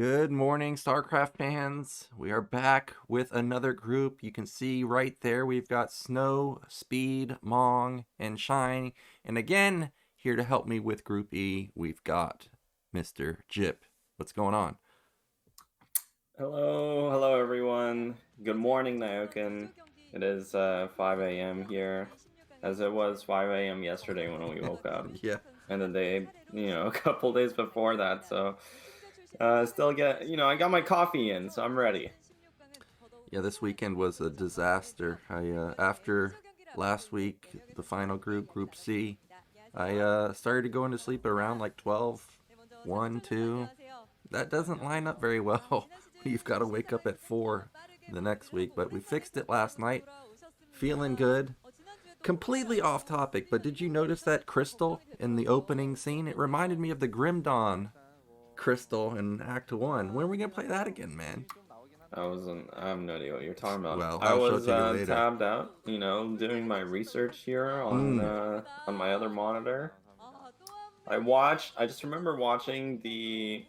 Good morning, StarCraft fans. We are back with another group. You can see right there we've got Snow, Speed, Mong, and Shine. And again, here to help me with Group E, we've got Mr. Jip. What's going on? Hello everyone. Good morning, Nyoken. It is 5 a.m. here, as it was 5 a.m. yesterday when we woke up. Yeah. And the day, a couple days before that. So, I got my coffee in, so I'm ready. Yeah, this weekend was a disaster. After last week, the final group, Group C, I started going to sleep around like 12, 1, 2. That doesn't line up very well. You've got to wake up at 4 the next week, but we fixed it last night. Feeling good. Completely off topic, but did you notice that crystal in the opening scene? It reminded me of the Grim Dawn crystal in Act 1. When are we going to play that again, man? I have no idea what you're talking about. Well, I I'll show it was to you later. tabbed out, doing my research here on my other monitor. I just remember watching the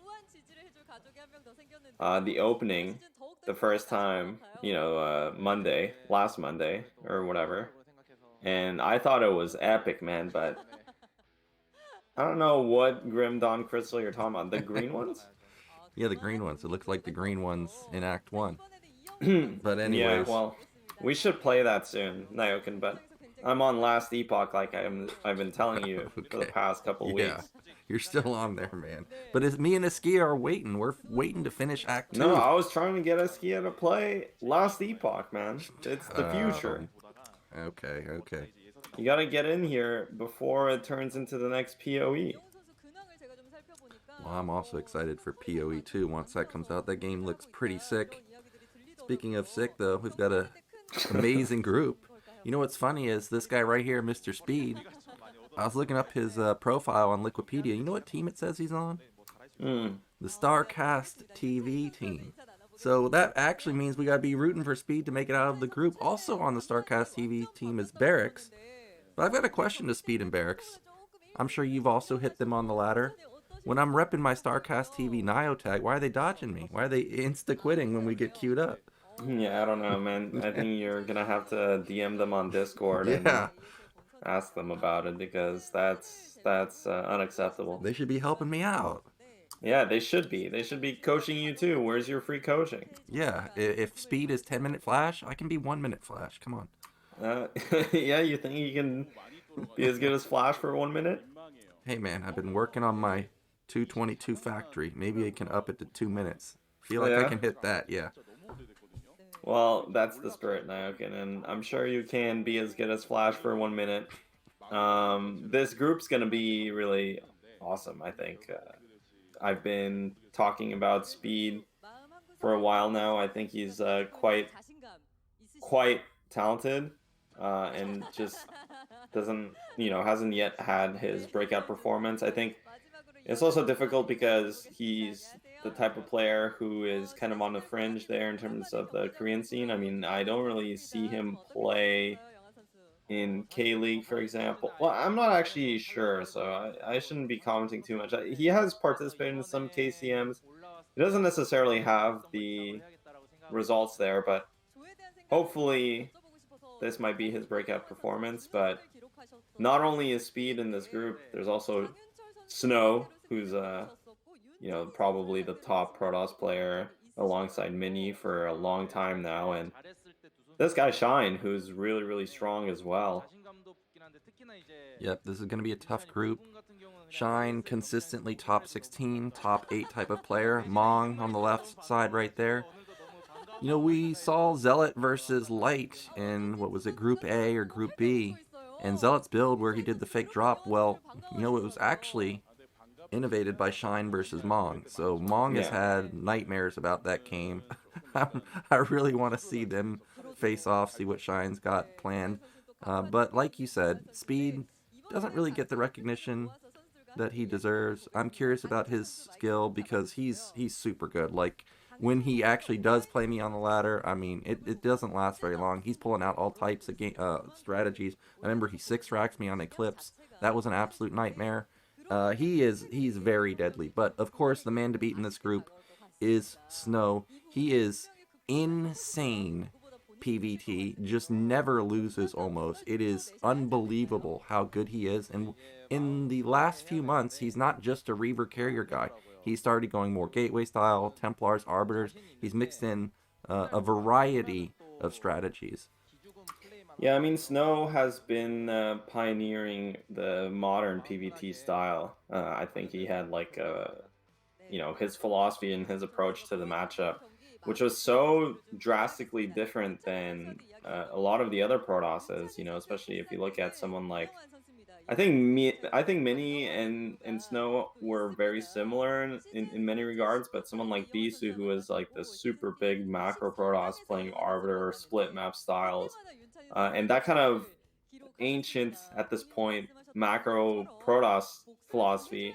opening the first time, last Monday or whatever. And I thought it was epic, man, but I don't know what Grim Dawn Crystal you're talking about. The green ones? Yeah, the green ones. It looks like the green ones in Act 1. But Yeah, anyways. well, we should play that soon, Nyoken, but I'm on last epoch like I've been telling you for the Okay. past couple Yeah, weeks. you're still on there, man. But as me and Askia are waiting, we're waiting to finish Act No, 2. I was trying to get Askia to play last epoch, man. It's the future. Okay. You gotta get in here before it turns into the next PoE. Well, I'm also excited for PoE 2 once that comes out. That game looks pretty sick. Speaking of sick, though, we've got a amazing group. You know what's funny is this guy right here, Mr. Speed. I was looking up his profile on Wikipedia. You know what team it says he's on? Mm. The StarCastTV team. So that actually means we gotta be rooting for Speed to make it out of the group. Also on the StarCastTV team is Barracks. But I've got a question to Speed and Barracks. I'm sure you've also hit them on the ladder. When I'm repping my StarCastTV Nio tag, why are they dodging me? Why are they insta-quitting when we get queued up? Yeah, I don't know, man. I think you're gonna have to DM them on Discord and Yeah, ask them about it because that's unacceptable. they should be helping me out. Yeah, they should be. They should be coaching you too. Where's your free coaching? Yeah, if Speed is 10-minute flash, I can be 1-minute flash. Come on. Yeah, you think you can be as good as Flash for 1 minute? Hey man, I've been working on my 222 factory. Maybe I can up it to 2 minutes. Feel like I Yeah. can hit that, yeah. Well, that's the spirit, Nyoken, and I'm sure you can be as good as Flash for 1 minute. This group's gonna be really awesome, I think. I've been talking about Speed for a while now. I think he's quite talented, and just hasn't yet had his breakout performance. I think it's also difficult because he's the type of player who is kind of on the fringe there in terms of the Korean scene. I mean, I don't really see him play in K League, for example. Well, I'm not actually sure, so I shouldn't be commenting too much. He has participated in some KCMs. He doesn't necessarily have the results there, but hopefully this might be his breakout performance. But not only is Speed in this group, there's also Snow, who's probably the top Protoss player alongside Mini for a long time now, and this guy Shine, who's really, really strong as well. Yep, this is going to be a tough group. Shine, consistently top 16, top 8 type of player. Mong on the left side right there. You know, we saw Zealot versus Light in, what was it, Group A or Group B. And Zealot's build where he did the fake drop, well, it was actually innovated by Shine versus Mong. So Mong has Yeah. had nightmares about that game. I really want to see them face off, see what Shine's got planned. But like you said, Speed doesn't really get the recognition that he deserves. I'm curious about his skill because he's super good. Like when he actually does play me on the ladder, I mean, it doesn't last very long. He's pulling out all types of strategies. I remember he 6-racks me on Eclipse. That was an absolute nightmare. He's very deadly. But of course, the man to beat in this group is Snow. He is insane PVT, just never loses almost. It is unbelievable how good he is. And in the last few months, he's not just a Reaver carrier guy. He started going more gateway style, Templars, Arbiters. He's mixed in a variety of strategies. Yeah, I mean, Snow has been pioneering the modern PvT style. I think he had like his philosophy and his approach to the matchup, which was so drastically different than a lot of the other Protosses. Especially if you look at someone like I think Mini and Snow were very similar in many regards, but someone like Bisu, who is like the super big macro Protoss playing Arbiter or split map styles, and that kind of ancient at this point macro Protoss philosophy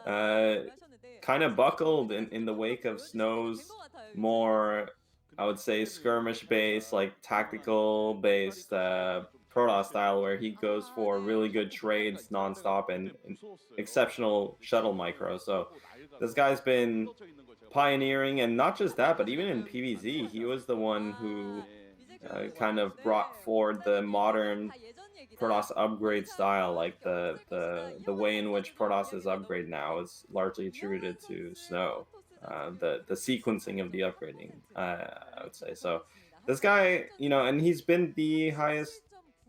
kind of buckled in the wake of Snow's more, I would say, skirmish based, like tactical based Protoss style, where he goes for really good trades nonstop and exceptional shuttle micro. So this guy's been pioneering, and not just that, but even in PvZ, he was the one who kind of brought forward the modern Protoss upgrade style. Like the way in which Protoss is upgrade now is largely attributed to Snow. The sequencing of the upgrading, I would say. So this guy, and he's been the highest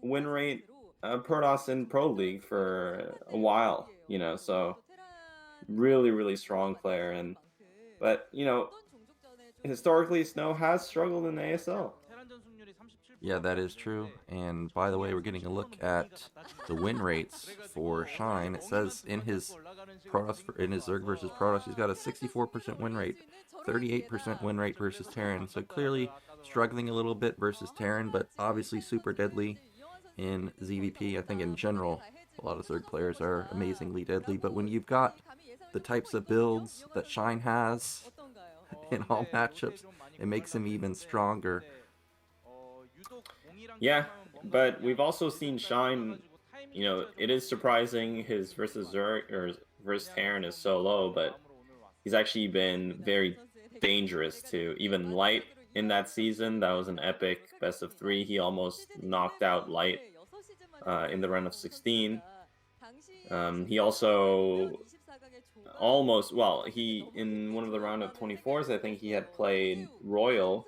win rate Protoss in Pro League for a while, so really, really strong player. But historically, Snow has struggled in ASL. Yeah, that is true. And by the way, we're getting a look at the win rates for Shine. It says in his Protoss, in his Zerg versus Protoss, he's got a 64% win rate, 38% win rate versus Terran. So clearly struggling a little bit versus Terran, but obviously super deadly in ZVP. I think in general, a lot of Zerg players are amazingly deadly. But when you've got the types of builds that Shine has in all matchups, it makes him even stronger. Yeah, but we've also seen Shine, it is surprising his versus Zerg or versus Terran is so low, but he's actually been very dangerous too. Even Light in that season, that was an epic best of 3. He almost knocked out Light in the round of 16. He also almost, he in one of the round of 24s, I think he had played Royal,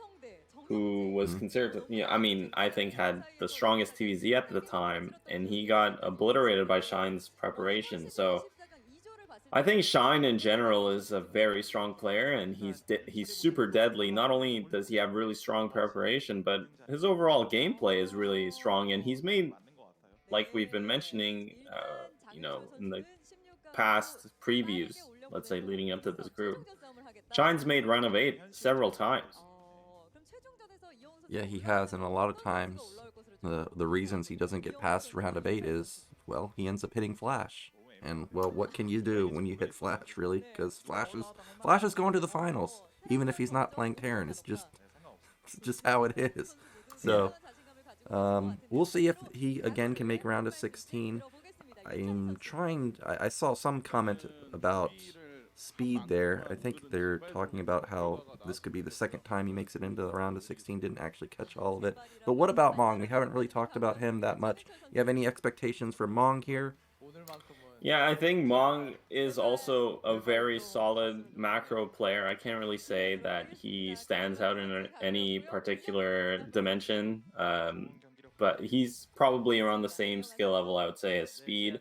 who was considered to, I think had the strongest TVZ at the time, and he got obliterated by Shine's preparation. So I think Shine in general is a very strong player, and he's super deadly. Not only does he have really strong preparation, but his overall gameplay is really strong, and he's made, like we've been mentioning, in the past previews, let's say leading up to this group, Shine's made round of 8 several times. Yeah, he has, and a lot of times the reasons he doesn't get past round of 8 is, well, he ends up hitting Flash. And, well, what can you do when you hit Flash, really? Because Flash is going to the finals, even if he's not playing Terran. It's just how it is. So, we'll see if he, again, can make round of 16. I saw some comment about speed there. I think they're talking about how this could be the second time he makes it into the round of 16. Didn't actually catch all of it. But what about Mong? We haven't really talked about him that much. You have any expectations for Mong here? Yeah, I think Mong is also a very solid macro player. I can't really say that he stands out in any particular dimension, but he's probably around the same skill level, I would say, as Speed.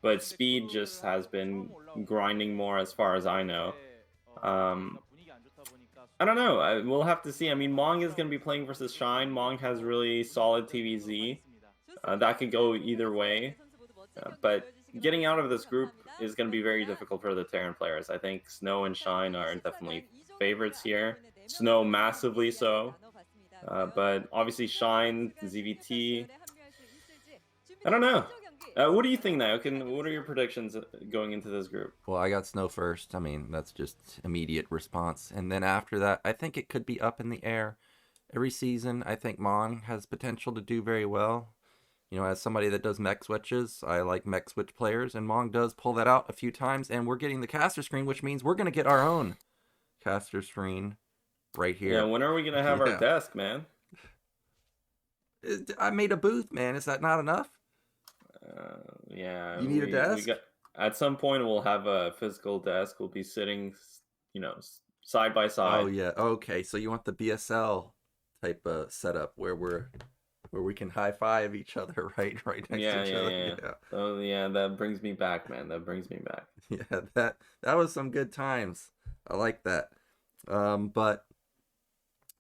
But Speed just has been grinding more as far as I know. I don't know. We'll have to see. Mong is going to be playing versus Shine. Mong has really solid TVZ. That could go either way. But getting out of this group is going to be very difficult for the Terran players. I think Snow and Shine are definitely favorites here. Snow massively so. But obviously Shine, ZVT. I don't know. What do you think, Nyoken? What are your predictions going into this group? Well, I got Snow first. That's just immediate response. And then after that, I think it could be up in the air. Every season, I think Mong has potential to do very well. As somebody that does mech switches, I like mech switch players, and Mong does pull that out a few times, and we're getting the caster screen, which means we're going to get our own caster screen right here. Yeah, when are we gonna have our Yeah. desk, man? I made a booth, man. Is that not enough? Yeah, You need a we desk? got at some point we'll have a physical desk. We'll be sitting, side by Oh side. yeah. Okay, so you want the BSL type of setup where we can high five each other, right next to Yeah, each yeah, other. yeah. Yeah. Oh, yeah, that brings me back, man. That brings me back. Yeah, that was some good times. I like that. But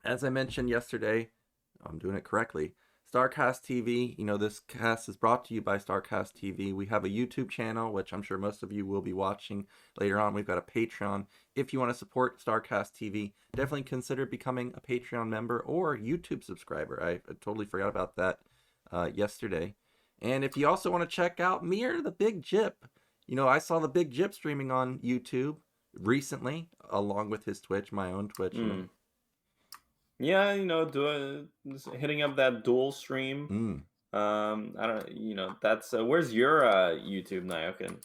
as I mentioned yesterday, I'm doing it correctly. StarCastTV, this cast is brought to you by StarCastTV. We have a YouTube channel, which I'm sure most of you will be watching later on. We've got a Patreon. If you want to support StarCastTV, definitely consider becoming a Patreon member or YouTube subscriber. I totally forgot about that yesterday. And if you also want to check out Mir, the Big Gyp, I saw the Big Gyp streaming on YouTube recently, along with his Twitch, my own Twitch. Yeah, just hitting up that dual stream. Mm. I don't, that's where's your YouTube, Nyoken?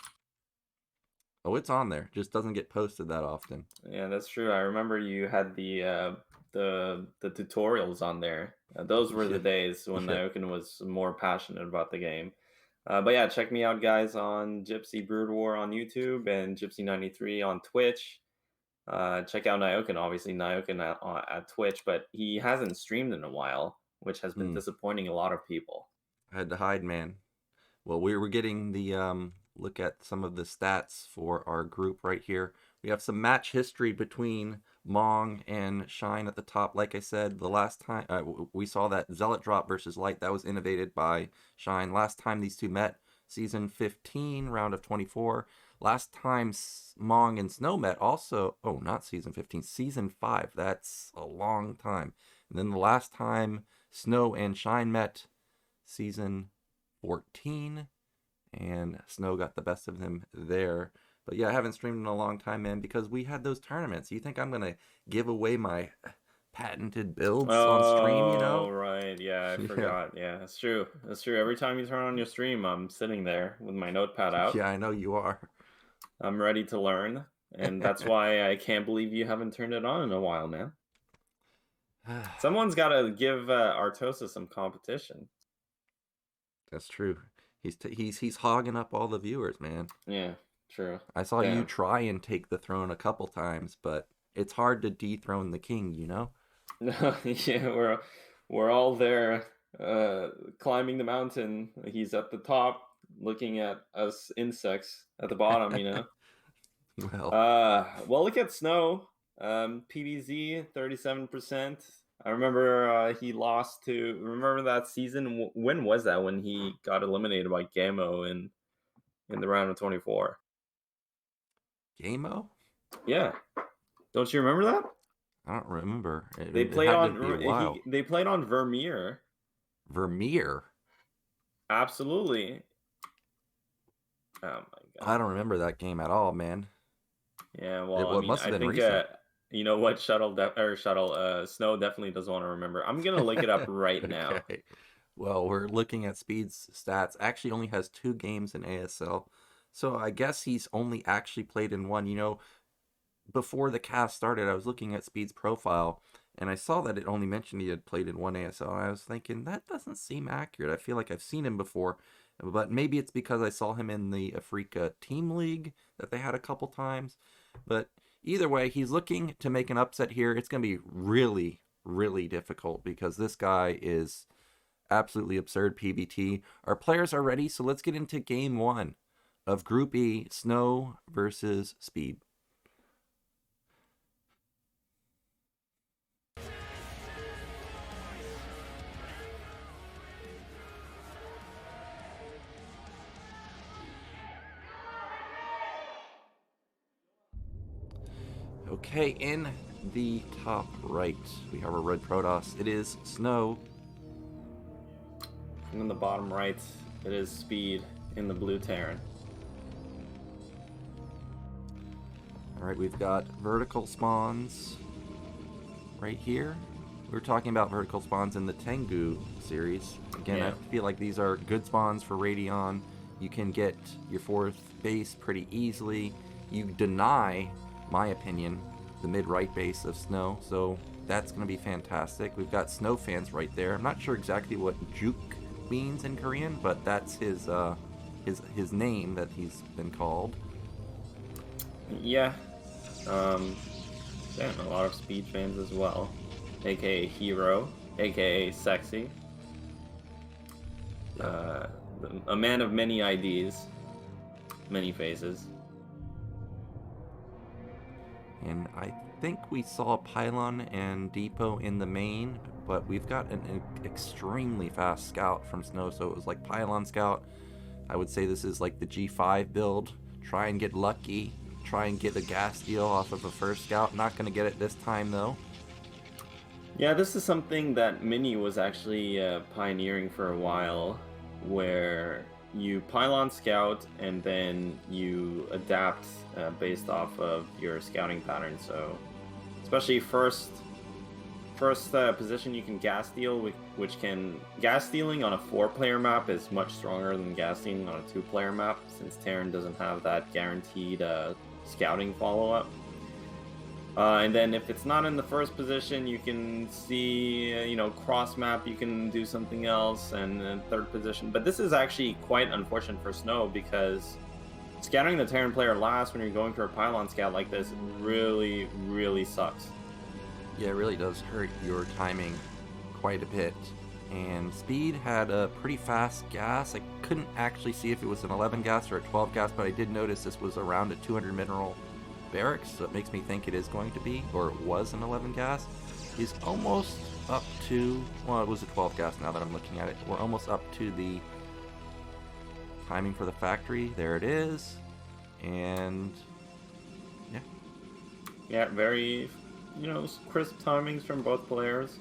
Oh, it's on there. Just doesn't get posted that often. Yeah, that's true. I remember you had the tutorials on there. Those were the days when Nyoken was more passionate about the game. But yeah, check me out, guys, on Gypsy Brood War on YouTube and Gypsy93 on Twitch. Check out Nyoken, obviously Nyoken at Twitch, but he hasn't streamed in a while, which has been disappointing a lot of people. I had to hide, man. Well, we were getting the look at some of the stats for our group right here. We have some match history between Mong and Shine at the top. Like I said, the last time we saw that Zealot drop versus Light, that was innovated by Shine. Last time these two met, season 15, round of 24. Last time Mong and Snow met also, not season 15, season 5. That's a long time. And then the last time Snow and Shine met, season 14, and Snow got the best of him there. But yeah, I haven't streamed in a long time, man, because we had those tournaments. You think I'm going to give away my patented builds on stream, Oh, right. Yeah, I forgot. Yeah, that's true. That's true. Every time you turn on your stream, I'm sitting there with my notepad out. Yeah, I know you are. I'm ready to learn, and that's why I can't believe you haven't turned it on in a while, man. Someone's got to give Artosa some competition. That's true. He's hogging up all the viewers, man. Yeah, true. I saw you try and take the throne a couple times, but it's hard to dethrone the king, Yeah, we're all there climbing the mountain. He's at the top looking at us insects at the bottom, Well, look at Snow. PBZ 37%. I remember he lost to. Remember that season? When was that? When he got eliminated by Gamo in the round of 24. Gamo? Yeah. Don't you remember that? I don't remember. They played on. They played on Vermeer. Vermeer. Absolutely. Oh my god. I don't remember that game at all, man. Yeah, well, it must have been think recent. you know what, Snow definitely doesn't want to remember. I'm gonna look it up right now. Okay. Well, we're looking at Speed's stats. Actually, only has 2 games in ASL, so I guess he's only actually played in one. Before the cast started, I was looking at Speed's profile, and I saw that it only mentioned he had played in one ASL. And I was thinking that doesn't seem accurate. I feel like I've seen him before, but maybe it's because I saw him in the Africa Team League that they had a couple times. But either way, he's looking to make an upset here. It's going to be really, really difficult because this guy is absolutely absurd PBT. Our players are ready, so let's get into game 1 of Group E, Snow versus Speed. Okay, in the top right, we have a red Protoss. It is Snow. And in the bottom right, it is Speed in the blue Terran. Alright, we've got vertical spawns right here. We were talking about vertical spawns in the Tengu series. Again, I feel like these are good spawns for Radion. You can get your 4th base pretty easily. You deny, my opinion, the mid-right base of Snow, so that's going to be fantastic. We've got Snow fans right there. I'm not sure exactly what Juk means in Korean, but that's his name that he's been called. Yeah. And a lot of Speed fans as well. AKA Hero, AKA Sexy. A man of many IDs, many faces. And I think we saw Pylon and Depot in the main, but we've got an extremely fast scout from Snow, so it was like Pylon scout. I would say this is like the G5 build. Try and get lucky. Try and get a gas deal off of a first scout. Not going to get it this time, though. Yeah, this is something that Mini was actually pioneering for a while, where you pylon scout and then you adapt based off of your scouting pattern. So especially first position you can gas steal, which can gas stealing on a 4-player map is much stronger than gas stealing on a 2-player map, since Terran doesn't have that guaranteed scouting follow-up. And then if it's not in the first position, you can see, cross map, you can do something else, and then third position. But this is actually quite unfortunate for Snow, because scouting the Terran player last when you're going for a pylon scout like this really, really sucks. Yeah, it really does hurt your timing quite a bit. And Speed had a pretty fast gas. I couldn't actually see if it was an 11 gas or a 12 gas, but I did notice this was around a 200 mineral barracks, so it makes me think it is going to be, or it was an 11 gas. He's almost up to, well, it was a 12 gas now that I'm looking at it. We're almost up to the timing for the factory. There it is. And yeah. Yeah, very, crisp timings from both players.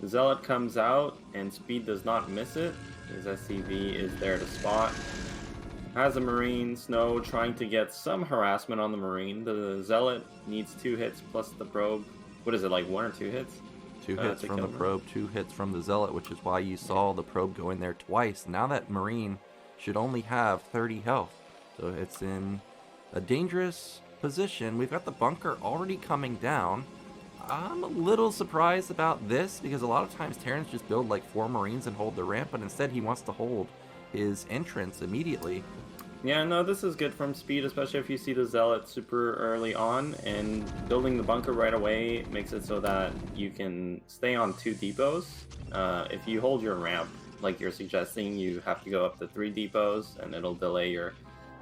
Zealot comes out and Speed does not miss it. His SCV is there to spot. Has a Marine. Snow trying to get some harassment on the Marine. The Zealot needs 2 hits plus the probe. What is it, like 1 or 2 hits? 2 hits from the probe, 2 hits from the Zealot, which is why you saw the probe go in there twice. Now that Marine should only have 30 health. So it's in a dangerous position. We've got the bunker already coming down. I'm a little surprised about this, because a lot of times Terrans just build like 4 Marines and hold the ramp, but instead he wants to hold his entrance immediately. Yeah, no, this is good from Speed, especially if you see the Zealot super early on, and building the bunker right away makes it so that you can stay on 2 depots. If you hold your ramp, like you're suggesting, you have to go up to 3 depots, and it'll delay your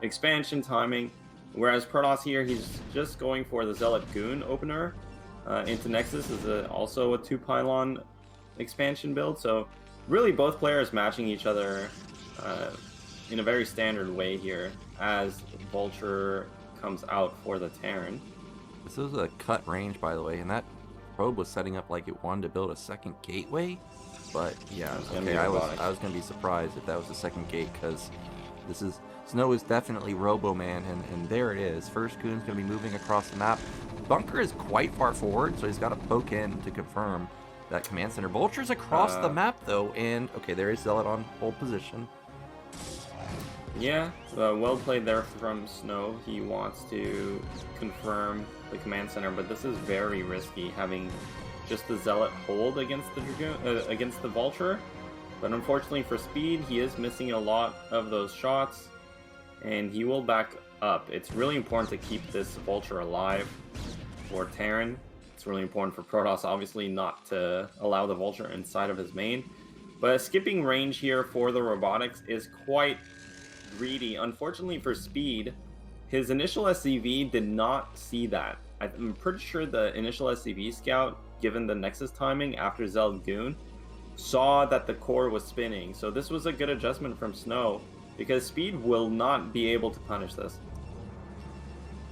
expansion timing. Whereas Protoss here, he's just going for the Zealot Goon opener. Into Nexus is also a 2 pylon expansion build, so really both players matching each other in a very standard way here as Vulture comes out for the Terran. This was a cut range, by the way, and that probe was setting up like it wanted to build a second gateway. But yeah, okay, I was gonna be surprised if that was the second gate, because this is Snow is definitely Robo-Man, and there it is. First Goon's gonna be moving across the map. Bunker is quite far forward, so he's got to poke in to confirm that command center. Vulture's across the map though, and okay, there is Zealot on hold position. Yeah, well played there from Snow. He wants to confirm the command center, but this is very risky, having just the Zealot hold against the Dragoon, against the Vulture. But unfortunately for Speed, he is missing a lot of those shots, and he will back up. It's really important to keep this Vulture alive for Terran. It's really important for Protoss, obviously, not to allow the Vulture inside of his main. But skipping range here for the robotics is quite greedy. Unfortunately for Speed, his initial SCV did not see that. I'm pretty sure the initial SCV scout, given the Nexus timing after Zealot Goon, saw that the core was spinning. So this was a good adjustment from Snow, because Speed will not be able to punish this.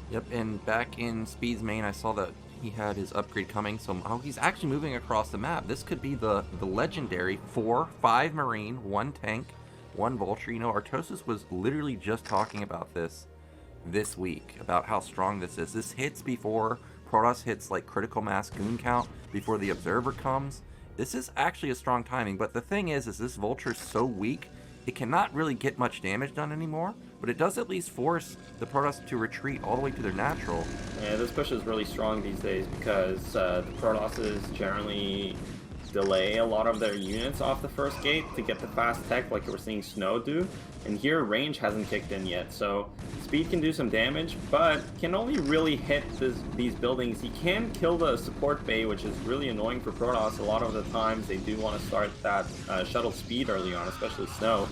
Yep, and back in Speed's main, I saw that he had his upgrade coming, so he's actually moving across the map. This could be the legendary 4-5 Marine, 1 tank, 1 Vulture. Artosis was literally just talking about this week, about how strong this is. This hits before Protoss hits like critical mass goon count, before the Observer comes. This is actually a strong timing, but the thing is this Vulture's so weak, It cannot really get much damage done anymore, but it does at least force the Protoss to retreat all the way to their natural. Yeah, this push is really strong these days because the Protosses generally delay a lot of their units off the first gate to get the fast tech like we're seeing Snow do. And here range hasn't kicked in yet, so speed can do some damage, but can only really hit these buildings. He can kill the support bay, which is really annoying for Protoss. A lot of the times they do want to start that shuttle speed early on, especially Snow.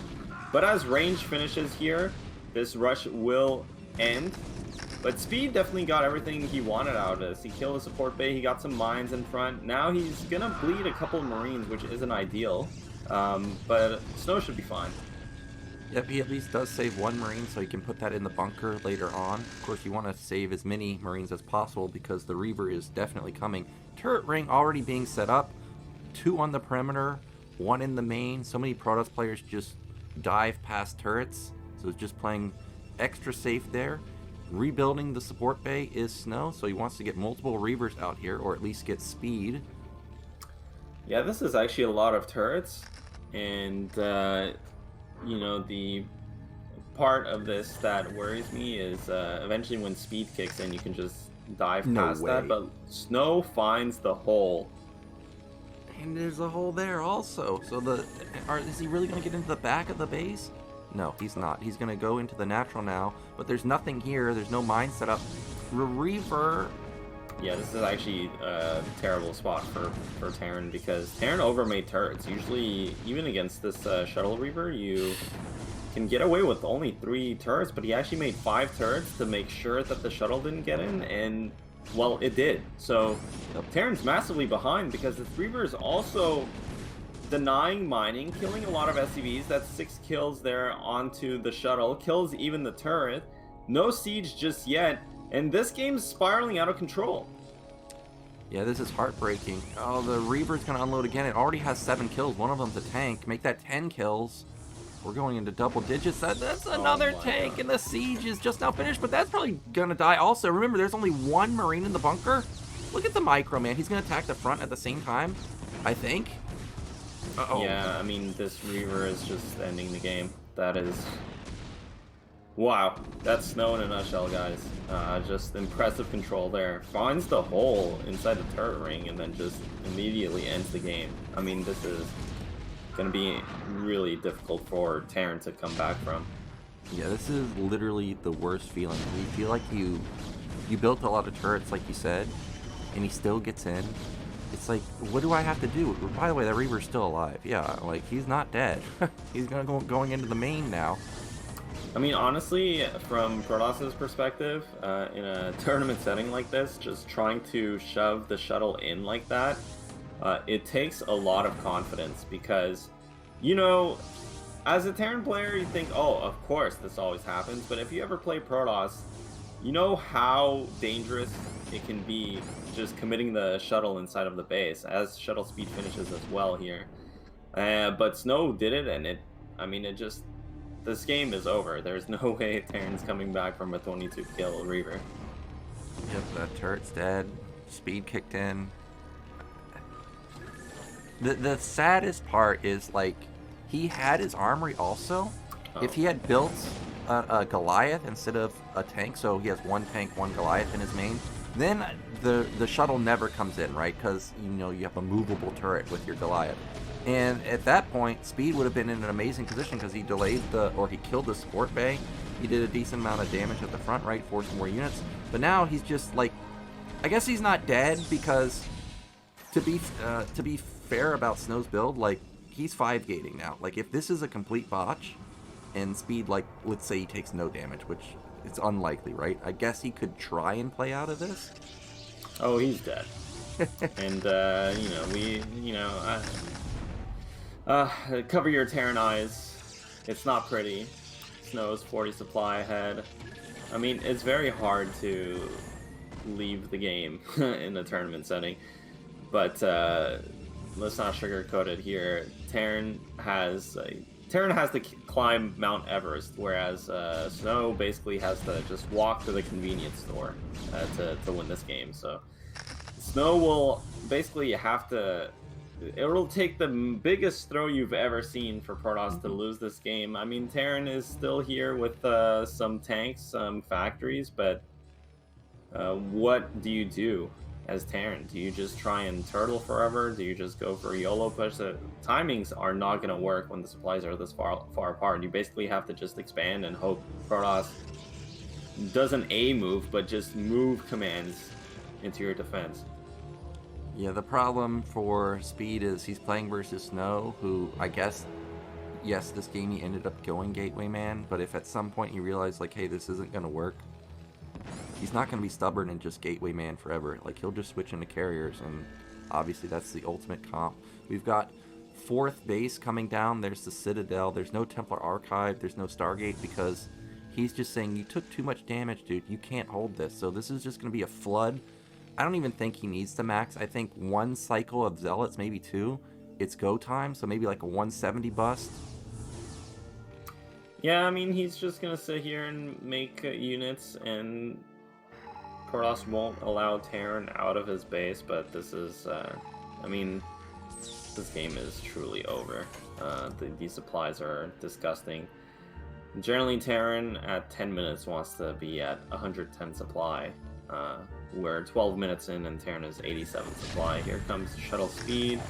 But as range finishes here, this rush will end. But Speed definitely got everything he wanted out of this. He killed the support bay, he got some mines in front. Now he's gonna bleed a couple of Marines, which isn't ideal. But Snow should be fine. Yep, he at least does save one Marine, so he can put that in the bunker later on. Of course, you want to save as many Marines as possible because the Reaver is definitely coming. Turret ring already being set up. 2 on the perimeter, 1 in the main. So many Protoss players just dive past turrets. So it's just playing extra safe there. Rebuilding the support bay is Snow, so he wants to get multiple Reavers out here, or at least get speed. Yeah, this is actually a lot of turrets, and you know, the part of this that worries me is eventually when speed kicks in, you can just dive past that, but Snow finds the hole. And there's a hole there also. So is he really going to get into the back of the base? No, he's not. He's going to go into the natural now, but there's nothing here. There's no mine set up. Reaver. Yeah, this is actually a terrible spot for Terran because Terran overmade turrets. Usually, even against this Shuttle Reaver, you can get away with only 3 turrets, but he actually made 5 turrets to make sure that the shuttle didn't get in, and, well, it did. So, Terran's massively behind because the Reaver is also denying mining, killing a lot of SCVs. That's 6 kills there onto the shuttle, kills even the turret. No siege just yet. And this game's spiraling out of control. Yeah, this is heartbreaking. Oh, the Reaver's going to unload again. It already has 7 kills. One of them's a tank. Make that 10 kills. We're going into double digits. That's another tank, God. And the siege is just now finished, but that's probably going to die also. Remember, there's only 1 Marine in the bunker. Look at the micro, man. He's going to attack the front at the same time, I think. Uh-oh. Yeah, I mean, this Reaver is just ending the game. That is... Wow, that's Snow in a nutshell, guys. Just impressive control there. Finds the hole inside the turret ring and then just immediately ends the game. I mean, this is going to be really difficult for Terran to come back from. Yeah, this is literally the worst feeling. You feel like you built a lot of turrets, like you said, and he still gets in. It's like, what do I have to do? By the way, that Reaver's still alive. Yeah, like, he's not dead. He's going into the main now. I mean, honestly, from Protoss's perspective, in a tournament setting like this, just trying to shove the shuttle in like that, it takes a lot of confidence because, you know, as a Terran player, you think, oh, of course, this always happens, but if you ever play Protoss, you know how dangerous it can be just committing the shuttle inside of the base, as shuttle speed finishes as well here. But Snow did it, and it just... This game is over. There's no way Terran's coming back from a 22-kill Reaver. Yep, that turret's dead. Speed kicked in. The saddest part is, like, he had his armory also. Oh. If he had built a Goliath instead of a tank, so he has 1 tank, 1 Goliath in his main, then the shuttle never comes in, right? Because, you know, you have a movable turret with your Goliath. And at that point, Speed would have been in an amazing position because he delayed he killed the support bay. He did a decent amount of damage at the front, right, forced more units. But now he's just like, I guess he's not dead because to be fair about Snow's build, like, he's 5 gating now. Like, if this is a complete botch and Speed, like, let's say he takes no damage, which it's unlikely, right? I guess he could try and play out of this. Oh, he's dead. And cover your Terran eyes. It's not pretty. Snow's 40 supply ahead. I mean, it's very hard to leave the game in a tournament setting. But let's not sugarcoat it here. Terran has to climb Mount Everest, whereas Snow basically has to just walk to the convenience store to win this game. So Snow will basically have to it'll take the biggest throw you've ever seen for Protoss to lose this game. I mean, Terran is still here with some tanks, some factories, but what do you do as Terran? Do you just try and turtle forever? Do you just go for a YOLO push? The timings are not going to work when the supplies are this far apart. You basically have to just expand and hope Protoss doesn't A move, but just move commands into your defense. Yeah, the problem for Speed is he's playing versus Snow, who I guess, yes, this game he ended up going Gateway Man, but if at some point he realized, like, hey, this isn't going to work, he's not going to be stubborn and just Gateway Man forever. Like, he'll just switch into carriers, and obviously that's the ultimate comp. We've got 4th base coming down. There's the Citadel. There's no Templar Archive. There's no Stargate because he's just saying, you took too much damage, dude. You can't hold this. So this is just going to be a flood. I don't even think he needs to max. I think 1 cycle of Zealots, maybe 2, it's go time. So maybe like a 170 bust. Yeah, I mean, he's just going to sit here and make units, and Protoss won't allow Terran out of his base, but this is, I mean, this game is truly over. These supplies are disgusting. Generally, Terran at 10 minutes wants to be at 110 supply. We're 12 minutes in and Terran is 87 supply. Here comes Shuttle Speed.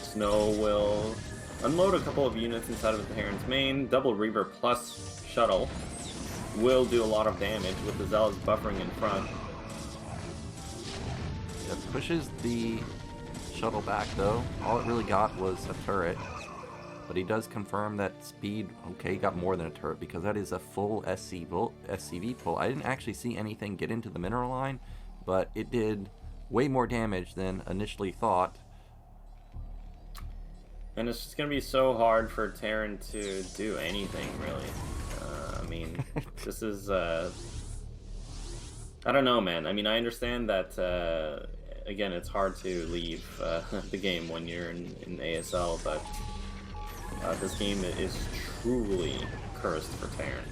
Snow will unload a couple of units inside of the Terran's main. Double Reaver plus Shuttle will do a lot of damage with the Zealots buffering in front. That pushes the Shuttle back though. All it really got was a turret. But he does confirm that Speed, okay, got more than a turret because that is a full SCV pull. I didn't actually see anything get into the mineral line, but it did way more damage than initially thought. And it's just going to be so hard for Terran to do anything, really. I mean, this is... I don't know, man. I mean, I understand that, again, it's hard to leave the game when you're in ASL, but... this game is truly cursed for Terran.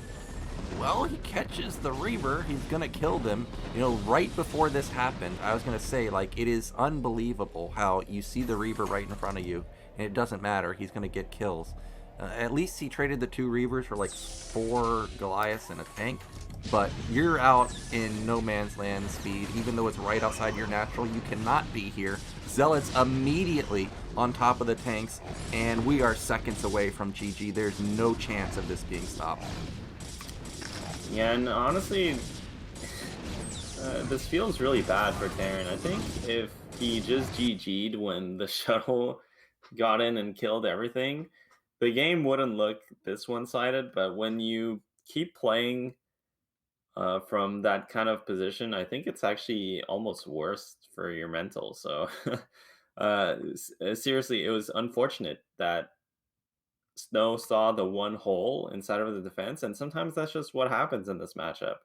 Well, he catches the Reaver. He's going to kill them. You know, right before this happened, I was going to say, like, it is unbelievable how you see the Reaver right in front of you, and it doesn't matter. He's going to get kills. At least he traded the 2 Reavers for, like, 4 Goliaths and a tank. But you're out in no man's land, Speed. Even though it's right outside your natural, you cannot be here. Zealots immediately on top of the tanks, and we are seconds away from GG. There's no chance of this being stopped. Yeah, and honestly, this feels really bad for Terran. I think if he just GG'd when the shuttle got in and killed everything, the game wouldn't look this one-sided, but when you keep playing from that kind of position, I think it's actually almost worse for your mental. So seriously, it was unfortunate that Snow saw the one hole inside of the defense, and sometimes that's just what happens in this matchup.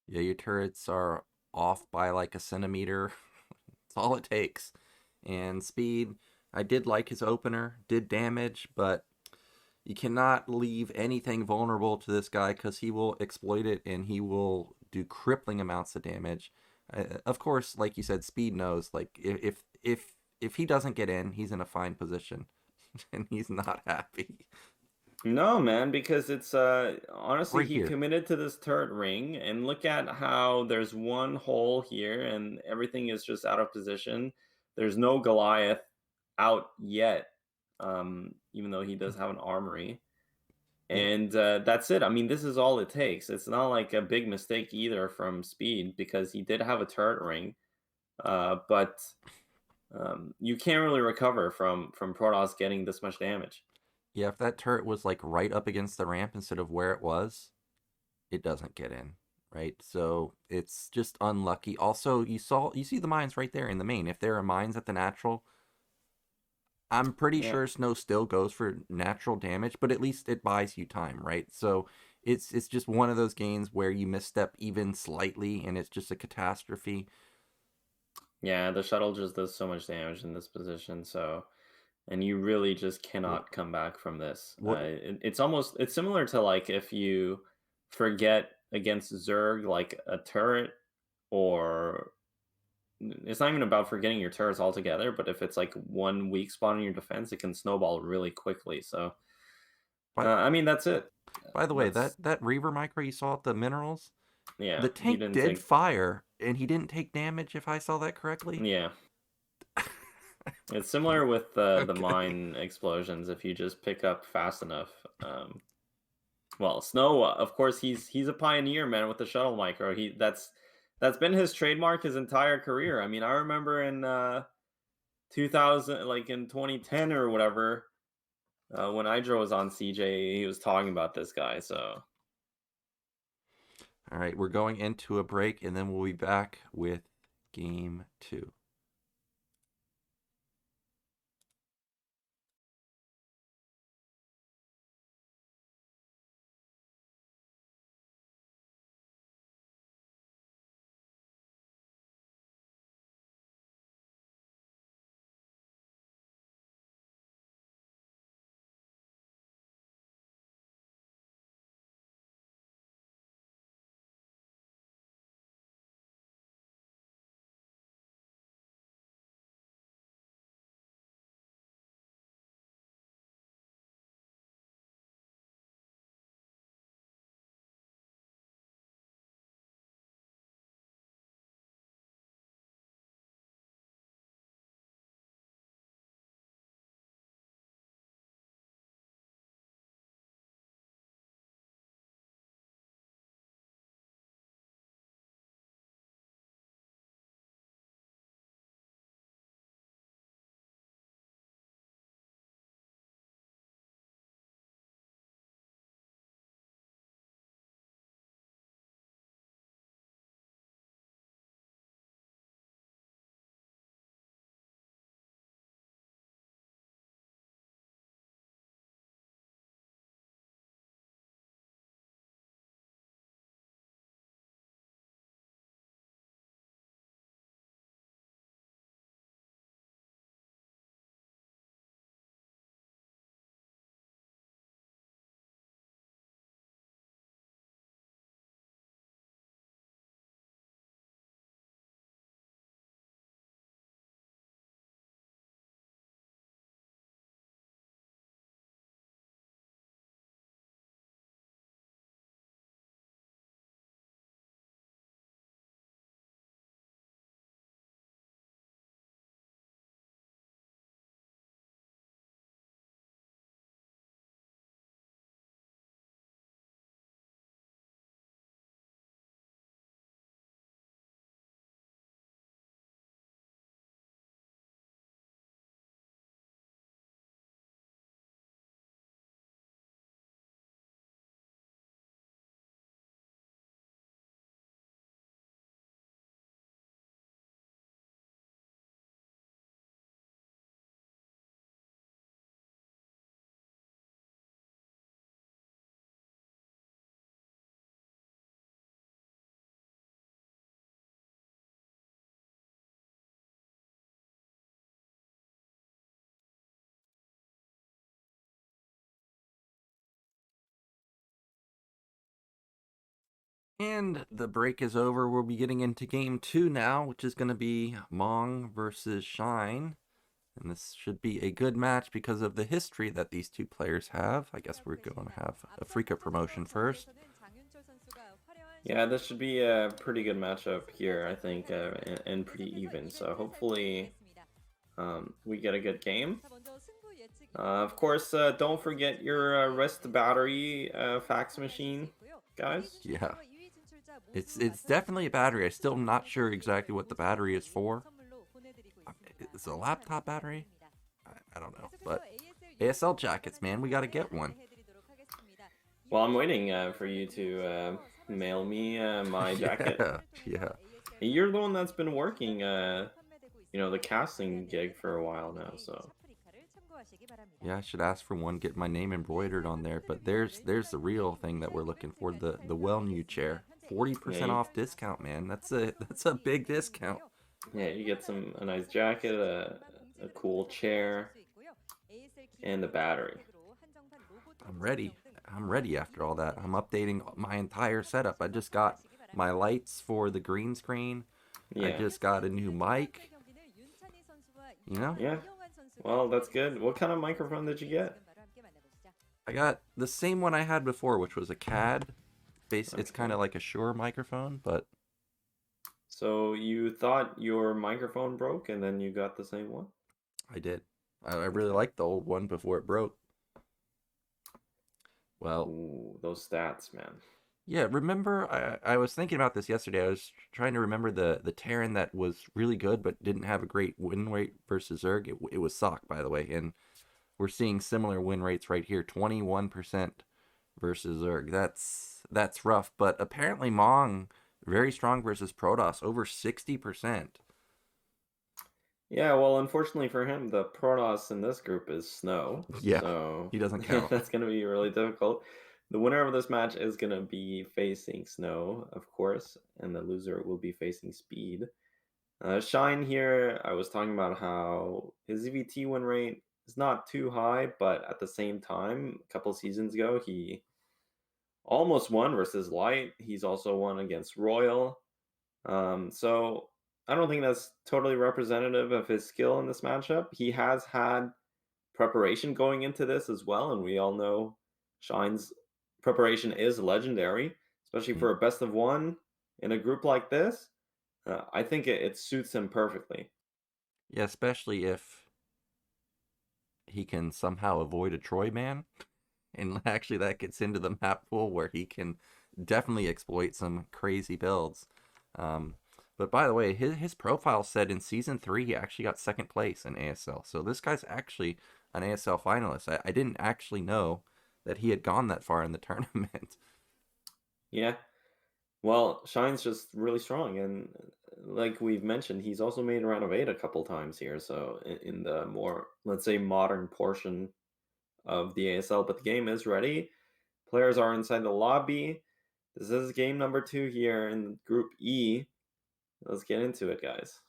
Yeah, your turrets are off by like a centimeter. That's all it takes. And Speed, I did like his opener, did damage, but you cannot leave anything vulnerable to this guy because he will exploit it and he will do crippling amounts of damage. Of course, like you said, Speed knows, like, if he doesn't get in, he's in a fine position. And he's not happy. No, man, because it's honestly, he committed to this turret ring, and look at how there's one hole here and everything is just out of position. There's no Goliath out yet, even though he does have an armory. And that's it. I mean, this is all it takes. It's not like a big mistake either from Speed, because he did have a turret ring, but you can't really recover from Protoss getting this much damage. Yeah, if that turret was like right up against the ramp instead of where it was, it doesn't get in, right? So it's just unlucky. Also, you see the mines right there in the main. If there are mines at the natural, I'm pretty sure Snow still goes for natural damage, but at least it buys you time, right? So it's just one of those games where you misstep even slightly and it's just a catastrophe. Yeah, the shuttle just does so much damage in this position, so, and you really just cannot come back from this. It's similar to, like, if you forget against Zerg, like, a turret or it's not even about forgetting your turrets altogether, but if it's like one weak spot in your defense, it can snowball really quickly. So, But I mean, that's it. by the way, That's that Reaver micro you saw at the minerals, yeah. the He tank didn't did take fire, and he didn't take damage. If I saw that correctly. yeah. It's similar with the Okay. mine explosions. If you just pick up fast enough, well, Snow, of course, he's a pioneer, man, with the shuttle micro. That's been his trademark his entire career. I mean, I remember in 2000, like in 2010 or whatever, when Hydro was on CJ, he was talking about this guy. So All right, we're going into a break, and then we'll be back with game 2. And the break is over. We'll be getting into game 2 now, which is going to be Mong versus Shine. And this should be a good match because of the history that these two players have. I guess we're going to have a StRyKeR promotion first. yeah, this should be a pretty good matchup here, I think, and pretty even. So hopefully, we get a good game. Of course, don't forget your rest battery fax machine, guys. Yeah. It's definitely a battery. I still am not sure exactly what the battery is for. It's a laptop battery? I don't know. But ASL jackets, man, we got to get one. Well, I'm waiting for you to mail me my jacket. Yeah. You're the one that's been working, the casting gig for a while now, so. Yeah, I should ask for one, get my name embroidered on there. But there's the real thing that we're looking for, the well new chair. 40% off discount, man. That's a big discount. Yeah, you get a nice jacket, a cool chair, and the battery. I'm ready. I'm ready after all that. I'm updating my entire setup. I just got my lights for the green screen. I Yeah. just got a new mic. You know? Yeah. Well, that's good. What kind of microphone did you get? I got the same one I had before, which was a CAD. It's Okay. kind of like a Shure microphone, but So you thought your microphone broke and then you got the same one? I did. I really Okay. liked the old one before it broke. Well, Ooh, those stats, man. yeah, remember I was thinking about this yesterday. I was trying to remember the Terran that was really good but didn't have a great win rate versus Zerg. It was Sock, by the way, and we're seeing similar win rates right here, 21% versus Zerg. That's rough, but apparently Mong very strong versus Protoss, over 60%. Yeah, well, unfortunately for him, the Protoss in this group is Snow, Yeah, so he doesn't count. that's going to be really difficult. The winner of this match is going to be facing Snow, of course, and the loser will be facing Speed. Shine here, I was talking about how his EVT win rate is not too high, but at the same time, a couple seasons ago, he almost won versus Light. He's also won against Royal. So I don't think that's totally representative of his skill in this matchup. He has had preparation going into this as well, and we all know Shine's preparation is legendary, especially Mhm. for a best of one in a group like this. I think it suits him perfectly. Yeah, especially if he can somehow avoid a Troy man. And actually, that gets into the map pool where he can definitely exploit some crazy builds. Um, but by the way, his profile said in season 3 he actually got second place in ASL. So this guy's actually an ASL finalist. I didn't actually know that he had gone that far in the tournament. Yeah. Well, Shine's just really strong, and like we've mentioned, he's also made a round of 8 a couple times here. So in the more, let's say, modern portion of the ASL, but the game is ready. Players are inside the lobby. This is game number 2 here in Group E. Let's get into it, guys.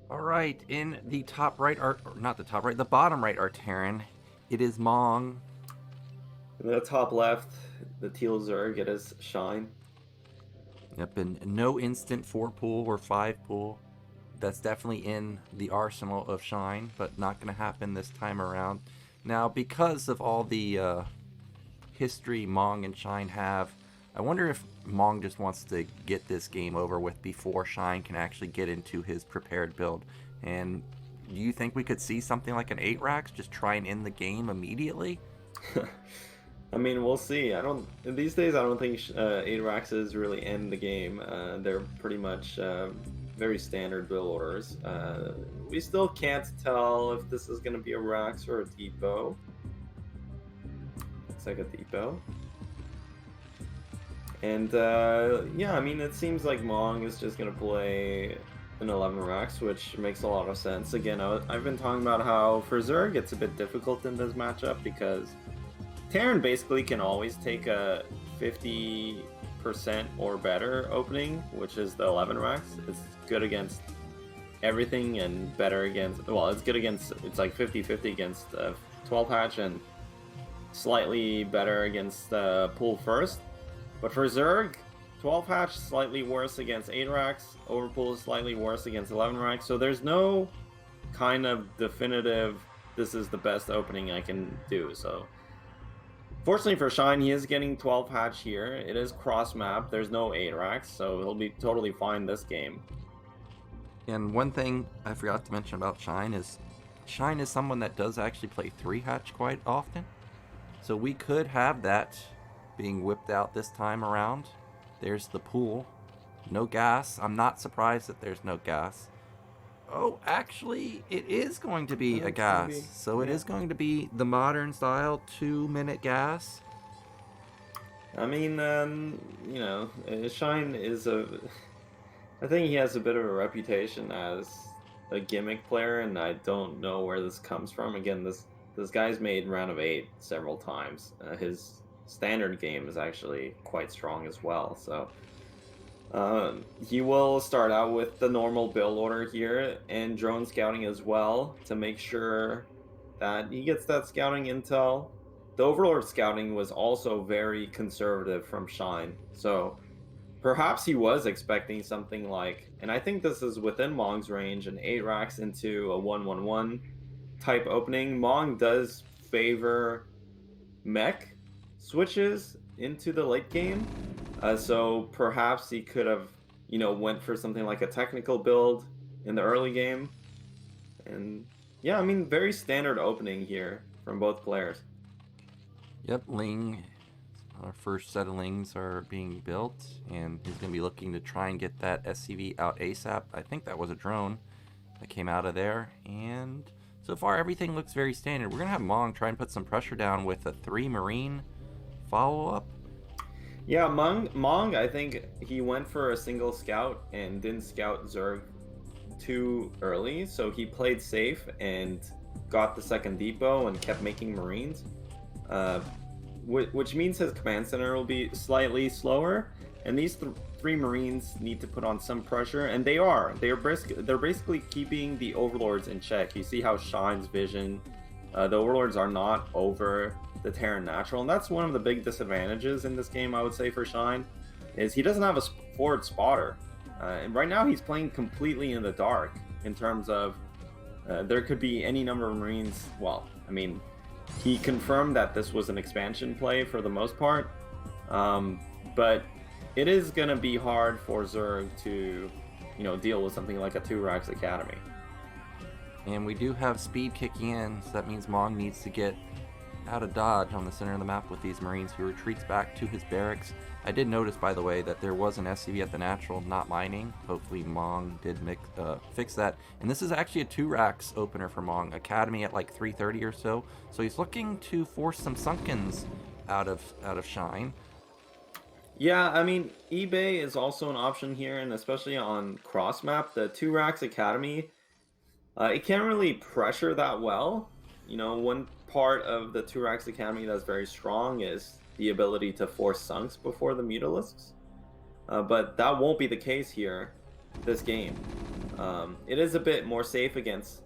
All right, in the top right, or not the top right, the bottom right are Terran. It is Mong. In the top left, the Teal Zerg, it is Shine. Yep, and no instant 4 pool or 5 pool. That's definitely in the arsenal of Shine, but not going to happen this time around. Now, because of all the history Mong and Shine have, I wonder if Mong just wants to get this game over with before Shine can actually get into his prepared build. And do you think we could see something like an 8 racks just try and end the game immediately? I mean, we'll see. I don't. These days, I don't think 8 Raxes really end the game. They're pretty much very standard build orders. We still can't tell if this is going to be a Rax or a Depot. Looks like a Depot. And yeah, I mean, it seems like Mong is just going to play an 11 Rax, which makes a lot of sense. Again, I've been talking about how for Zerg it's a bit difficult in this matchup because Terran basically can always take a 50% or better opening, which is the 11 racks. It's good against everything and better against, well, it's good against, it's like 50-50 against 12 hatch and slightly better against pool first. But for Zerg, 12 hatch slightly worse against 8 racks, overpool is slightly worse against 11 racks. So there's no kind of definitive, this is the best opening I can do. So fortunately for Shine, he is getting 12 hatch here. It is cross map. There's no 8 racks, so he'll be totally fine this game. And one thing I forgot to mention about Shine is someone that does actually play 3 hatch quite often. So we could have that being whipped out this time around. There's the pool. No gas. I'm not surprised that there's no gas. Oh, actually, it is going to be a gas. So it is going to be the modern style 2-minute gas. I mean, you know, Shine is a... I think he has a bit of a reputation as a gimmick player, and I don't know where this comes from. Again, this guy's made round of 8 several times. His standard game is actually quite strong as well. So He will start out with the normal build order here and drone scouting as well to make sure that he gets that scouting intel. The Overlord scouting was also very conservative from Shine, so perhaps he was expecting something like, and I think this is within Mong's range, an 8 racks into a 1-1-1 type opening. Mong does favor mech switches into the late game, so perhaps he could have, went for something like a technical build in the early game. And yeah, I mean, very standard opening here from both players. Yep, Ling, our first set of Lings are being built, and he's going to be looking to try and get that SCV out ASAP. I think that was a drone that came out of there, and so far everything looks very standard. We're going to have Mong try and put some pressure down with a 3 Marine follow-up. Yeah, Mong, I think he went for a single scout and didn't scout Zerg too early, so he played safe and got the second depot and kept making Marines. Which means his command center will be slightly slower, and these 3 Marines need to put on some pressure, and they are. They're basically keeping the Overlords in check. You see how Shine's vision, the Overlords are not over the Terran Natural, and that's one of the big disadvantages in this game, I would say, for Shine, is he doesn't have a forward spotter. And right now he's playing completely in the dark in terms of there could be any number of Marines. Well, I mean, he confirmed that this was an expansion play for the most part, but it is going to be hard for Zerg to, deal with something like a 2-Rax Academy. And we do have speed kicking in, so that means Mong needs to get out of dodge on the center of the map with these Marines. He retreats back to his barracks. I did notice, by the way, that there was an SCV at the natural not mining. Hopefully Mong did fix that. And this is actually a 2-Rax opener for Mong. Academy at like 3:30 or so. So he's looking to force some Sunkens out of Shine. Yeah, I mean, eBay is also an option here, and especially on cross map, the 2-Rax Academy, it can't really pressure that well. One part of the 2-Rax Academy that's very strong is the ability to force sunks before the Mutalisks. But that won't be the case here this game. It is a bit more safe against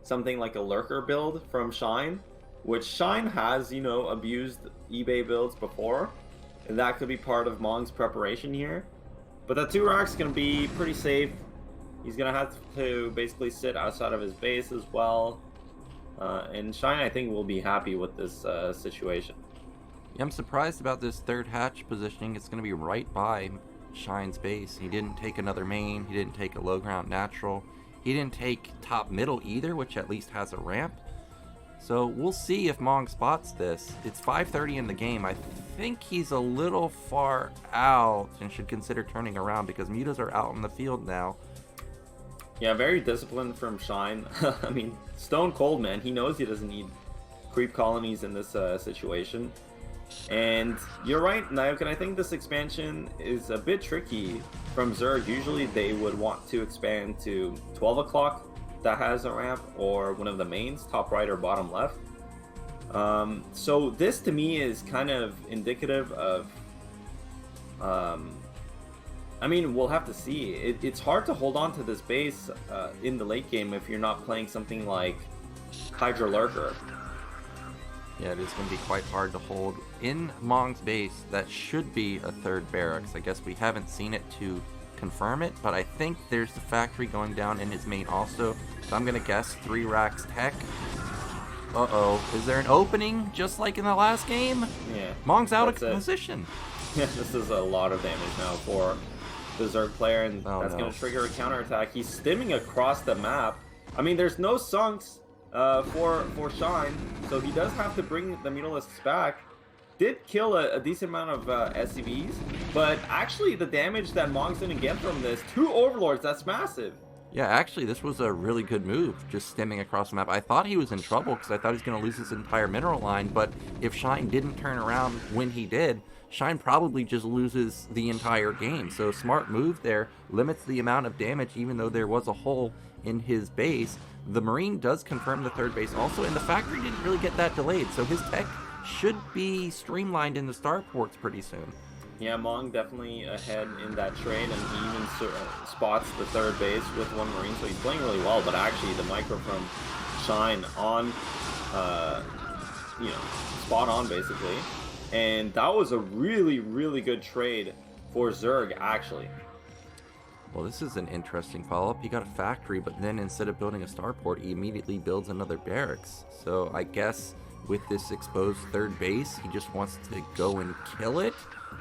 something like a Lurker build from Shine, which Shine has, abused eBay builds before, and that could be part of Mong's preparation here. But that 2-Rax is going to be pretty safe. He's going to have to basically sit outside of his base as well. And Shine, I think, will be happy with this situation. Yeah, I'm surprised about this third hatch positioning. It's going to be right by Shine's base. He didn't take another main. He didn't take a low ground natural. He didn't take top middle either, which at least has a ramp. So we'll see if Mong spots this. It's 5:30 in the game. I think he's a little far out and should consider turning around because mutas are out in the field now. Yeah, very disciplined from Shine. I mean, stone cold, man. He knows he doesn't need creep colonies in this situation. And you're right, Nyoken. I think this expansion is a bit tricky from Zerg. Usually they would want to expand to 12 o'clock that has a ramp, or one of the mains, top right or bottom left. So this to me is kind of indicative of I mean, we'll have to see. It's hard to hold on to this base in the late game if you're not playing something like Hydra Lurker. Yeah, it is going to be quite hard to hold. In Mong's base, that should be a third barracks. I guess we haven't seen it to confirm it, but I think there's the factory going down in his main also. So I'm going to guess 3-Rax tech. Uh-oh. Is there an opening just like in the last game? Yeah. Mong's out of position. Yeah, this is a lot of damage now for the Zerg player, and that's no. going to trigger a counterattack. He's stimming across the map. I mean, there's no sunks for Shine, so he does have to bring the Mutalisks back. Did kill a decent amount of SCVs, but actually the damage that Mong's going to get from this, 2 Overlords, that's massive. Yeah, actually, this was a really good move, just stemming across the map. I thought he was in trouble because I thought he was going to lose his entire mineral line, but if Shine didn't turn around when he did, Shine probably just loses the entire game. So smart move there, limits the amount of damage even though there was a hole in his base. The Marine does confirm the third base also, and the factory didn't really get that delayed, so his tech should be streamlined into starports pretty soon. Yeah, Mong definitely ahead in that trade, and he even spots the third base with one Marine, so he's playing really well. But actually, the micro from Shine on, uh, you know, spot on basically, and that was a really, really good trade for Zerg actually. Well, this is an interesting follow-up. He got a factory, but then instead of building a starport, he immediately builds another barracks. So I guess with this exposed third base, he just wants to go and kill it.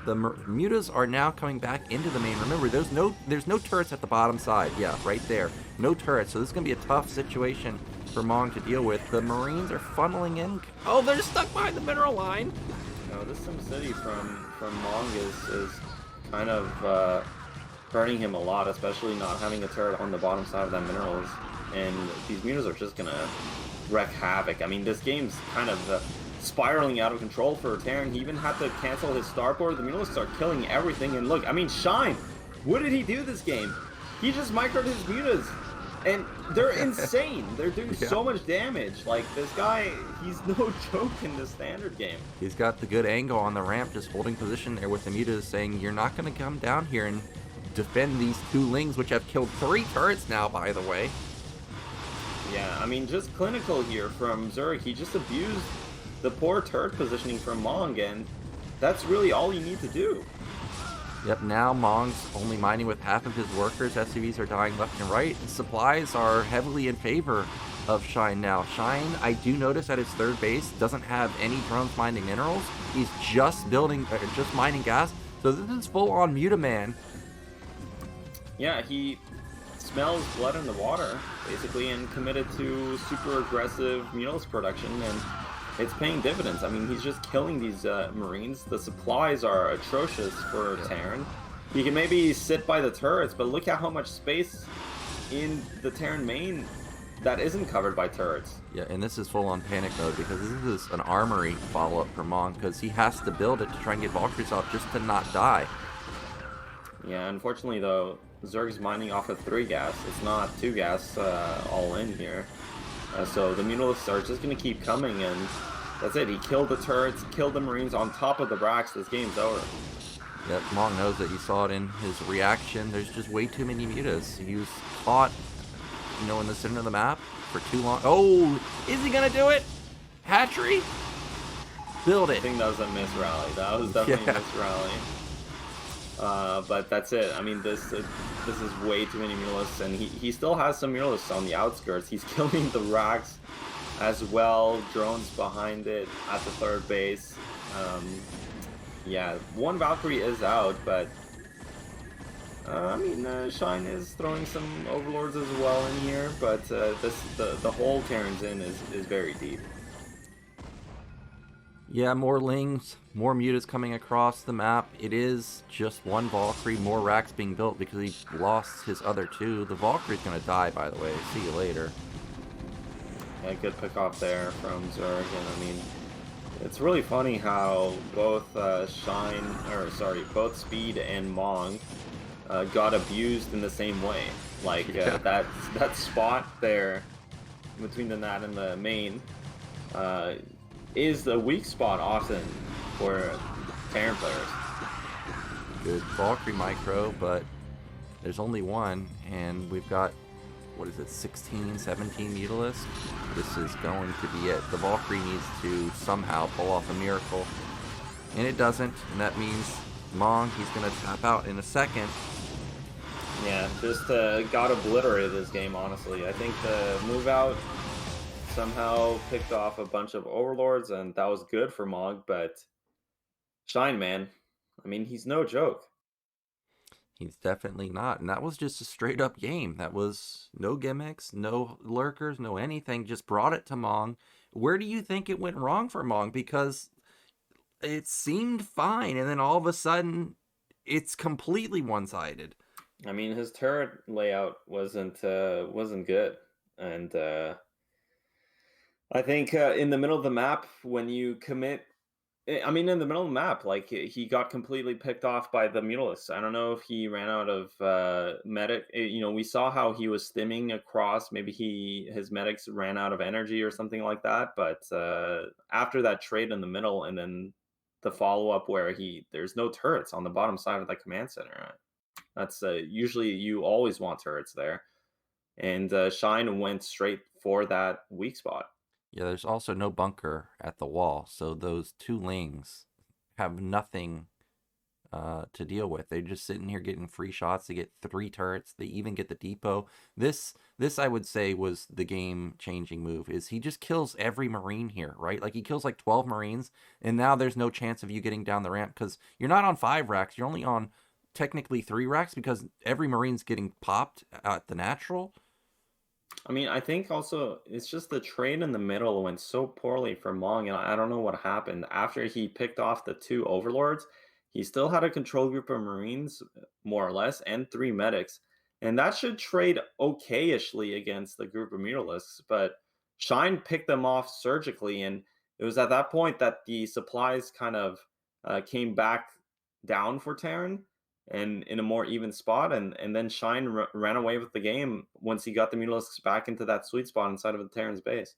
The mutas are now coming back into the main. Remember, there's no turrets at the bottom side. Yeah, right there. No turrets. So this is going to be a tough situation for Mong to deal with. The Marines are funneling in. Oh, they're stuck behind the mineral line. No, this SimCity from Mong is kind of hurting him a lot, especially not having a turret on the bottom side of that minerals. And these mutas are just gonna wreak havoc. I mean, this game's kind of spiraling out of control for Terran. He even had to cancel his starport. The mutas are killing everything. And look, I mean, Shine, what did he do this game? He just microed his mutas. And they're insane. They're doing so much damage. Like, this guy, he's no joke in the standard game. He's got the good angle on the ramp, just holding position there with the mutas, saying, you're not going to come down here and defend these two Lings, which have killed 3 turrets now, by the way. Yeah, I mean, just clinical here from Zerg. He just abused the poor turret positioning from Mong, and that's really all you need to do. Yep, now Mong's only mining with half of his workers. SCVs are dying left and right. And supplies are heavily in favor of Shine now. Shine, I do notice at his third base, doesn't have any drones mining minerals. He's just just mining gas. So this is full-on Mutaman. Yeah, he smells blood in the water, basically, and committed to super aggressive Mules production, and it's paying dividends. I mean, he's just killing these Marines. The supplies are atrocious for Terran. He can maybe sit by the turrets, but look at how much space in the Terran main that isn't covered by turrets. Yeah, and this is full-on panic mode because this is an armory follow-up for Mong because he has to build it to try and get Valkyries off just to not die. Yeah, unfortunately, though, Zerg's mining off of 3 gas. It's not 2 gas all in here. So the Mules are just going to keep coming, and that's it. He killed the turrets, killed the Marines on top of the racks. This game's over. Yep, Mong knows that. You saw it in his reaction. There's just way too many mutas. He was caught, in the center of the map for too long. Oh, is he going to do it? Hatchery? Build it. I think that was a miss rally. That was definitely a miss rally. But that's it. I mean, this is way too many Mules, and he still has some Mules on the outskirts. He's killing the racks as well. Drones behind it at the third base. Yeah, 1 Valkyrie is out, but I mean, Shine is throwing some Overlords as well in here, but the hole Terran's in is very deep. Yeah, more Lings, more mutas coming across the map. It is just 1 Valkyrie, more racks being built because he lost his other 2. The Valkyrie's going to die, by the way. See you later. Yeah, good pick off there from Zerg, and I mean, it's really funny how both both Speed and Mong got abused in the same way. Like that spot there between the Nat and the main is the weak spot often for Terran players. Good Valkyrie micro, but there's only 1, and we've got, 16, 17 Mutalisks? This is going to be it. The Valkyrie needs to somehow pull off a miracle, and it doesn't, and that means Mong, he's going to tap out in a second. Yeah, just got obliterated this game, honestly. I think the move out somehow picked off a bunch of Overlords, and that was good for Mog, but Shine, man, I mean, he's no joke. He's definitely not, and that was just a straight up game. That was no gimmicks, no lurkers, no anything, just brought it to Mong. Where do you think it went wrong for Mong? Because it seemed fine, and then all of a sudden, it's completely one-sided. I mean, his turret layout wasn't good, and I think in the middle of the map, when you commit, I mean, in the middle of the map, like, he got completely picked off by the Mules. I don't know if he ran out of medic. We saw how he was stimming across. Maybe his medics ran out of energy or something like that. But after that trade in the middle, and then the follow up where there's no turrets on the bottom side of the command center. That's usually you always want turrets there, and Shine went straight for that weak spot. Yeah, there's also no bunker at the wall, so those 2 lings have nothing to deal with. They're just sitting here getting free shots. They get 3 turrets. They even get the depot. This I would say was the game changing move. Is he just kills every Marine here, right? Like he kills like 12 Marines, and now there's no chance of you getting down the ramp because you're not on 5 racks. You're only on technically 3 racks because every Marine's getting popped at the natural. I mean, I think also it's just the trade in the middle went so poorly for Mong, and I don't know what happened. After he picked off the 2 overlords, he still had a control group of Marines, more or less, and 3 medics. And that should trade okay-ishly against the group of mutalisks, but Shine picked them off surgically, and it was at that point that the supplies kind of came back down for Terran and in a more even spot, and then Shine ran away with the game once he got the mutalisks back into that sweet spot inside of the Terran's base.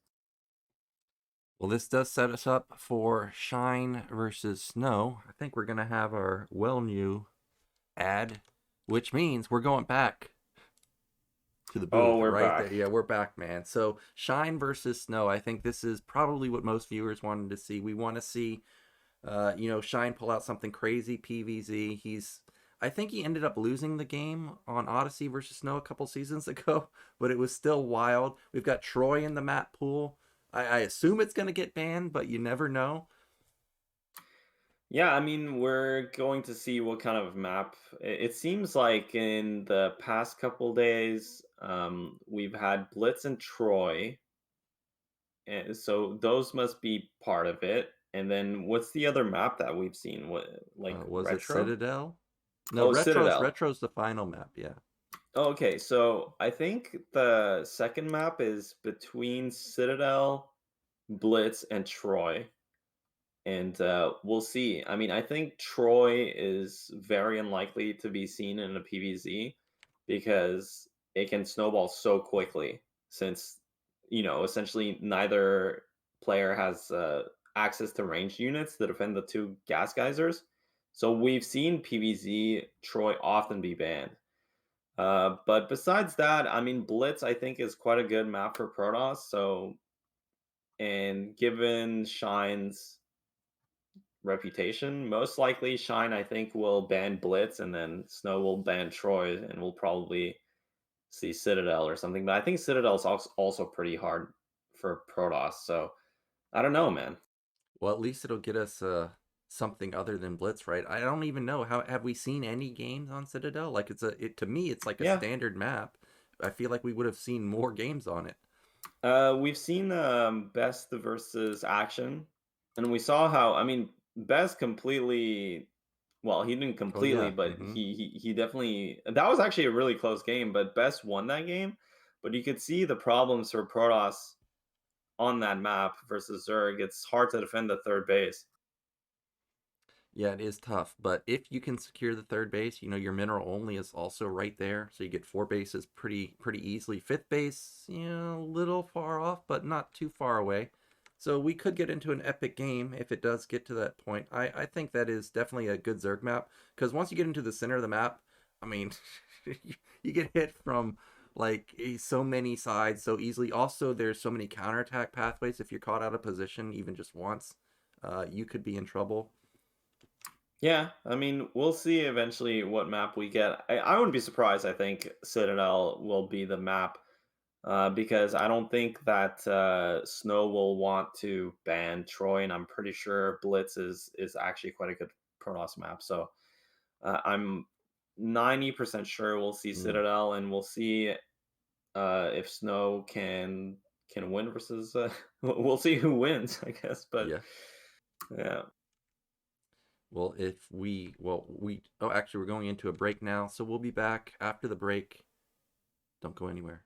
Well, this does set us up for Shine versus Snow. I think we're gonna have our well-new ad, which means we're going back to the booth. Oh, we're right back. there. Yeah, we're back, man. So Shine versus Snow. I think this is probably what most viewers wanted to see. We want to see, Shine pull out something crazy. PVZ. I think he ended up losing the game on Odyssey versus Snow a couple seasons ago, but it was still wild. We've got Troy in the map pool. I assume it's going to get banned, but you never know. Yeah, I mean, we're going to see what kind of map. It seems like in the past couple days, we've had Blitz and Troy, and so those must be part of it. And then what's the other map that we've seen? What, like Was it Retro? Citadel? No, Oh, Retro's Citadel. Retro's the final map. Yeah. Okay, so I think the second map is between Citadel, Blitz, and Troy. And we'll see. I mean, I think Troy is very unlikely to be seen in a PvZ because it can snowball so quickly since, essentially neither player has access to ranged units to defend the 2 gas geysers. So we've seen PvZ Troy often be banned. But besides that, I mean, Blitz I think is quite a good map for Protoss. So, and given Shine's reputation, most likely Shine I think will ban Blitz, and then Snow will ban Troy, and we'll probably see Citadel or something. But I think Citadel's also pretty hard for Protoss. So I don't know, man. Well, at least it'll get us something other than Blitz, right? I don't even know how have we seen any games on Citadel? Like to me it's like a Yeah. standard map. I feel like we would have seen more games on it. We've seen Best versus Action, and we saw how, I mean, Best completely, well, he didn't Oh completely, yeah. but he definitely, that was actually a really close game, but Best won that game. But you could see the problems for Protoss on that map versus Zerg. It's hard to defend the third base. Yeah, it is tough, but if you can secure the third base, your mineral only is also right there, so you get 4 bases pretty easily. Fifth base, a little far off, but not too far away. So we could get into an epic game if it does get to that point. I think that is definitely a good Zerg map, because once you get into the center of the map, I mean, you get hit from like so many sides so easily. Also, there's so many counterattack pathways. If you're caught out of position even just once, you could be in trouble. Yeah, I mean, we'll see eventually what map we get. I wouldn't be surprised. I think Citadel will be the map because I don't think that Snow will want to ban Troy, and I'm pretty sure Blitz is actually quite a good Protoss map. So I'm 90% sure we'll see Mm. Citadel, and we'll see if Snow can win versus. We'll see who wins, I guess. But Yeah. yeah. Well, oh, actually, we're going into a break now, so we'll be back after the break. Don't go anywhere.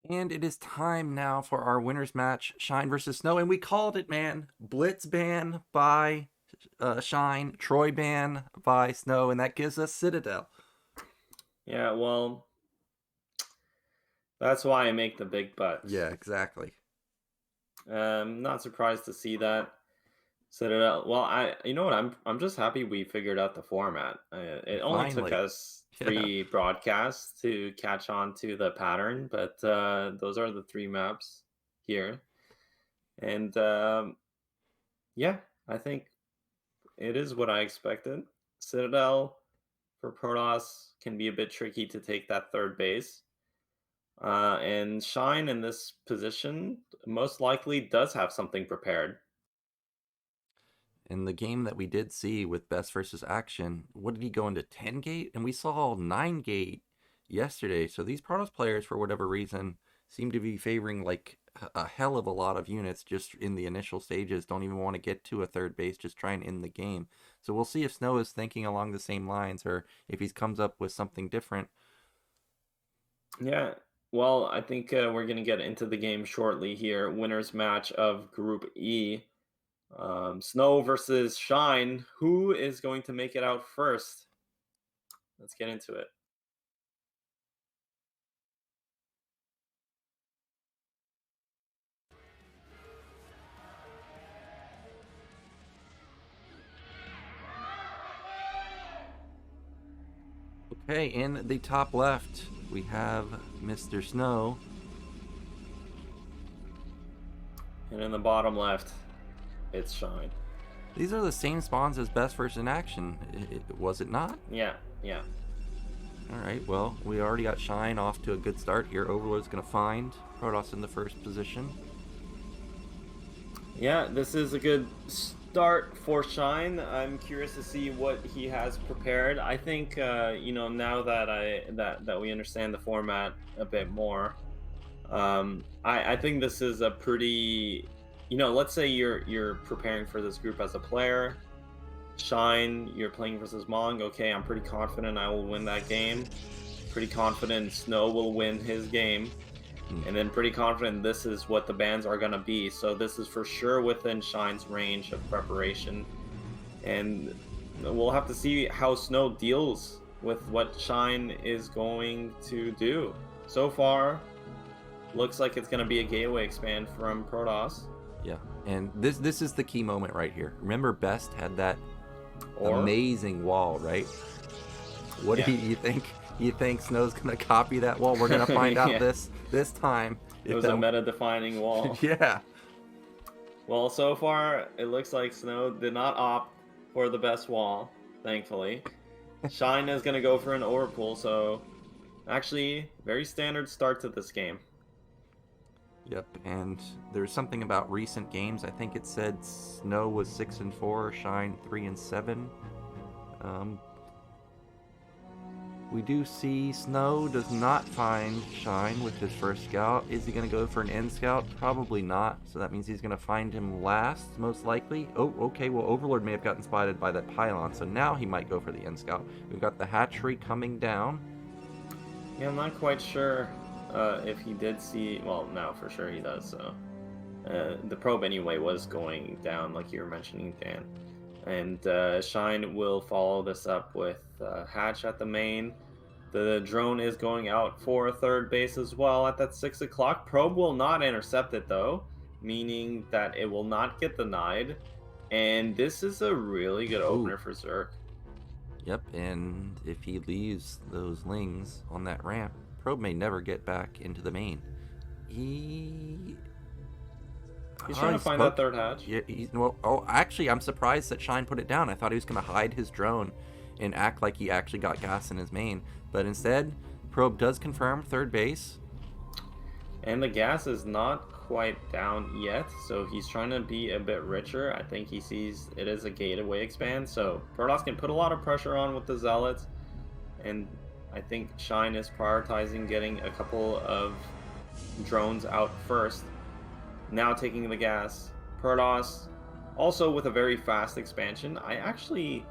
And it is time now for our winners match, Shine versus Snow. And we called it, man. Blitz ban by Shine, Troy ban by Snow, and that gives us Citadel. Yeah, well, that's why I make the big butts. Yeah, exactly. Not surprised to see that. Citadel. Well, you know what? I'm just happy we figured out the format. It only Finally. took us 3 broadcasts to catch on to the pattern, but those are the 3 maps here. And yeah, I think it is what I expected. Citadel for Protoss can be a bit tricky to take that third base. And Shine in this position most likely does have something prepared. In the game that we did see with Best versus Action, what did he go into 10 gate? And we saw 9 gate yesterday. So these Protoss players, for whatever reason, seem to be favoring like a hell of a lot of units just in the initial stages. Don't even want to get to a third base, just try and end the game. So we'll see if Snow is thinking along the same lines or if he comes up with something different. Yeah, well, I think we're going to get into the game shortly here. Winners match of Group E. Snow versus Shine. Who is going to make it out first? Let's get into it. Okay, in the top left, we have Mr. Snow. And in the bottom left, it's Shine. These are the same spawns as Best versus Action, was it not? Yeah. All right, well, we already got Shine off to a good start here. Overlord's going to find Protoss in the first position. Yeah, this is a good start for Shine. I'm curious to see what he has prepared. I think, now that we understand the format a bit more, I think this is a pretty, let's say you're preparing for this group as a player. Shine, you're playing versus Mong. Okay, I'm pretty confident I will win that game. Pretty confident Snow will win his game. And then pretty confident this is what the bans are going to be. So this is for sure within Shine's range of preparation. And we'll have to see how Snow deals with what Shine is going to do. So far, looks like it's going to be a gateway expand from Protoss. Yeah, and this is the key moment right here. Remember, Best had that amazing wall, right? What do you think? You think Snow's gonna copy that wall? We're gonna find out this time. It was a meta-defining wall. Yeah. Well, so far it looks like Snow did not opt for the best wall, thankfully. Shine is gonna go for an overpull, so actually very standard start to this game. Yep, and there's something about recent games. I think it said Snow was 6-4, Shine 3-7. We do see Snow does not find Shine with his first scout. Is he going to go for an end scout? Probably not. So that means he's going to find him last, most likely. Oh, okay. Well, Overlord may have gotten spotted by that pylon, so now he might go for the end scout. We've got the hatchery coming down. Yeah, I'm not quite sure if he did see. Well, no, for sure he does. So the probe anyway was going down, like you were mentioning, Dan. And Shine will follow this up with Hatch at the main. The drone is going out for a third base as well at that 6 o'clock. Probe will not intercept it though, meaning that it will not get denied. And this is a really good opener for Zerg. Yep, and if he leaves those lings on that ramp, Probe may never get back into the main. He's trying to find that third hatch. Yeah, actually, I'm surprised that Shine put it down. I thought he was going to hide his drone and act like he actually got gas in his main. But instead, Probe does confirm third base. And the gas is not quite down yet, so he's trying to be a bit richer. I think he sees it as a gateway expand, so Protoss can put a lot of pressure on with the Zealots. And I think Shine is prioritizing getting a couple of drones out first. Now taking the gas. Protoss also with a very fast expansion. I actually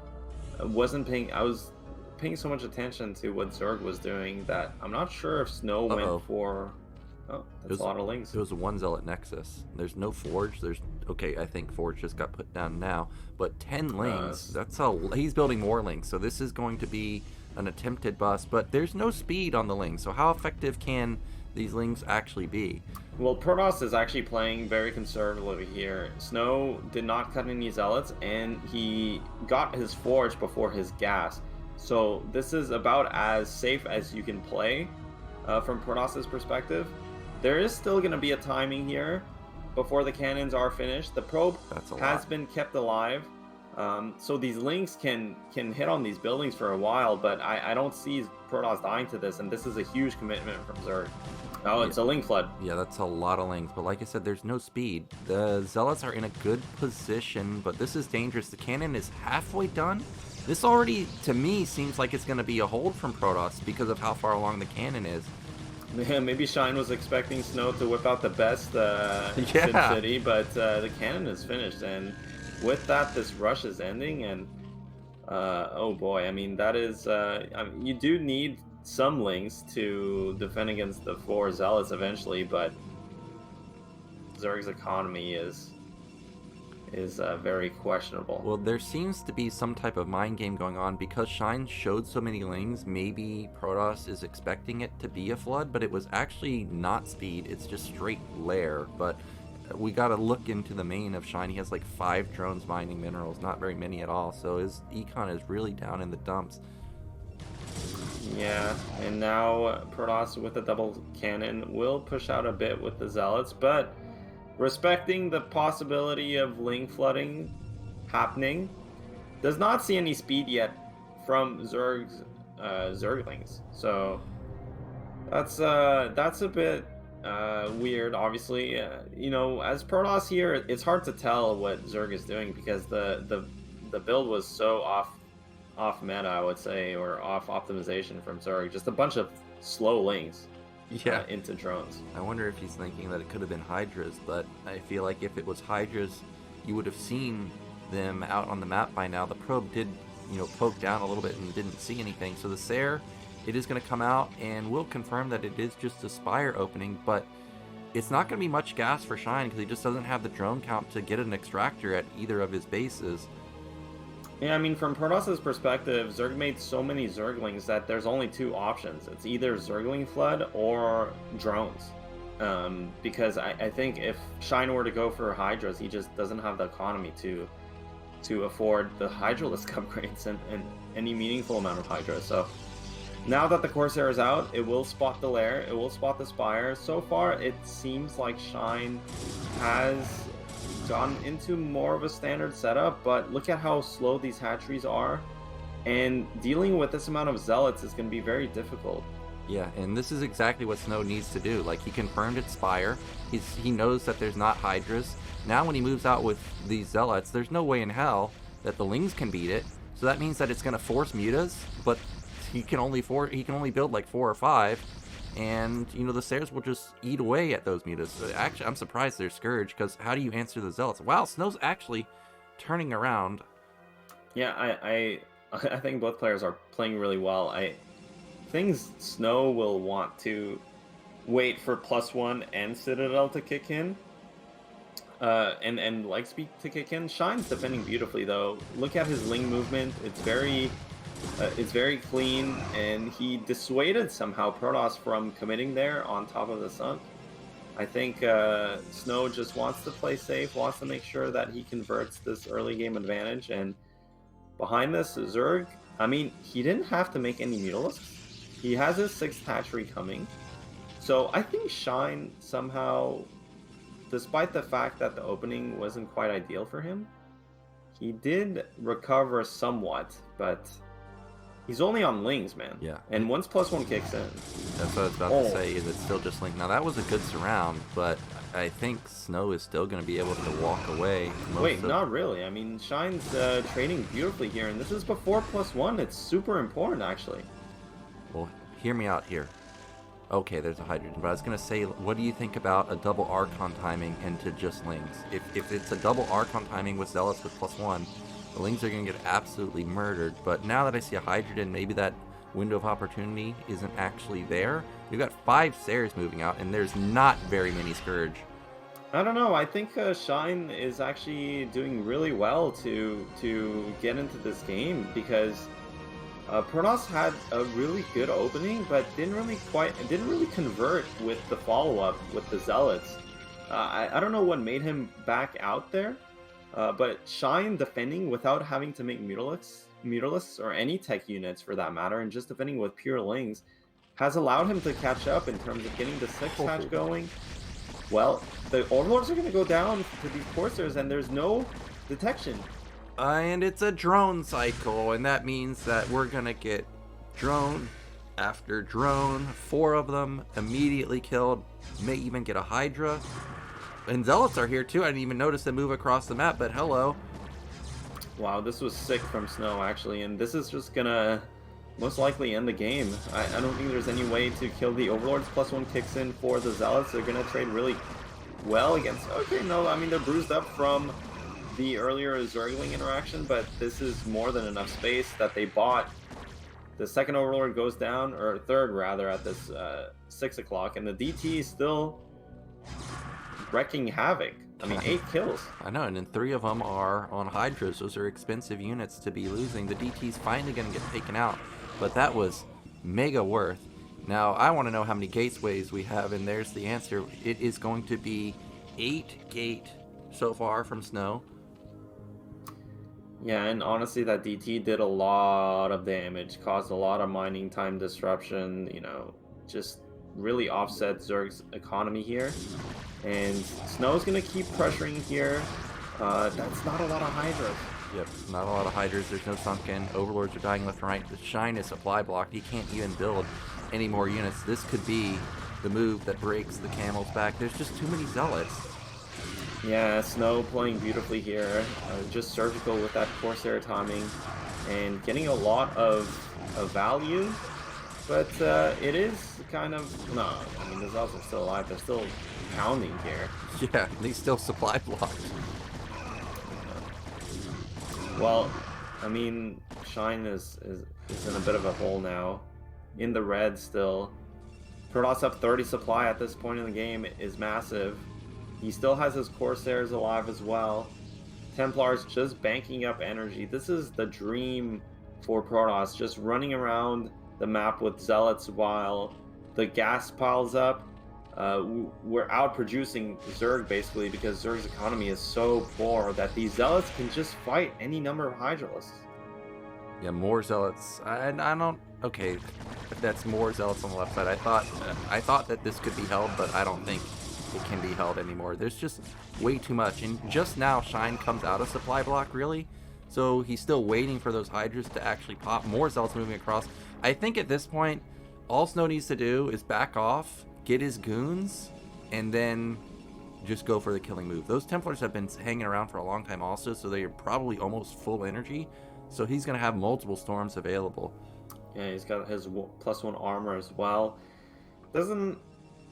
wasn't paying. I was paying so much attention to what Zerg was doing that I'm not sure if Snow went for Oh, that's a lot of Lings. It was a 1 Zealot Nexus. There's no Forge. Okay, I think Forge just got put down now. But 10 Lings, he's building more Lings. So this is going to be an attempted bust. But there's no speed on the Lings. So how effective can these Lings actually be? Well, Protoss is actually playing very conservatively here. Snow did not cut any Zealots, and he got his Forge before his Gas. So this is about as safe as you can play from Protoss's perspective. There is still going to be a timing here before the cannons are finished. The probe has been kept alive. So these Lings can hit on these buildings for a while, but I don't see Protoss dying to this, and this is a huge commitment from Zerg. Oh, it's a Ling flood. Yeah, that's a lot of Lings, but like I said, there's no speed. The Zealots are in a good position, but this is dangerous. The cannon is halfway done. This already, to me, seems like it's going to be a hold from Protoss because of how far along the cannon is. Yeah, maybe Shine was expecting Snow to whip out the best Sin City, but the cannon is finished, and with that, this rush is ending, and oh boy, I mean, that is, you do need some Lings to defend against the 4 Zealots eventually, but Zerg's economy is very questionable. Well, there seems to be some type of mind game going on because Shine showed so many Lings. Maybe Protoss is expecting it to be a flood, but it was actually not speed. It's just straight lair. But we got to look into the main of Shine. He has like 5 drones mining minerals, not very many at all. So his econ is really down in the dumps. Yeah, and now Protoss with a double cannon will push out a bit with the Zealots, but respecting the possibility of Ling flooding happening, does not see any speed yet from Zerg's Zerglings. So that's a bit weird. Obviously, you know, as Protoss here, it's hard to tell what Zerg is doing because the build was so off meta, I would say, or off optimization from Zerg. Just a bunch of slow Lings. Into drones. I wonder if he's thinking that it could have been Hydras, but I feel like if it was Hydras, you would have seen them out on the map by now. The probe did, you know, poke down a little bit and didn't see anything. So the StRyKeR, it is going to come out and will confirm that it is just a Spire opening, but it's not going to be much gas for Shine because he just doesn't have the drone count to get an extractor at either of his bases. Yeah, I mean, from Protoss's perspective, Zerg made so many Zerglings that there's only 2 options. It's either Zergling Flood or drones. Because I think if Shine were to go for Hydras, he just doesn't have the economy to afford the Hydralisk upgrades and any meaningful amount of Hydras. So now that the Corsair is out, it will spot the Lair, it will spot the Spire. So far, it seems like Shine has gone into more of a standard setup, but look at how slow these hatcheries are, and dealing with this amount of Zealots is going to be very difficult. Yeah, and this is exactly what Snow needs to do. Like, he confirmed it's Spire. He knows that there's not Hydras. Now when he moves out with these Zealots, there's no way in hell that the Lings can beat it. So that means that it's going to force mutas, but he can only build like 4 or 5. And, you know, the StRyKERs will just eat away at those mutas. Actually, I'm surprised they're Scourge, because how do you answer the Zealots? Wow, Snow's actually turning around. Yeah, I think both players are playing really well. I think Snow will want to wait for +1 and Citadel to kick in. And Lightspeed to kick in. Shine's defending beautifully, though. Look at his Ling movement. It's very clean, and he dissuaded somehow Protoss from committing there on top of the Sunk. I think Snow just wants to play safe, wants to make sure that he converts this early game advantage, and behind this, Zerg, I mean, he didn't have to make any Mutalisks. He has his 6th hatchery coming. So I think Shine somehow, despite the fact that the opening wasn't quite ideal for him, he did recover somewhat, but he's only on Lings, man. Yeah. And once +1 kicks in. That's what I was about to say, is it's still just Link. Now, that was a good surround, but I think Snow is still going to be able to walk away. Wait, not really. I mean, Shine's trading beautifully here, and this is before +1. It's super important, actually. Well, hear me out here. Okay, there's a Hydrogen, but I was going to say, what do you think about a double Archon timing into just Lings? If it's a double Archon timing with Zealots with +1, the Lings are going to get absolutely murdered. But now that I see a Hydrogen, maybe that window of opportunity isn't actually there. We've got 5 Sares moving out, and there's not very many Scourge. I don't know. I think Shine is actually doing really well to get into this game because Protoss had a really good opening, but didn't really convert with the follow-up with the Zealots. I don't know what made him back out there, but Shine defending without having to make Mutalisks or any tech units for that matter, and just defending with pure Lings, has allowed him to catch up in terms of getting the 6 hatch going. Well, the Overlords are going to go down to these Corsairs, and there's no detection. And it's a drone cycle, and that means that we're going to get drone after drone, 4 of them immediately killed, may even get a Hydra. And Zealots are here too. I didn't even notice them move across the map, but hello. Wow, this was sick from Snow, actually, and this is just going to most likely end the game. I don't think there's any way to kill the Overlords. +1 kicks in for the Zealots. They're going to trade really well against... Okay, no, I mean, they're bruised up from the earlier Zergling interaction, but this is more than enough space that they bought. The second Overlord goes down, or third rather, at this 6 o'clock, and the DT is still wrecking havoc. I mean, 8 kills. I know, and then 3 of them are on Hydras. Those are expensive units to be losing. The DT's finally going to get taken out, but that was mega worth. Now, I want to know how many gateways we have, and there's the answer. It is going to be 8 gate so far from Snow. Yeah, and honestly, that DT did a lot of damage, caused a lot of mining time disruption, you know, just really offset Zerg's economy here. And Snow's going to keep pressuring here. That's not a lot of Hydras. Yep, not a lot of Hydras. There's no sunken. Overlords are dying left and right. The Shine is supply blocked. He can't even build any more units. This could be the move that breaks the Camel's back. There's just too many Zealots. Yeah, Snow playing beautifully here. Just surgical with that Corsair timing. And getting a lot of value. But it is kind of... No, I mean, the Zealots are still alive. They're still pounding here. Yeah, he's still supply blocked. Well, I mean, Shine is in a bit of a hole now. In the red still. Protoss up 30 supply at this point in the game is massive. He still has his Corsairs alive as well. Templars just banking up energy. This is the dream for Protoss, just running around the map with Zealots while the gas piles up. We're out producing Zerg basically because Zerg's economy is so poor that these Zealots can just fight any number of Hydralisks. Yeah, more Zealots. I don't... Okay, if that's more Zealots on the left side. I thought that this could be held, but I don't think it can be held anymore. There's just way too much. And just now, Shine comes out of supply block, really. So he's still waiting for those Hydras to actually pop. More Zealots moving across. I think at this point, all Snow needs to do is back off, get his goons, and then just go for the killing move. Those Templars have been hanging around for a long time also, so they are probably almost full energy. So he's going to have multiple storms available. Yeah, he's got his +1 armor as well. Doesn't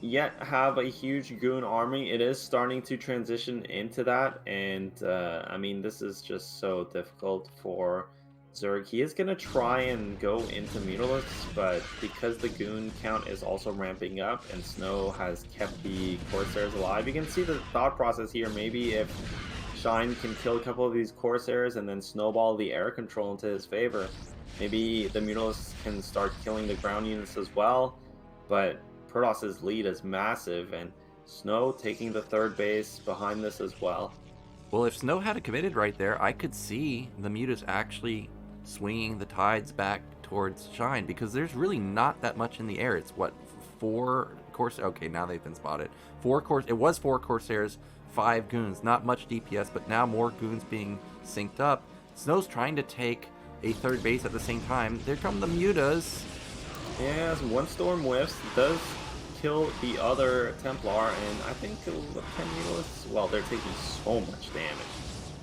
yet have a huge goon army. It is starting to transition into that, and I mean, this is just so difficult for Zerg. He is going to try and go into Mutalisks, but because the goon count is also ramping up and Snow has kept the Corsairs alive, you can see the thought process here. Maybe if Shine can kill a couple of these Corsairs and then snowball the air control into his favor, maybe the Mutalisks can start killing the ground units as well. But Protoss's lead is massive, and Snow taking the third base behind this as well. Well, if Snow had it committed right there, I could see the Mutas actually swinging the tides back towards Shine, because there's really not that much in the air. It's what, 4 Corsairs? Okay, now they've been spotted. 4 Corsairs. It was 4 Corsairs, 5 goons. Not much DPS, but now more goons being synced up. Snow's trying to take a third base at the same time. There come the Mutas. Yeah, one storm whiffs, does kill the other Templar, and I think the 10 Mutalisks, well, they're taking so much damage.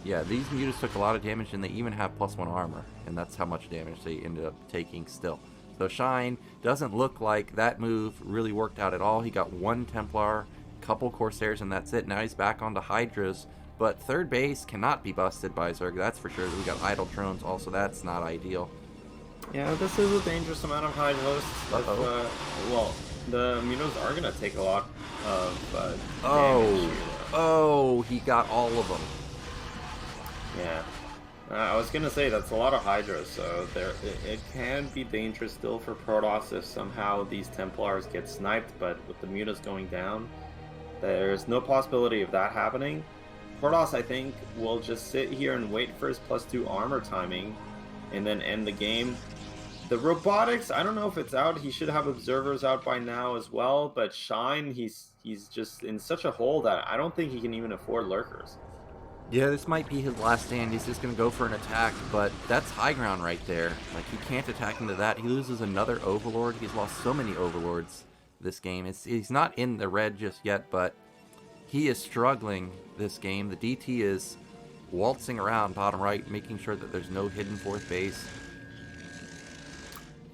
Yeah, these Mutas took a lot of damage, and they even have +1 armor, and that's how much damage they ended up taking still. So Shine doesn't look like that move really worked out at all. He got 1 Templar, couple Corsairs, and that's it. Now he's back onto Hydras, but third base cannot be busted by Zerg, that's for sure. We got idle drones also, that's not ideal. Yeah, this is a dangerous amount of Hydros. Well, the Meadows are going to take a lot of damage here. Oh, he got all of them. Yeah. I was going to say, that's a lot of Hydros, so it can be dangerous still for Protoss if somehow these Templars get sniped, but with the Meadows going down, there's no possibility of that happening. Protoss, I think, will just sit here and wait for his +2 armor timing, and then end the game. The robotics, I don't know if it's out. He should have observers out by now as well, but Shine, he's just in such a hole that I don't think he can even afford lurkers. Yeah, this might be his last stand. He's just going to go for an attack, but that's high ground right there. Like, he can't attack into that. He loses another Overlord. He's lost so many Overlords this game. He's not in the red just yet, but he is struggling this game. The DT is waltzing around bottom right, making sure that there's no hidden fourth base.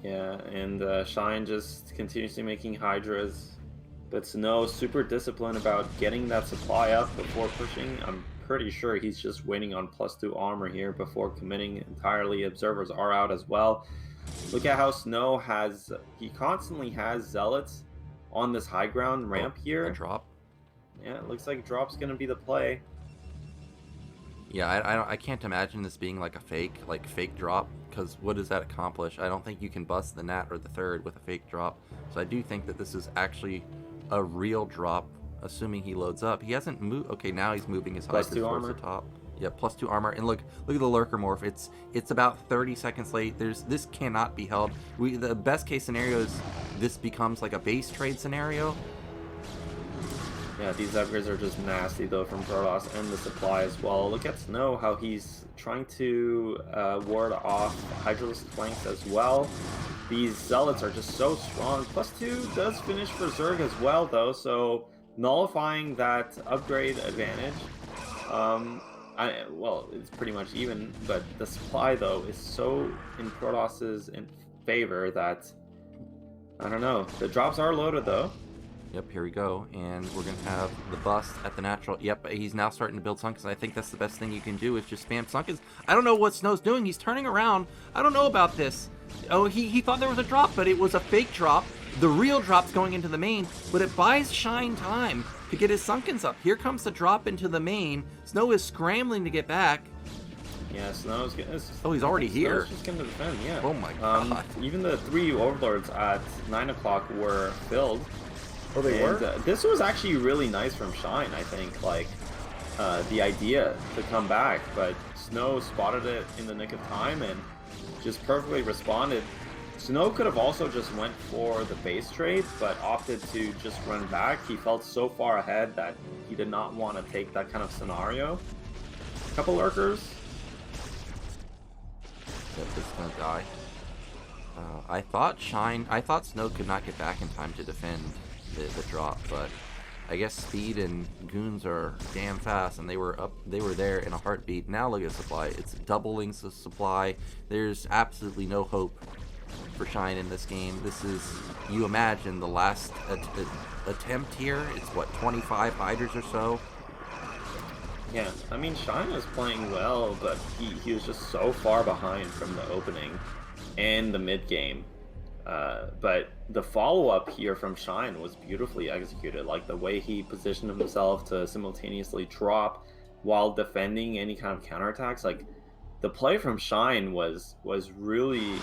Yeah, and Shine just continuously making Hydras, but Snow super disciplined about getting that supply up before pushing. I'm pretty sure he's just waiting on +2 armor here before committing entirely. Observers are out as well. Look at how Snow he constantly has Zealots on this high ground ramp here. A drop. Yeah, it looks like drop's gonna be the play. Yeah, I can't imagine this being like a fake drop, because what does that accomplish? I don't think you can bust the Nat or the third with a fake drop. So I do think that this is actually a real drop, assuming he loads up. He hasn't moved. Okay, now he's moving his Hydras towards the top. Yeah, +2 armor. And look at the lurker morph. It's about 30 seconds late. This cannot be held. The best case scenario is this becomes like a base trade scenario. Yeah, these upgrades are just nasty though from Protoss, and the supply as well. Look at Snow, how he's trying to ward off Hydralisk flanks as well. These Zealots are just so strong. +2 does finish for Zerg as well though, so nullifying that upgrade advantage. Well, it's pretty much even, but the supply though is so in Protoss's favor that, I don't know. The drops are loaded though. Yep, here we go, and we're going to have the bust at the natural. Yep, he's now starting to build Sunkens. I think that's the best thing you can do is just spam Sunkens. I don't know what Snow's doing. He's turning around. I don't know about this. Oh, he thought there was a drop, but it was a fake drop. The real drop's going into the main, but it buys Shine time to get his Sunkens up. Here comes the drop into the main. Snow is scrambling to get back. Yeah, Snow's getting... Oh, he's already here. Snow's just going to defend, yeah. Oh my god. Even the 3 Overlords at 9 o'clock were filled. Oh, they were? This was actually really nice from Shine, I think, like, the idea to come back, but Snow spotted it in the nick of time and just perfectly responded. Snow could have also just went for the base trade, but opted to just run back. He felt so far ahead that he did not want to take that kind of scenario. Couple lurkers. That's just gonna die. I thought Snow could not get back in time to defend the drop, but I guess Speed and Goons are damn fast, and they were there in a heartbeat. Now look at supply. It's doubling the supply. There's absolutely no hope for Shine in this game. This is, you imagine, the last attempt here. It's what, 25 Hydras or so? Yeah, I mean, Shine was playing well, but he was just so far behind from the opening and the mid game. But the follow-up here from Shine was beautifully executed. Like, the way he positioned himself to simultaneously drop while defending any kind of counterattacks. Like, the play from Shine was really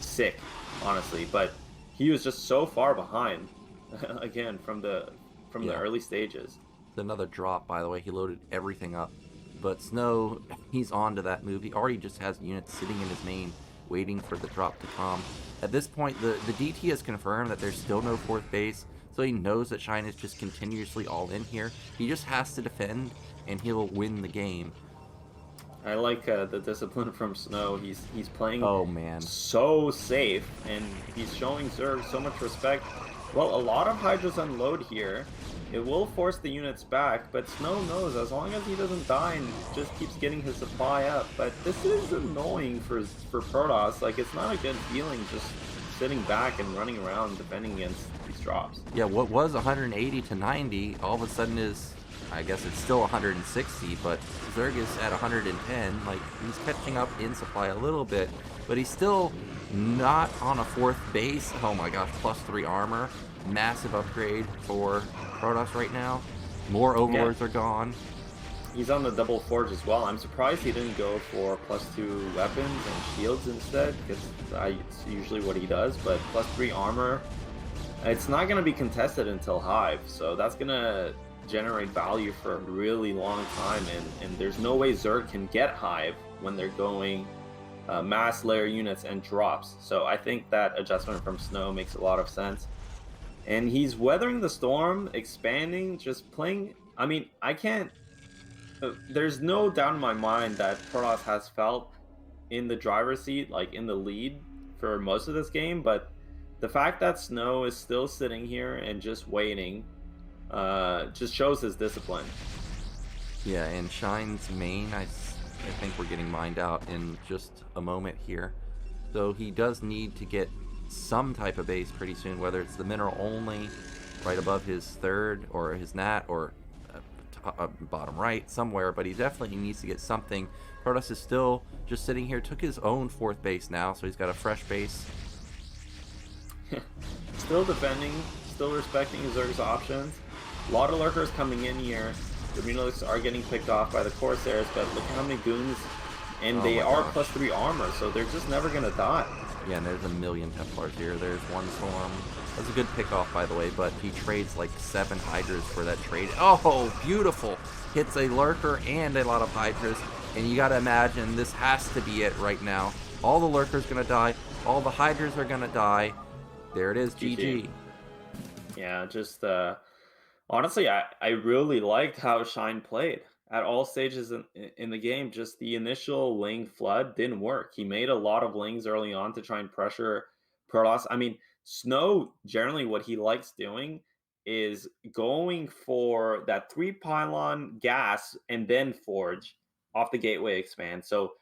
sick, honestly. But he was just so far behind, again, from the early stages. Another drop, by the way. He loaded everything up. But Snow, he's on to that move. He already just has units sitting in his main, waiting for the drop to come. At this point, the DT has confirmed that there's still no fourth base, so he knows that Shine is just continuously all in here. He just has to defend, and he'll win the game. I like the discipline from Snow. He's playing so safe, and he's showing Zerg so much respect. Well, a lot of Hydras unload here. It will force the units back, but Snow knows as long as he doesn't die and just keeps getting his supply up. But this is annoying for Protoss. Like, it's not a good feeling just sitting back and running around defending against these drops. Yeah, what was 180 to 90 all of a sudden is, I guess it's still 160, but Zerg is at 110. Like, he's catching up in supply a little bit, but he's still not on a 4th base. Oh my gosh, +3 armor. Massive upgrade for Protoss right now. More Overlords are gone. He's on the double forge as well. I'm surprised he didn't go for +2 weapons and shields instead, because it's usually what he does, but +3 armor. It's not going to be contested until Hive, so that's going to generate value for a really long time, and there's no way Zerg can get Hive when they're going mass layer units and drops. So I think that adjustment from Snow makes a lot of sense. And he's weathering the storm, expanding, just playing. I mean, I can't. There's no doubt in my mind that Protoss has felt in the driver's seat, like in the lead for most of this game, but the fact that Snow is still sitting here and just waiting just shows his discipline. Yeah, and Shine's main, I think we're getting mined out in just a moment here. So he does need to get some type of base pretty soon, whether it's the mineral only right above his 3rd or his nat or bottom right somewhere, but he definitely needs to get something. Protoss is still just sitting here, took his own 4th base now, so he's got a fresh base. Still defending, still respecting Zerg's options. A lot of lurkers coming in here. The Mutalisks are getting picked off by the Corsairs, but look at how many goons, and they are +3 armor, so they're just never gonna die. Yeah, and there's a million Templars here. There's one Storm. That's a good pickoff, by the way, but he trades like 7 Hydras for that trade. Oh, beautiful! Hits a Lurker and a lot of Hydras, and you gotta imagine this has to be it right now. All the Lurkers gonna die. All the Hydras are gonna die. There it is, GG. Yeah, just honestly, I really liked how Shine played at all stages in the game. Just the initial Ling flood didn't work. He made a lot of Lings early on to try and pressure Protoss. I mean, Snow, generally what he likes doing is going for that 3 pylon gas and then forge off the gateway expand. So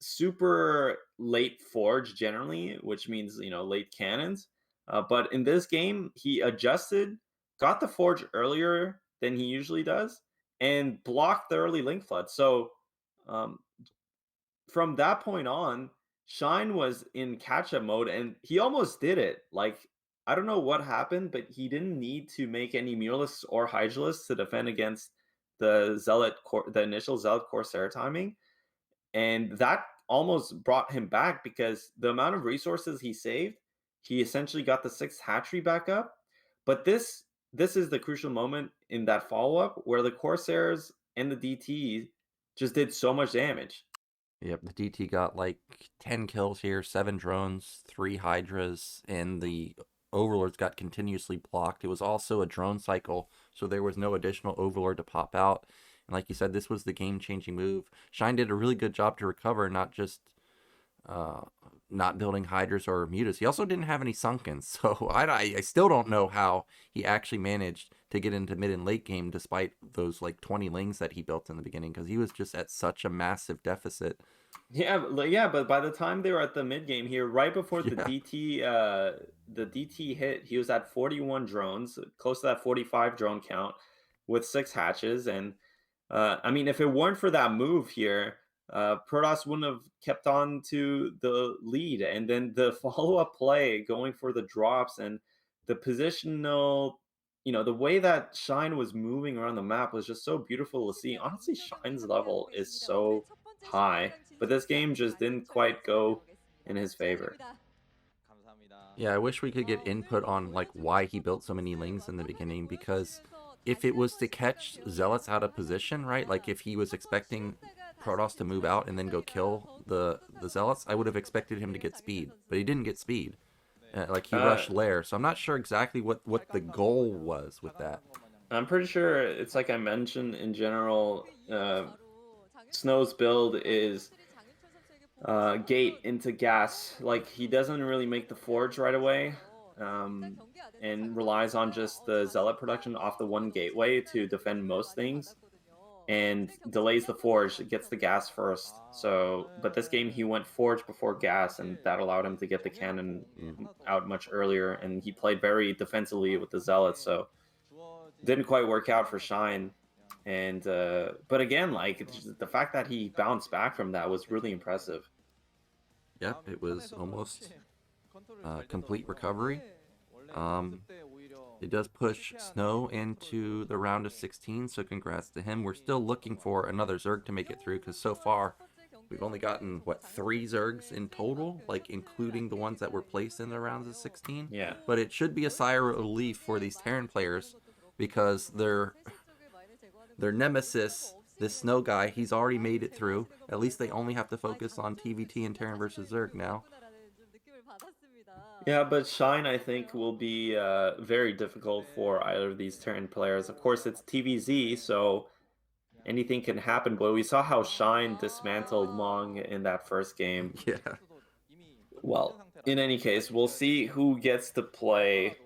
super late forge generally, which means, late cannons. But in this game, he adjusted, got the forge earlier than he usually does, and blocked the early link flood. So from that point on, Shine was in catch-up mode, and he almost did it. Like, I don't know what happened, but he didn't need to make any Mutalisks or Hydralisks to defend against the initial Zealot Corsair timing. And that almost brought him back, because the amount of resources he saved, he essentially got the 6th hatchery back up. But this is the crucial moment in that follow-up where the Corsairs and the DT just did so much damage. Yep, the DT got like 10 kills here, 7 drones, 3 Hydras, and the Overlords got continuously blocked. It was also a drone cycle, so there was no additional Overlord to pop out. And like you said, this was the game-changing move. Shine did a really good job to recover, not just not building Hydras or Mutas. He also didn't have any Sunkens, so I still don't know how he actually managed to get into mid and late game despite those like 20 Lings that he built in the beginning, because he was just at such a massive deficit. Yeah, but by the time they were at the mid game here, right before the DT hit, he was at 41 drones, close to that 45 drone count, with 6 hatches. And I mean, if it weren't for that move here, Protoss wouldn't have kept on to the lead. And then the follow-up play going for the drops and the positional, the way that Shine was moving around the map was just so beautiful to see. Honestly, Shine's level is so high, but this game just didn't quite go in his favor. Yeah, I wish we could get input on like why he built so many Lings in the beginning, because if it was to catch Zealots out of position, right? Like if he was expecting Protoss to move out and then go kill the Zealots, I would have expected him to get speed, but he didn't get speed. Like he rushed lair, so I'm not sure exactly what the goal was with that. I'm pretty sure it's like I mentioned in general, Snow's build is gate into gas. Like he doesn't really make the forge right away, and relies on just the Zealot production off the one gateway to defend most things, and delays the forge, gets the gas first. So, but this game he went forge before gas, and that allowed him to get the cannon out much earlier, and he played very defensively with the Zealots, so didn't quite work out for Shine. And but again, like the fact that he bounced back from that was really impressive. Yep, it was almost complete recovery. Um, it does push Snow into the round of 16, so congrats to him. We're still looking for another Zerg to make it through, because so far we've only gotten, what, 3 Zergs in total, like including the ones that were placed in the rounds of 16. Yeah. But it should be a sigh of relief for these Terran players, because their nemesis, this Snow guy, he's already made it through. At least they only have to focus on TVT and Terran versus Zerg now. Yeah, but Shine, I think, will be very difficult for either of these Terran players. Of course, it's TVZ, so anything can happen, but we saw how Shine dismantled Mong in that first game. Yeah. Well, in any case, we'll see who gets to play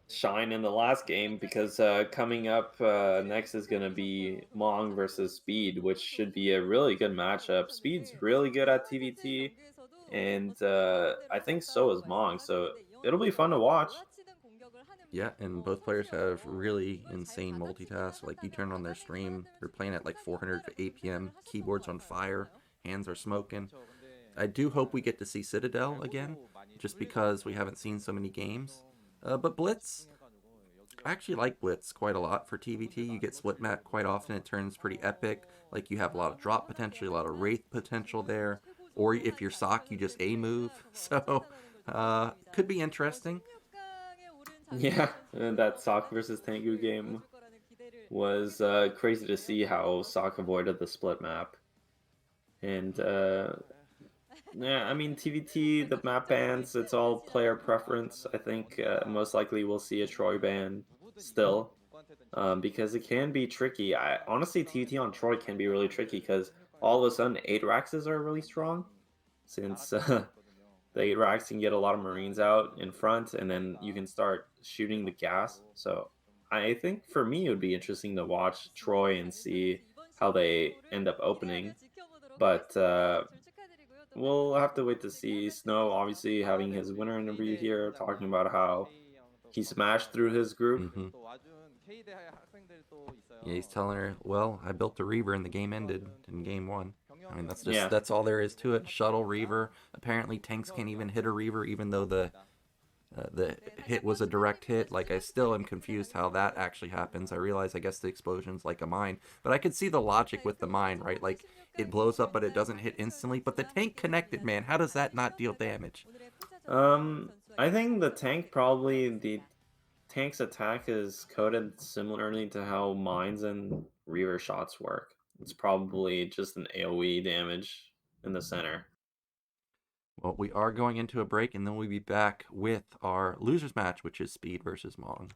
Shine in the last game, because coming up next is going to be Mong versus Speed, which should be a really good matchup. Speed's really good at TVT, and I think so is Mong, so it'll be fun to watch. Yeah, and both players have really insane multitask. Like, you turn on their stream, they're playing at like 400 APM, keyboards on fire, hands are smoking. I do hope we get to see Citadel again, just because we haven't seen so many games. But Blitz, I actually like Blitz quite a lot for TVT. You get split map quite often, it turns pretty epic. Like, you have a lot of drop potential, a lot of Wraith potential there. Or if you're Sock, you just A move. So, could be interesting. Yeah, and that Sock versus Tengu game was crazy to see how Sock avoided the split map. And yeah, I mean, TVT, the map bans, it's all player preference. I think most likely we'll see a Troy ban still, because it can be tricky. Honestly, TVT on Troy can be really tricky, because all of a sudden 8 Raxes are really strong, since the 8 racks can get a lot of Marines out in front, and then you can start shooting the gas. So I think for me it would be interesting to watch Troy and see how they end up opening. But we'll have to wait to see. Snow obviously having his winner interview here, talking about how he smashed through his group. Mm-hmm. Yeah, he's telling her, well, I built a Reaver and the game ended in game 1. I mean, that's all there is to it. Shuttle Reaver. Apparently tanks can't even hit a Reaver, even though the hit was a direct hit. Like, I still am confused how that actually happens. I realize, I guess the explosion's like a mine, but I could see the logic with the mine, right? Like, it blows up, but it doesn't hit instantly. But the tank connected, man. How does that not deal damage? I think the tank's attack is coded similarly to how mines and Reaver shots work. It's probably just an AoE damage in the center. Well, we are going into a break, and then we'll be back with our losers match, which is Speed versus Mong.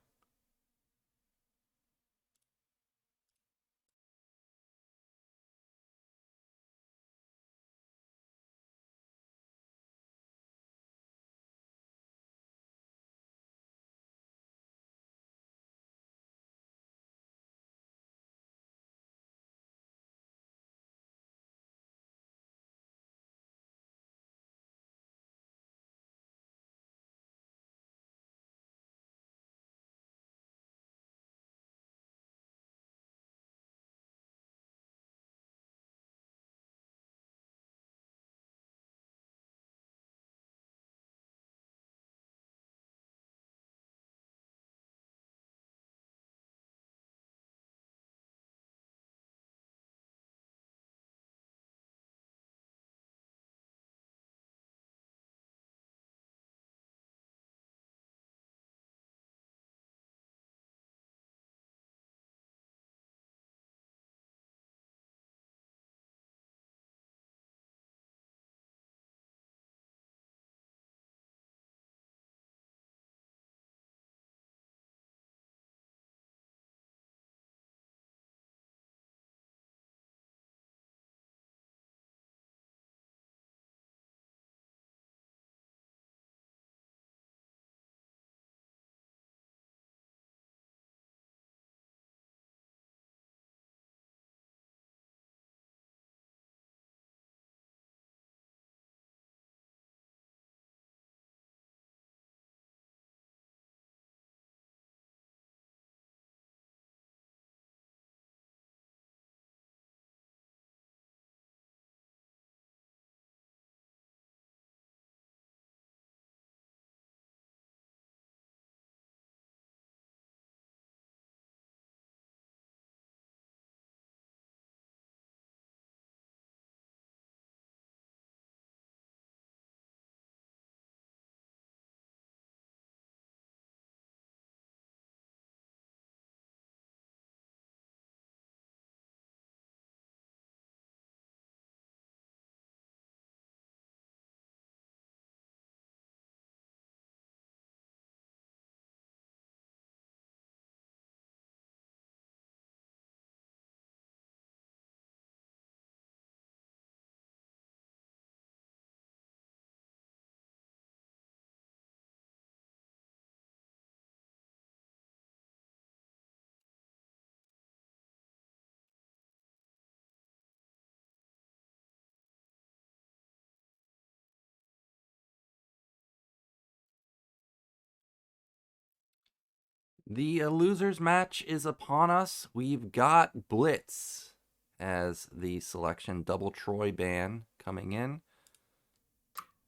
The losers match is upon us. We've got Blitz as the selection, double Troy ban coming in.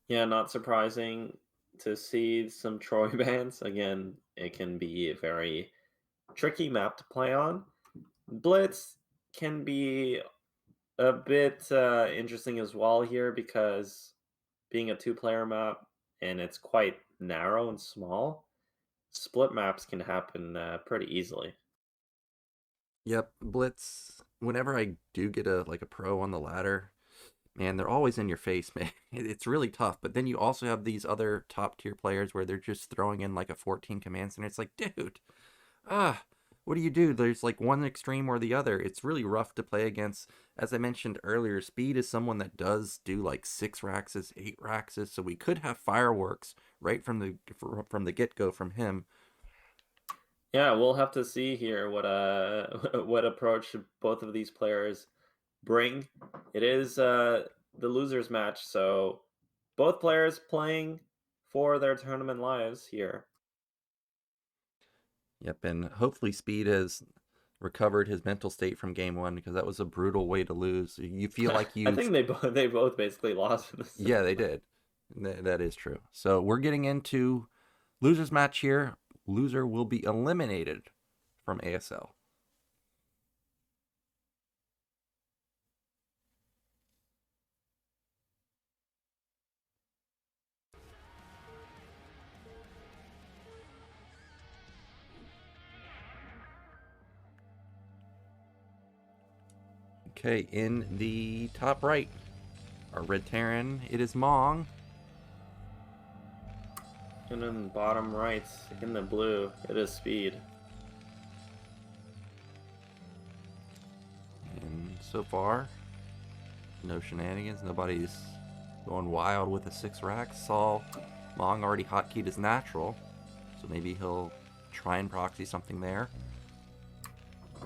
Yeah, not surprising to see some Troy bans. Again, it can be a very tricky map to play on. Blitz can be a bit interesting as well here because being a two-player map and it's quite narrow and small, split maps can happen pretty easily. Yep, Blitz. Whenever I do get a pro on the ladder, man, they're always in your face, man. It's really tough. But then you also have these other top tier players where they're just throwing in like a 14 command center. It's like, dude, what do you do? There's like one extreme or the other. It's really rough to play against. As I mentioned earlier, Speed is someone that does do like 6 Raxes, 8 Raxes, so we could have fireworks right from the get-go from him. Yeah, we'll have to see here what what approach both of these players bring. It is the losers match, so both players playing for their tournament lives here. Yep, and hopefully Speed has recovered his mental state from game 1 because that was a brutal way to lose. You feel like you I think they both basically lost this. Yeah, they did. That is true. So we're getting into losers match here. Loser will be eliminated from ASL. Okay, in the top right, our red Terran, it is Mong. And then bottom right, in the blue, it is Speed. And so far, no shenanigans. Nobody's going wild with a 6 rack. Saw Mong already hotkeyed his natural, so maybe he'll try and proxy something there.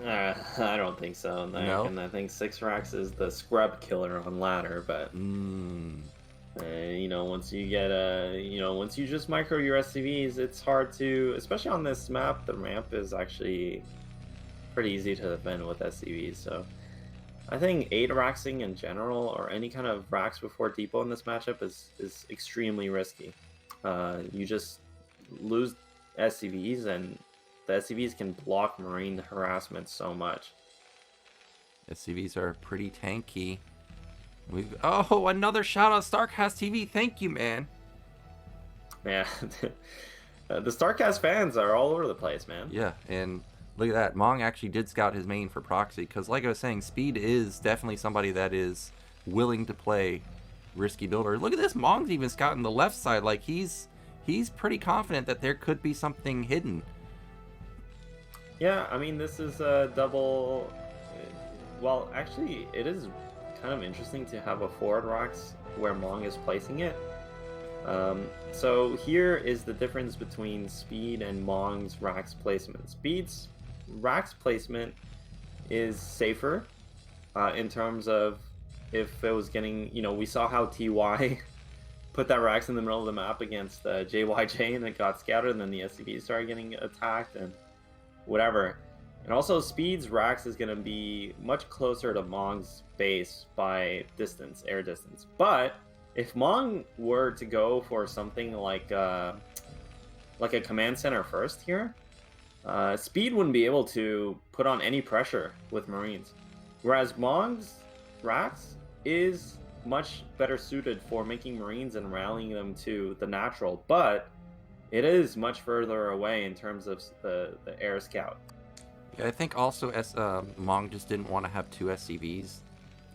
I don't think so. No? And I think 6 racks is the scrub killer on ladder, but you know, once you get once you just micro your SCVs, it's hard to, especially on this map. The ramp is actually pretty easy to defend with SCVs. So I think 8 raxing in general, or any kind of racks before depot in this matchup, is extremely risky. You just lose SCVs, and the SCVs can block Marine harassment so much. SCVs are pretty tanky. Oh, another shout out StarCastTV. Thank you, man. Yeah. The StarCast fans are all over the place, man. Yeah, and look at that. Mong actually did scout his main for proxy, because like I was saying, Speed is definitely somebody that is willing to play risky builder. Look at this. Mong's even scouting the left side. Like, he's pretty confident that there could be something hidden. Yeah, I mean, this is a double... Well, actually, it is kind of interesting to have a forward rocks where Mong is placing it. So here is the difference between Speed and Mong's racks placement. Speed's racks placement is safer in terms of if it was getting, you know, we saw how TY put that racks in the middle of the map against JYJ, and it got scouted, and then the SCVs started getting attacked and whatever. And also Speed's racks is going to be much closer to Mong's base by distance, air distance. But if Mong were to go for something like a command center first here, Speed wouldn't be able to put on any pressure with Marines. Whereas Mong's racks is much better suited for making Marines and rallying them to the natural, but it is much further away in terms of the air scout. Yeah, I think also Mong just didn't want to have 2 SCVs,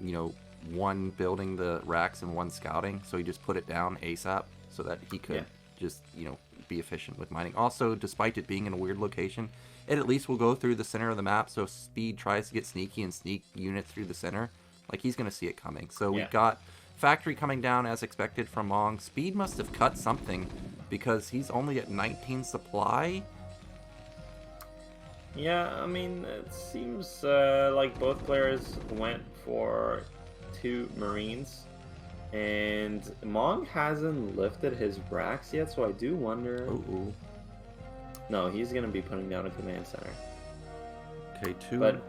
you know, one building the racks and one scouting, so he just put it down ASAP so that he could just, you know, be efficient with mining. Also, despite it being in a weird location, it at least will go through the center of the map, so if Speed tries to get sneaky and sneak units through the center, like, he's going to see it coming. So we've got Factory coming down as expected from Mong. Speed must have cut something because he's only at 19 supply. Yeah, I mean, it seems like both players went for 2 Marines, and Mong hasn't lifted his racks yet, so I do wonder. No, he's gonna be putting down a command center. Okay, 2. But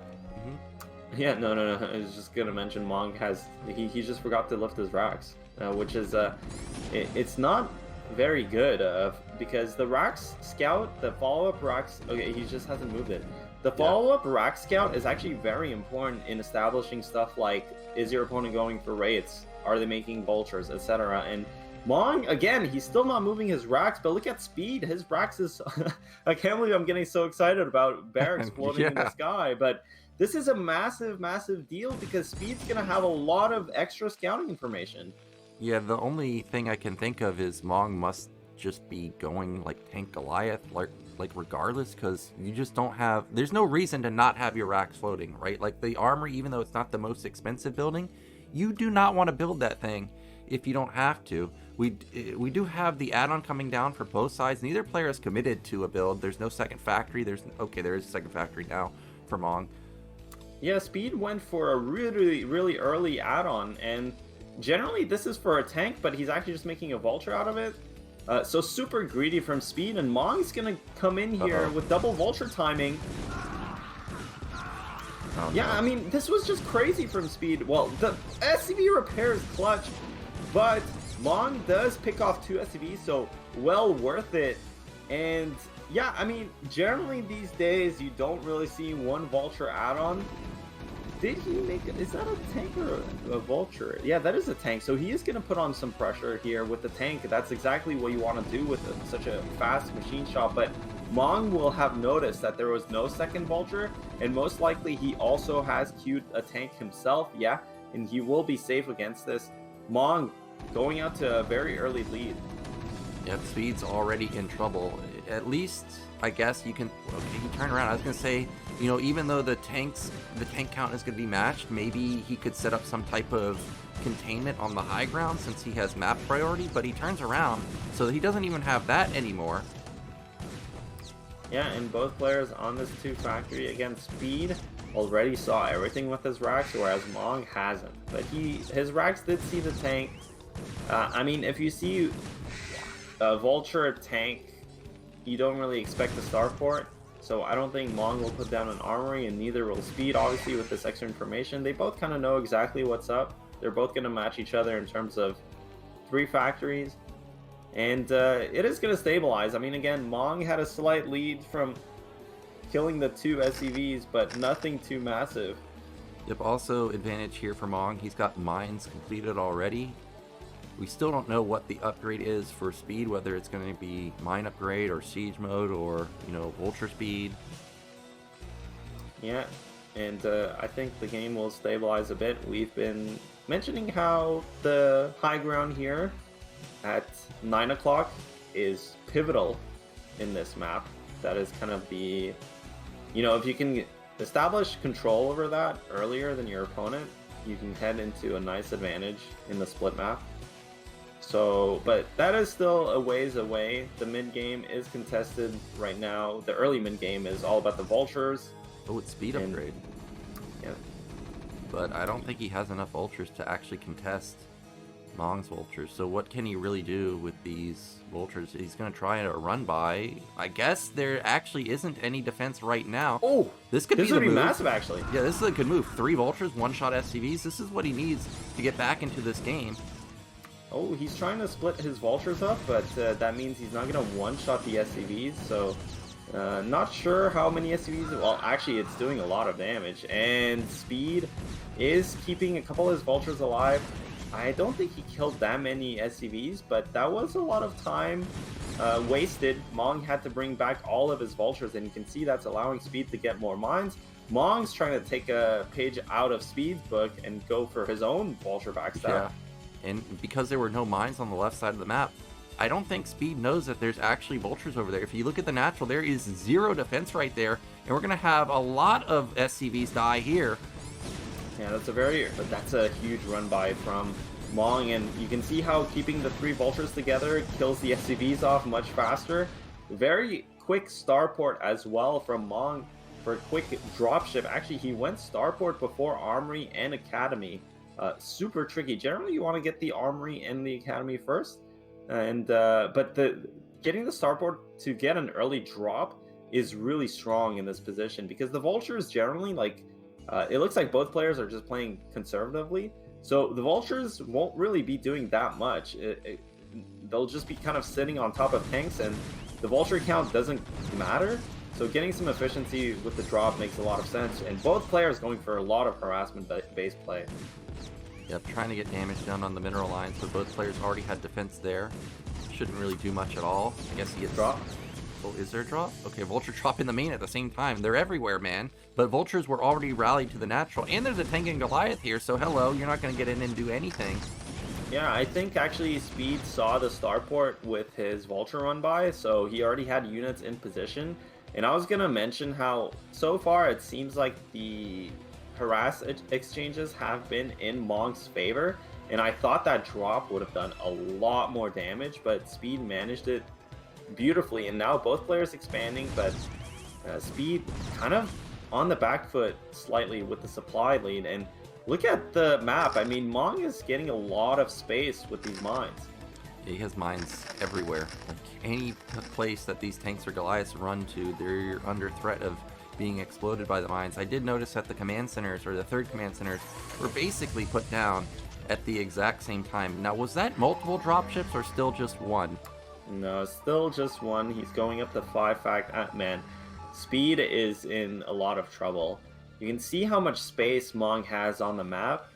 yeah, no. I was just gonna mention Mong has he just forgot to lift his racks, which is it's not very good because the racks scout, the follow-up racks. Okay, he just hasn't moved it. The follow-up rack scout is actually very important in establishing stuff like, is your opponent going for raids? Are they making vultures, etc. And Mong, again, he's still not moving his racks, but look at speed. His racks is... I can't believe I'm getting so excited about barracks floating in the sky, but this is a massive, massive deal because speed's going to have a lot of extra scouting information. Yeah, the only thing I can think of is Mong must just be going like tank Goliath, like regardless, because you just don't have, there's no reason to not have your racks floating, right? Like the armory, even though it's not the most expensive building, you do not want to build that thing if you don't have to. We do have the add-on coming down for both sides. Neither player is committed to a build. There's no second factory. There is a second factory now for Mong. Yeah, speed went for a really, really early add-on, and generally this is for a tank, but he's actually just making a vulture out of it. So super greedy from speed, and Mong's gonna come in here with double vulture timing. Oh, yeah, no. I mean, this was just crazy from speed. Well, the SCV repair is clutch, but Mong does pick off 2 SCVs, so well worth it. And yeah, I mean, generally these days you don't really see one vulture add-on. Did he make it? Is that a tank or a vulture? Yeah, that is a tank. So he is going to put on some pressure here with the tank. That's exactly what you want to do with such a fast machine shop. But Mong will have noticed that there was no second vulture, and most likely he also has queued a tank himself. Yeah, and he will be safe against this. Mong going out to a very early lead. Yeah, speed's already in trouble. At least, I guess you can. Okay, you can turn around. I was gonna say, you know, even though the tank count is gonna be matched, maybe he could set up some type of containment on the high ground since he has map priority. But he turns around, so he doesn't even have that anymore. Yeah, and both players on this 2 factory against speed already saw everything with his racks, whereas Mong hasn't. But his racks did see the tank. I mean, if you see a vulture tank, you don't really expect the starport, so I don't think Mong will put down an armory, and neither will speed, obviously, with this extra information. They both kind of know exactly what's up. They're both going to match each other in terms of 3 factories, and it is going to stabilize. I mean, again, Mong had a slight lead from killing the 2 SCVs, but nothing too massive. Yep, also advantage here for Mong. He's got mines completed already. We still don't know what the upgrade is for speed, whether it's going to be mine upgrade or siege mode or, you know, vulture speed. Yeah, and I think the game will stabilize a bit. We've been mentioning how the high ground here at 9 o'clock is pivotal in this map. That is kind of the, you know, if you can establish control over that earlier than your opponent, you can head into a nice advantage in the split map. So, but that is still a ways away. The mid game is contested right now. The early mid game is all about the vultures. Oh, it's speed upgrade. Yeah. But I don't think he has enough vultures to actually contest Mong's vultures. So what can he really do with these vultures? He's going to try a run by. I guess there actually isn't any defense right now. Oh, this could be massive, actually. Yeah, this is a good move. 3 vultures, 1-shot SCVs. This is what he needs to get back into this game. Oh, he's trying to split his vultures up, but that means he's not going to one-shot the SCVs, so not sure how many SCVs... Well, actually, it's doing a lot of damage, and speed is keeping a couple of his vultures alive. I don't think he killed that many SCVs, but that was a lot of time wasted. Mong had to bring back all of his vultures, and you can see that's allowing speed to get more mines. Mong's trying to take a page out of Speed's book and go for his own vulture backstab. Yeah. And because there were no mines on the left side of the map, I don't think Speed knows that there's actually vultures over there. If you look at the natural, there is 0 defense right there, and we're going to have a lot of SCVs die here. Yeah, that's a huge run by from Mong, and you can see how keeping the 3 vultures together kills the SCVs off much faster. Very quick starport as well from Mong for a quick dropship. Actually, he went starport before Armory and Academy. Super tricky. Generally, you want to get the Armory and the Academy first, and but getting the starport to get an early drop is really strong in this position, because the vultures generally, like, it looks like both players are just playing conservatively, so the vultures won't really be doing that much. They'll just be kind of sitting on top of tanks, and the vulture count doesn't matter. So getting some efficiency with the drop makes a lot of sense, and both players going for a lot of harassment base play. Yep, trying to get damage done on the mineral line, so both players already had defense there. Shouldn't really do much at all. I guess he gets Drop. Oh, is there a drop? Okay, vulture drop in the main at the same time. They're everywhere, man. But vultures were already rallied to the natural, and there's a tank and Goliath here, so hello, you're not going to get in and do anything. Yeah, I think actually Speed saw the starport with his vulture run by, so he already had units in position. And I was going to mention how so far it seems like the harass exchanges have been in Mong's favor, and I thought that drop would have done a lot more damage, but Speed managed it beautifully, and now both players expanding, but Speed kind of on the back foot slightly with the supply lead. And look at the map. I mean, Mong is getting a lot of space with these mines. He has mines everywhere. Like any place that these tanks or Goliaths run to, they're under threat of being exploded by the mines. I did notice that the command centers, or the third command centers, were basically put down at the exact same time. Now, was that multiple dropships or still just one? No, still just one. He's going up to 5 man. Speed is in a lot of trouble. You can see how much space Mong has on the map.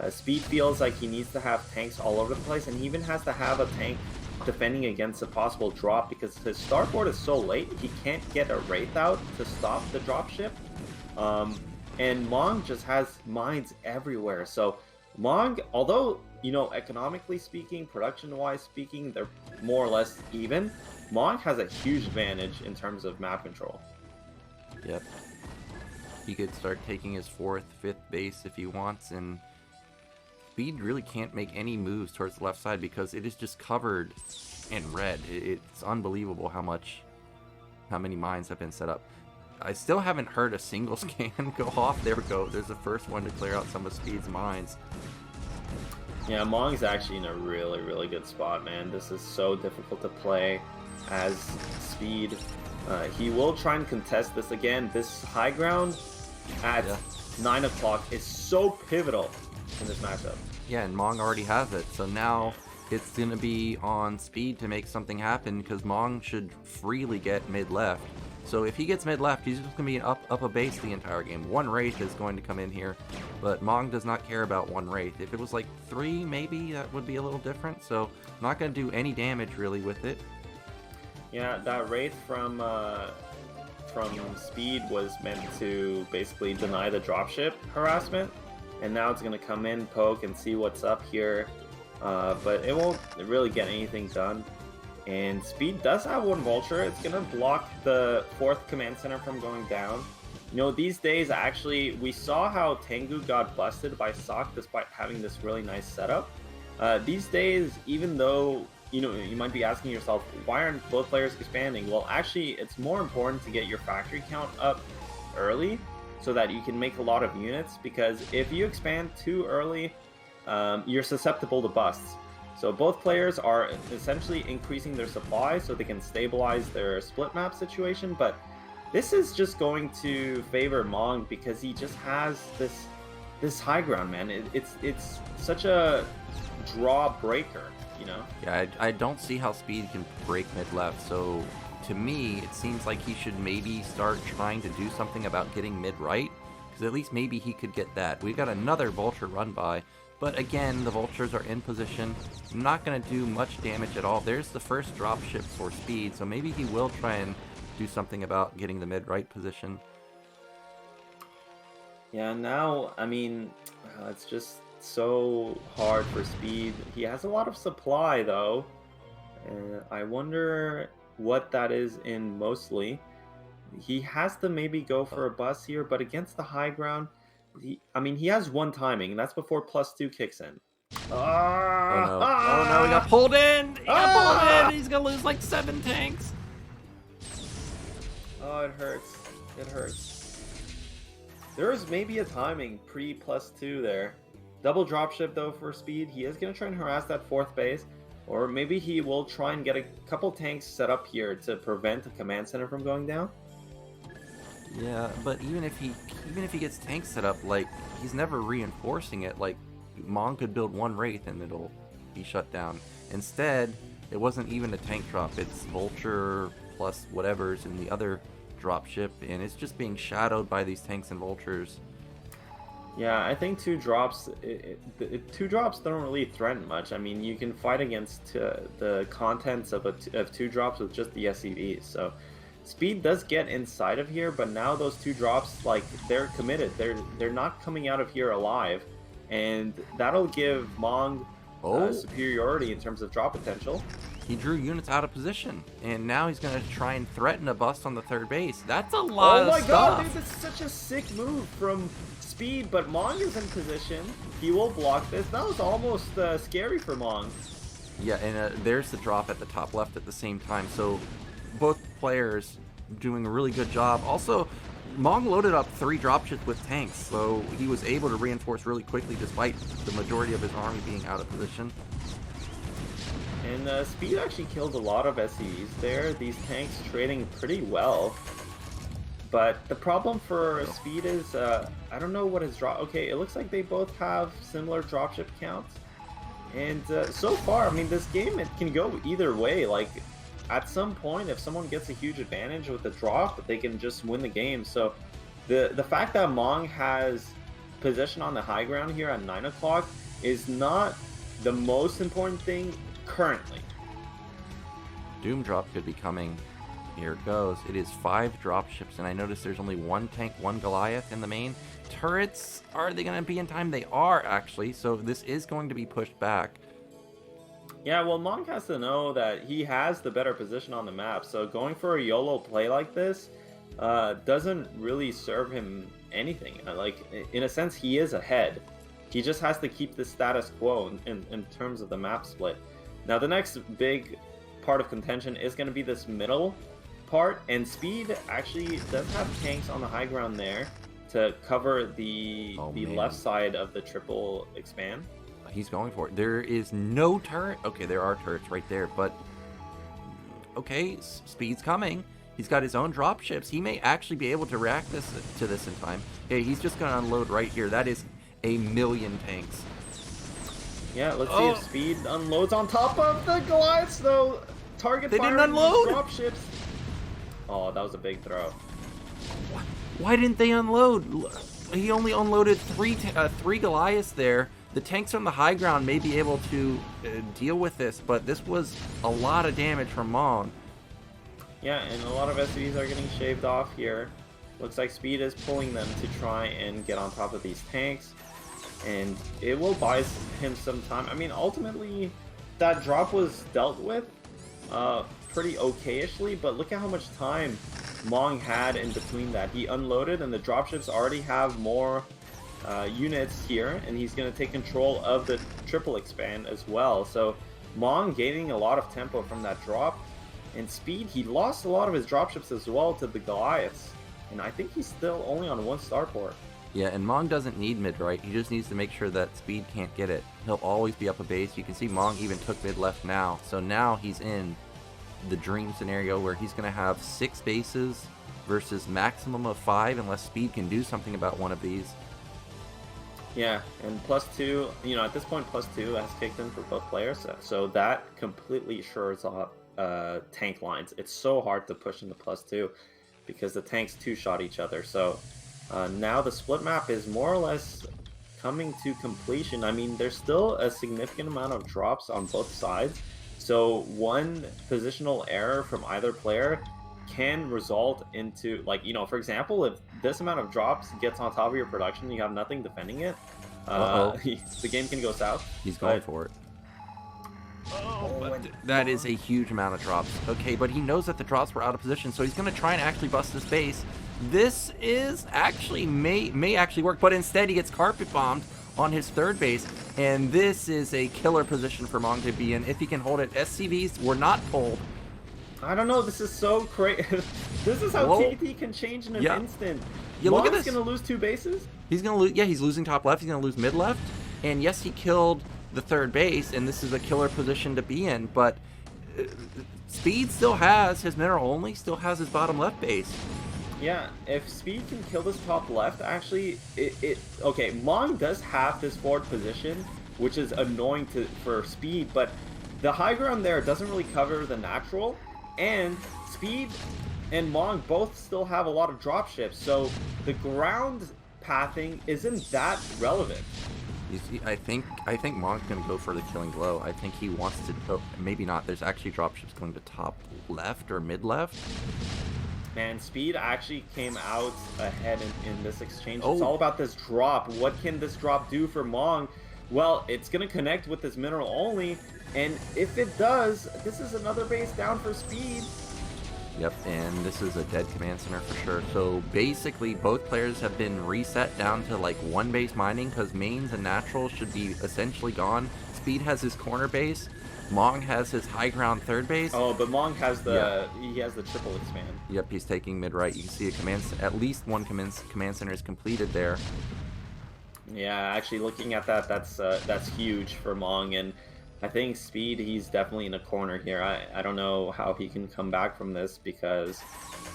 Speed feels like he needs to have tanks all over the place, and he even has to have a tank defending against a possible drop, because his starport is so late, he can't get a Wraith out to stop the dropship. And Mong just has mines everywhere. So Mong, although, you know, economically speaking, production-wise speaking, they're more or less even, Mong has a huge advantage in terms of map control. Yep. He could start taking his 4th, 5th base if he wants, and Speed really can't make any moves towards the left side because it is just covered in red. It's unbelievable how many mines have been set up. I still haven't heard a single scan go off. There we go. There's the first one to clear out some of Speed's mines. Yeah, Mong's actually in a really, really good spot, man. This is so difficult to play as Speed. He will try and contest this again. This high ground at 9 o'clock is so pivotal in this matchup. Yeah, and Mong already has it, so now it's going to be on Speed to make something happen, because Mong should freely get mid-left. So if he gets mid-left, he's just going to be up a base the entire game. 1 Wraith is going to come in here, but Mong does not care about 1 Wraith. If it was like 3, maybe, that would be a little different, so not going to do any damage really with it. Yeah, that Wraith from Speed was meant to basically deny the dropship harassment, and now it's going to come in, poke, and see what's up here, but it won't really get anything done. And Speed does have 1 vulture. It's going to block the 4th command center from going down. You know, these days, actually, we saw how Tengu got busted by Sok despite having this really nice setup. These days, even though, you know, you might be asking yourself, why aren't both players expanding? Well, actually, it's more important to get your factory count up early so that you can make a lot of units, because if you expand too early, you're susceptible to busts. So both players are essentially increasing their supply so they can stabilize their split map situation, but this is just going to favor Mong because he just has this high ground, man. It's such a draw breaker, you know? Yeah, I don't see how Speed can break mid-left, so to me, it seems like he should maybe start trying to do something about getting mid-right, because at least maybe he could get that. We've got another vulture run by, but again, the vultures are in position, not going to do much damage at all. There's the first dropship for Speed, so maybe he will try and do something about getting the mid-right position. Yeah, now, I mean, it's just so hard for Speed. He has a lot of supply, though. I wonder what that is in mostly. He has to maybe go for a bus here, but against the high ground, he has 1 timing, and that's before +2 kicks in. Oh no, he got pulled in! He got pulled in! He's gonna lose like 7 tanks! Oh, it hurts. It hurts. There is maybe a timing pre +2 there. Double dropship though for Speed. He is gonna try and harass that 4th base. Or maybe he will try and get a couple tanks set up here to prevent the command center from going down. Yeah, but even if he gets tanks set up, like, he's never reinforcing it. Like, Mong could build one Wraith and it'll be shut down. Instead, it wasn't even a tank drop. It's Vulture plus whatever's in the other dropship, and it's just being shadowed by these tanks and Vultures. Yeah, I think 2 drops. 2 drops don't really threaten much. I mean, you can fight against the contents of 2 drops with just the SCVs. So, speed does get inside of here, but now those 2 drops, like, they're committed. They're not coming out of here alive, and that'll give Mong superiority in terms of drop potential. He drew units out of position, and now he's going to try and threaten a bust on the third base. That's a lot of stuff. Oh my god, dude, that's such a sick move from Speed, but Mong is in position. He will block this. That was almost scary for Mong. Yeah, and there's the drop at the top left at the same time, so both players doing a really good job. Also, Mong loaded up 3 dropships with tanks, so he was able to reinforce really quickly despite the majority of his army being out of position. And Speed actually killed a lot of SCVs there. These tanks trading pretty well. But the problem for Speed is, I don't know what his drop... Okay, it looks like they both have similar dropship counts. And so far, I mean, this game, it can go either way. Like, at some point, if someone gets a huge advantage with the drop, they can just win the game. So the fact that Mong has position on the high ground here at 9 o'clock is not the most important thing currently. Doom drop could be coming. Here it goes. It is 5 dropships, and I notice there's only 1 tank, 1 Goliath in the main. Turrets, are they going to be in time? They are, actually, so this is going to be pushed back. Yeah, well, Mong has to know that he has the better position on the map, so going for a YOLO play like this doesn't really serve him anything. Like, in a sense, he is ahead. He just has to keep the status quo in terms of the map split. Now, the next big part of contention is going to be this middle part, and Speed actually does have tanks on the high ground there to cover the left side of the triple expand. He's going for it. There is no turret. Okay, there are turrets right there, but okay, Speed's coming. He's got his own dropships. He may actually be able to react to this in time. Okay, he's just going to unload right here. That is 1,000,000 tanks. Yeah, let's see if Speed unloads on top of the Goliaths, though. Target they fire didn't unload. Dropships. Oh, that was a big throw. Why didn't they unload? He only unloaded 3 Goliaths there. The tanks on the high ground may be able to deal with this, but this was a lot of damage from Mong. Yeah, and a lot of SCVs are getting shaved off here. Looks like Speed is pulling them to try and get on top of these tanks. And it will buy him some time. I mean, ultimately, that drop was dealt with pretty okayishly, but look at how much time Mong had in between that. He unloaded, and the dropships already have more units here, and he's going to take control of the triple expand as well. So Mong gaining a lot of tempo from that drop. And Speed, he lost a lot of his dropships as well to the Goliaths. And I think he's still only on 1 starport. Yeah, and Mong doesn't need mid right. He just needs to make sure that Speed can't get it. He'll always be up a base. You can see Mong even took mid left now. So now he's in the dream scenario where he's going to have 6 bases versus maximum of 5 unless Speed can do something about one of these. Yeah, and +2, you know, at this point +2 has kicked in for both players. So that completely shores off tank lines. It's so hard to push into +2 because the tanks 2-shot each other. So now the split map is more or less coming to completion. I mean, there's still a significant amount of drops on both sides. So one positional error from either player can result into, like, you know, for example, if this amount of drops gets on top of your production, you have nothing defending it, the game can go south. He's going for it. But that is a huge amount of drops. Okay, but he knows that the drops were out of position, so he's going to try and actually bust this base. This is actually, may actually work, but instead he gets carpet bombed on his third base, and this is a killer position for Mong to be in if he can hold it. SCVs were not pulled. I don't know, this is so crazy. This is how TT can change in an instant. Yeah, look at this. Mong's going to lose 2 bases? He's going to lose, yeah, he's losing top left, he's going to lose mid left, and yes, he killed the third base, and this is a killer position to be in, but Speed still has his mineral only, still has his bottom left base. Yeah, if Speed can kill this top left, actually, okay, Mong does have this forward position, which is annoying for Speed, but the high ground there doesn't really cover the natural, and Speed and Mong both still have a lot of drop ships, so the ground pathing isn't that relevant. You see, I think Mong's gonna go for the killing blow. I think he wants to. Oh, maybe not. There's actually dropships going to top left or mid left. Man, Speed actually came out ahead in this exchange. Oh. It's all about this drop. What can this drop do for Mong? Well, it's gonna connect with this mineral only, and if it does, this is another base down for Speed. Yep, and this is a dead command center for sure. So basically, both players have been reset down to like one base mining because mains and naturals should be essentially gone. Speed has his corner base. Mong has his high ground third base. Oh, but Mong has he has the triple expand. Yep, he's taking mid right. You can see at least one command center is completed there. Yeah, actually looking at that, that's huge for Mong, and I think Speed, he's definitely in a corner here. I don't know how he can come back from this because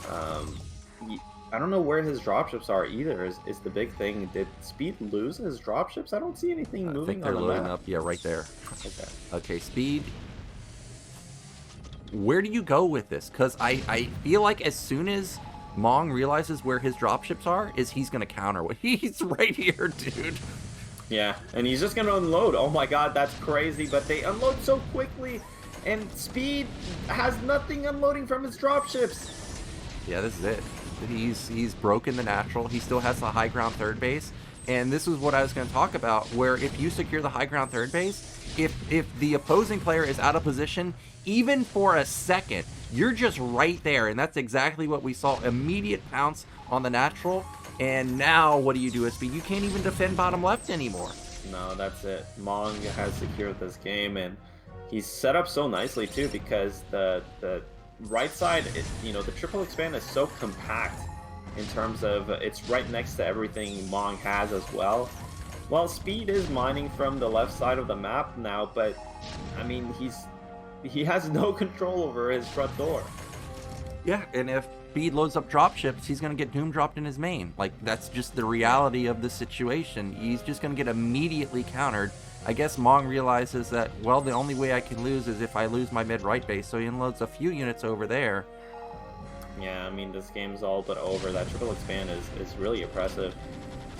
I don't know where his dropships are either is the big thing. Did Speed lose his dropships? I don't see anything moving on the map. I think they're loading up. Yeah, right there. Okay, Speed. Where do you go with this? Because I feel like as soon as Mong realizes where his dropships are, he's going to counter. He's right here, dude. Yeah, and he's just going to unload. Oh my god, that's crazy, but they unload so quickly, and Speed has nothing unloading from his dropships. Yeah, this is it. He's broken the natural. He still has the high ground third base, and this is what I was going to talk about, where if you secure the high ground third base, if the opposing player is out of position, even for a second, you're just right there, and that's exactly what we saw. Immediate pounce on the natural. And now, what do you do with Speed? You can't even defend bottom left anymore. No, that's it. Mong has secured this game, and he's set up so nicely too because the right side, the triple expand is so compact in terms of it's right next to everything Mong has as well. Well, Speed is mining from the left side of the map now, but I mean he has no control over his front door. Yeah, and if Speed loads up dropships, he's going to get doom dropped in his main. Like, that's just the reality of the situation. He's just going to get immediately countered. I guess Mong realizes that, well, the only way I can lose is if I lose my mid-right base, so he unloads a few units over there. Yeah, I mean, this game's all but over. That triple expand is really impressive.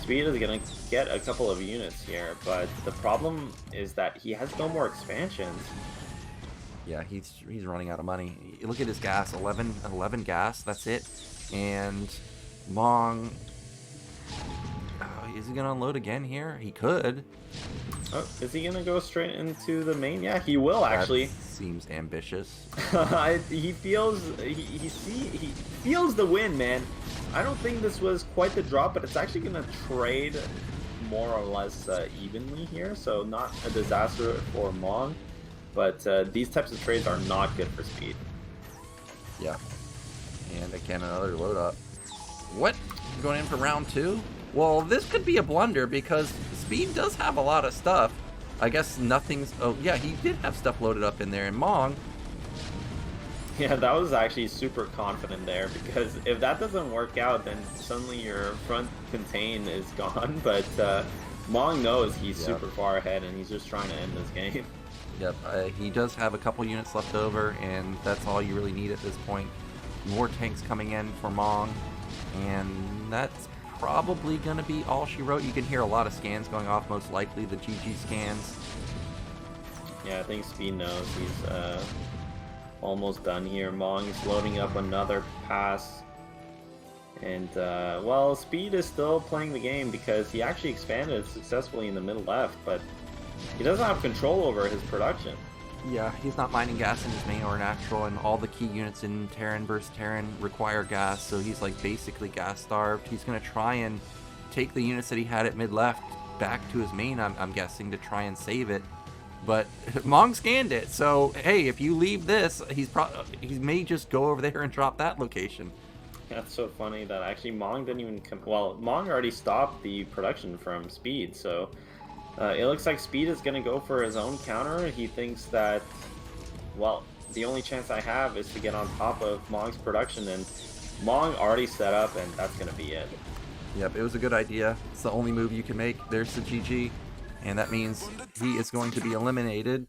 Speed is going to get a couple of units here, but the problem is that he has no more expansions. Yeah, he's running out of money. Look at his gas, 11 gas, that's it. And Mong, is he going to unload again here? He could. Oh, is he going to go straight into the main? Yeah, he will actually. That seems ambitious. he feels the win, man. I don't think this was quite the drop, but it's actually going to trade more or less evenly here, so not a disaster for Mong. But these types of trades are not good for Speed. Yeah. And again, another load up. What? Going in for round 2? Well, this could be a blunder because Speed does have a lot of stuff. I guess nothing's... Oh, yeah, he did have stuff loaded up in there. And Mong... Yeah, that was actually super confident there because if that doesn't work out, then suddenly your front contain is gone. But Mong knows he's super far ahead and he's just trying to end this game. Yep, he does have a couple units left over, and that's all you really need at this point. More tanks coming in for Mong, and that's probably going to be all she wrote. You can hear a lot of scans going off, most likely the GG scans. Yeah, I think Speed knows he's almost done here. Mong is loading up another pass. And, well, Speed is still playing the game because he actually expanded successfully in the middle left, but he doesn't have control over his production. Yeah, he's not mining gas in his main or natural, and all the key units in Terran versus Terran require gas, so he's like basically gas starved. He's going to try and take the units that he had at mid-left back to his main, I'm guessing, to try and save it. But Mong scanned it, so hey, if you leave this, he may just go over there and drop that location. That's so funny that actually Mong didn't even come. Well, Mong already stopped the production from Speed, so It looks like Speed is going to go for his own counter. He thinks that, well, the only chance I have is to get on top of Mong's production, and Mong already set up, and that's going to be it. Yep, it was a good idea. It's the only move you can make. There's the GG, and that means he is going to be eliminated.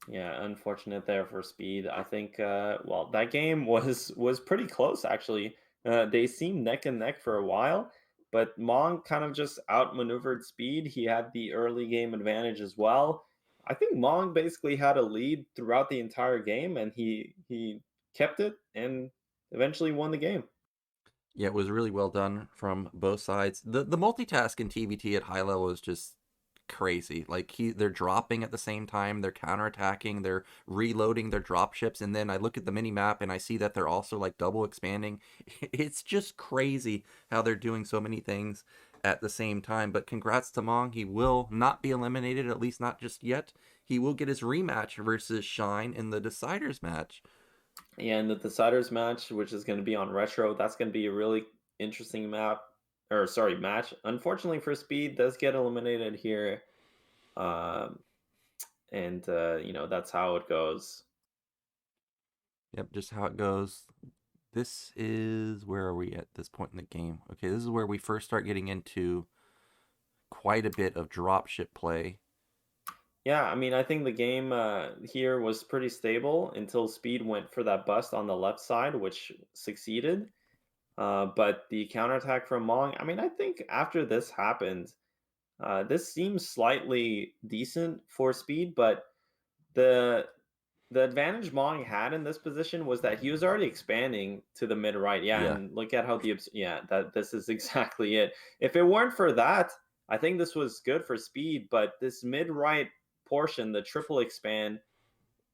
Yeah, unfortunate there for Speed. I think, well, that game was pretty close actually. They seemed neck and neck for a while, but Mong kind of just outmaneuvered Speed. He had the early game advantage as well. I think Mong basically had a lead throughout the entire game, and he kept it and eventually won the game. Yeah, it was really well done from both sides. The multitask in TVT at high level is just crazy. Like they're dropping at the same time, they're counterattacking, they're reloading their drop ships, and then I look at the mini map and I see that they're also like double expanding. It's just crazy how they're doing so many things at the same time. But congrats to Mong. He will not be eliminated, at least not just yet. He will get his rematch versus Shine in the Deciders match. And the Deciders match, which is going to be on Retro, that's going to be a really interesting match. Unfortunately for Speed, does get eliminated here. Um, and that's how it goes. Yep, just how it goes. This is, where are we at this point in the game? Okay, this is where we first start getting into quite a bit of dropship play. Yeah, I mean, I think the game here was pretty stable until Speed went for that bust on the left side, which succeeded. But the counterattack from Mong, I mean, I think after this happened, this seems slightly decent for Speed, but the the advantage Mong had in this position was that he was already expanding to the mid right. Yeah, Yeah. and look at how that this is exactly it. If it weren't for that, I think this was good for Speed, but this mid right portion, the triple expand,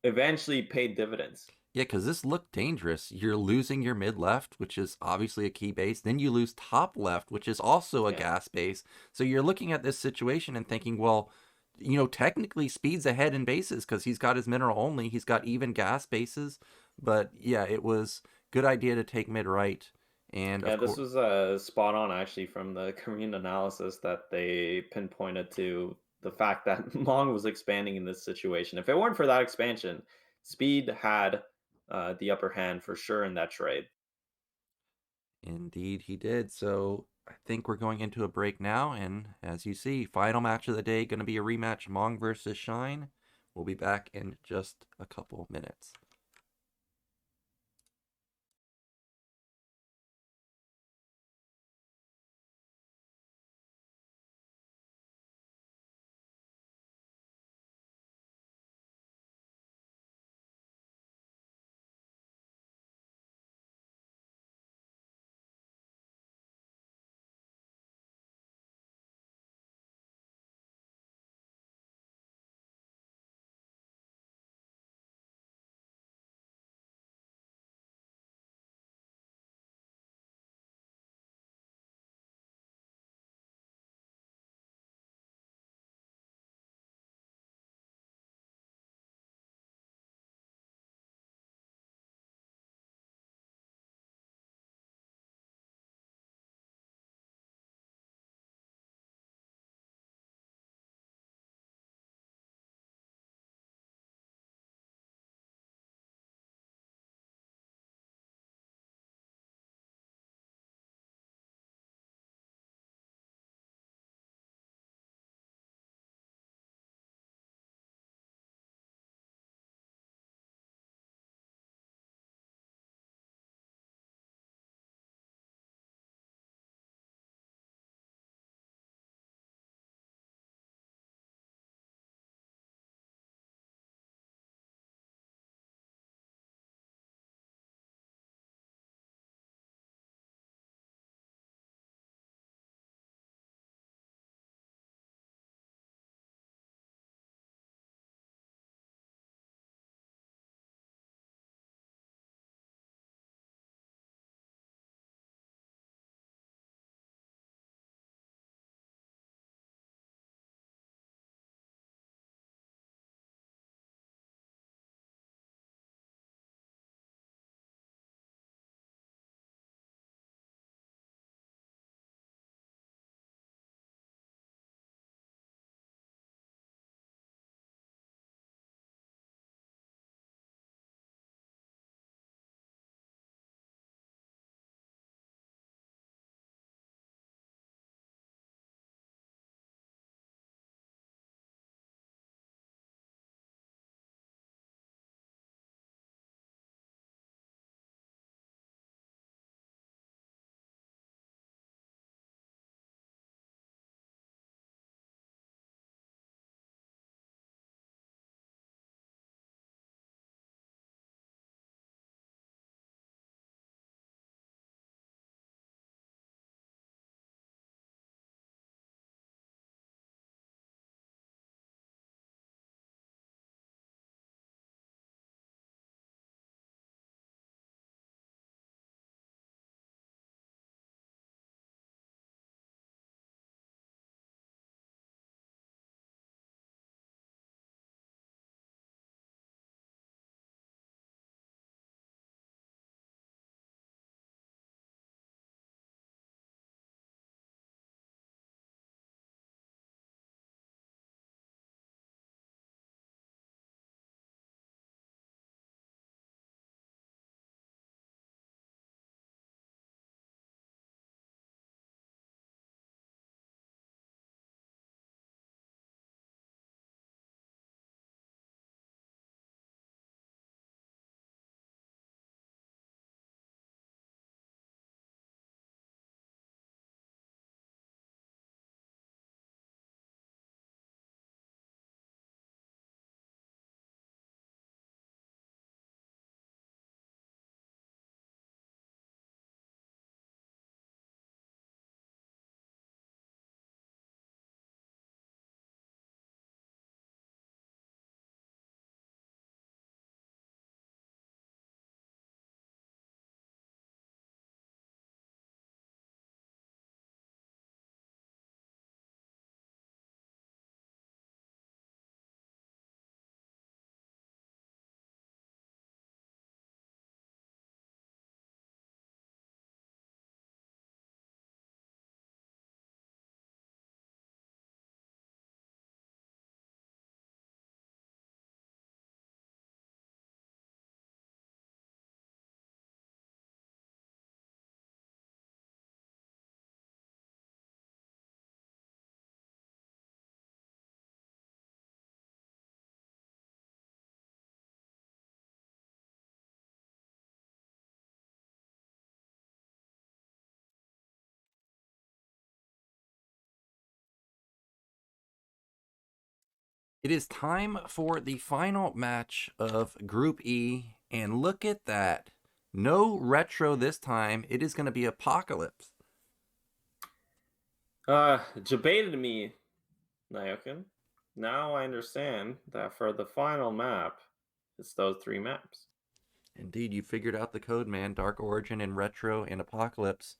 eventually paid dividends. Yeah, because this looked dangerous. You're losing your mid left, which is obviously a key base. Then you lose top left, which is also a Yeah. gas base. So you're looking at this situation and thinking, well, technically Speed's ahead in bases because he's got his mineral only. He's got even gas bases. But yeah, it was good idea to take mid right. And Yeah, of this course, was spot on actually from the Korean analysis that they pinpointed to the fact that Mong was expanding in this situation. If it weren't for that expansion, Speed had the upper hand for sure in that trade. indeed he did. So I think we're going into a break now. And as you see, final match of the day going to be a rematch Mong versus Shine. We'll be back in just a couple minutes. It is time for the final match of Group E, and look at that. No retro this time. It is going to be Apocalypse. Debated me, Nyoken. Now I understand that for the final map, it's those 3 maps. Indeed, you figured out the code, man. Dark Origin and Retro and Apocalypse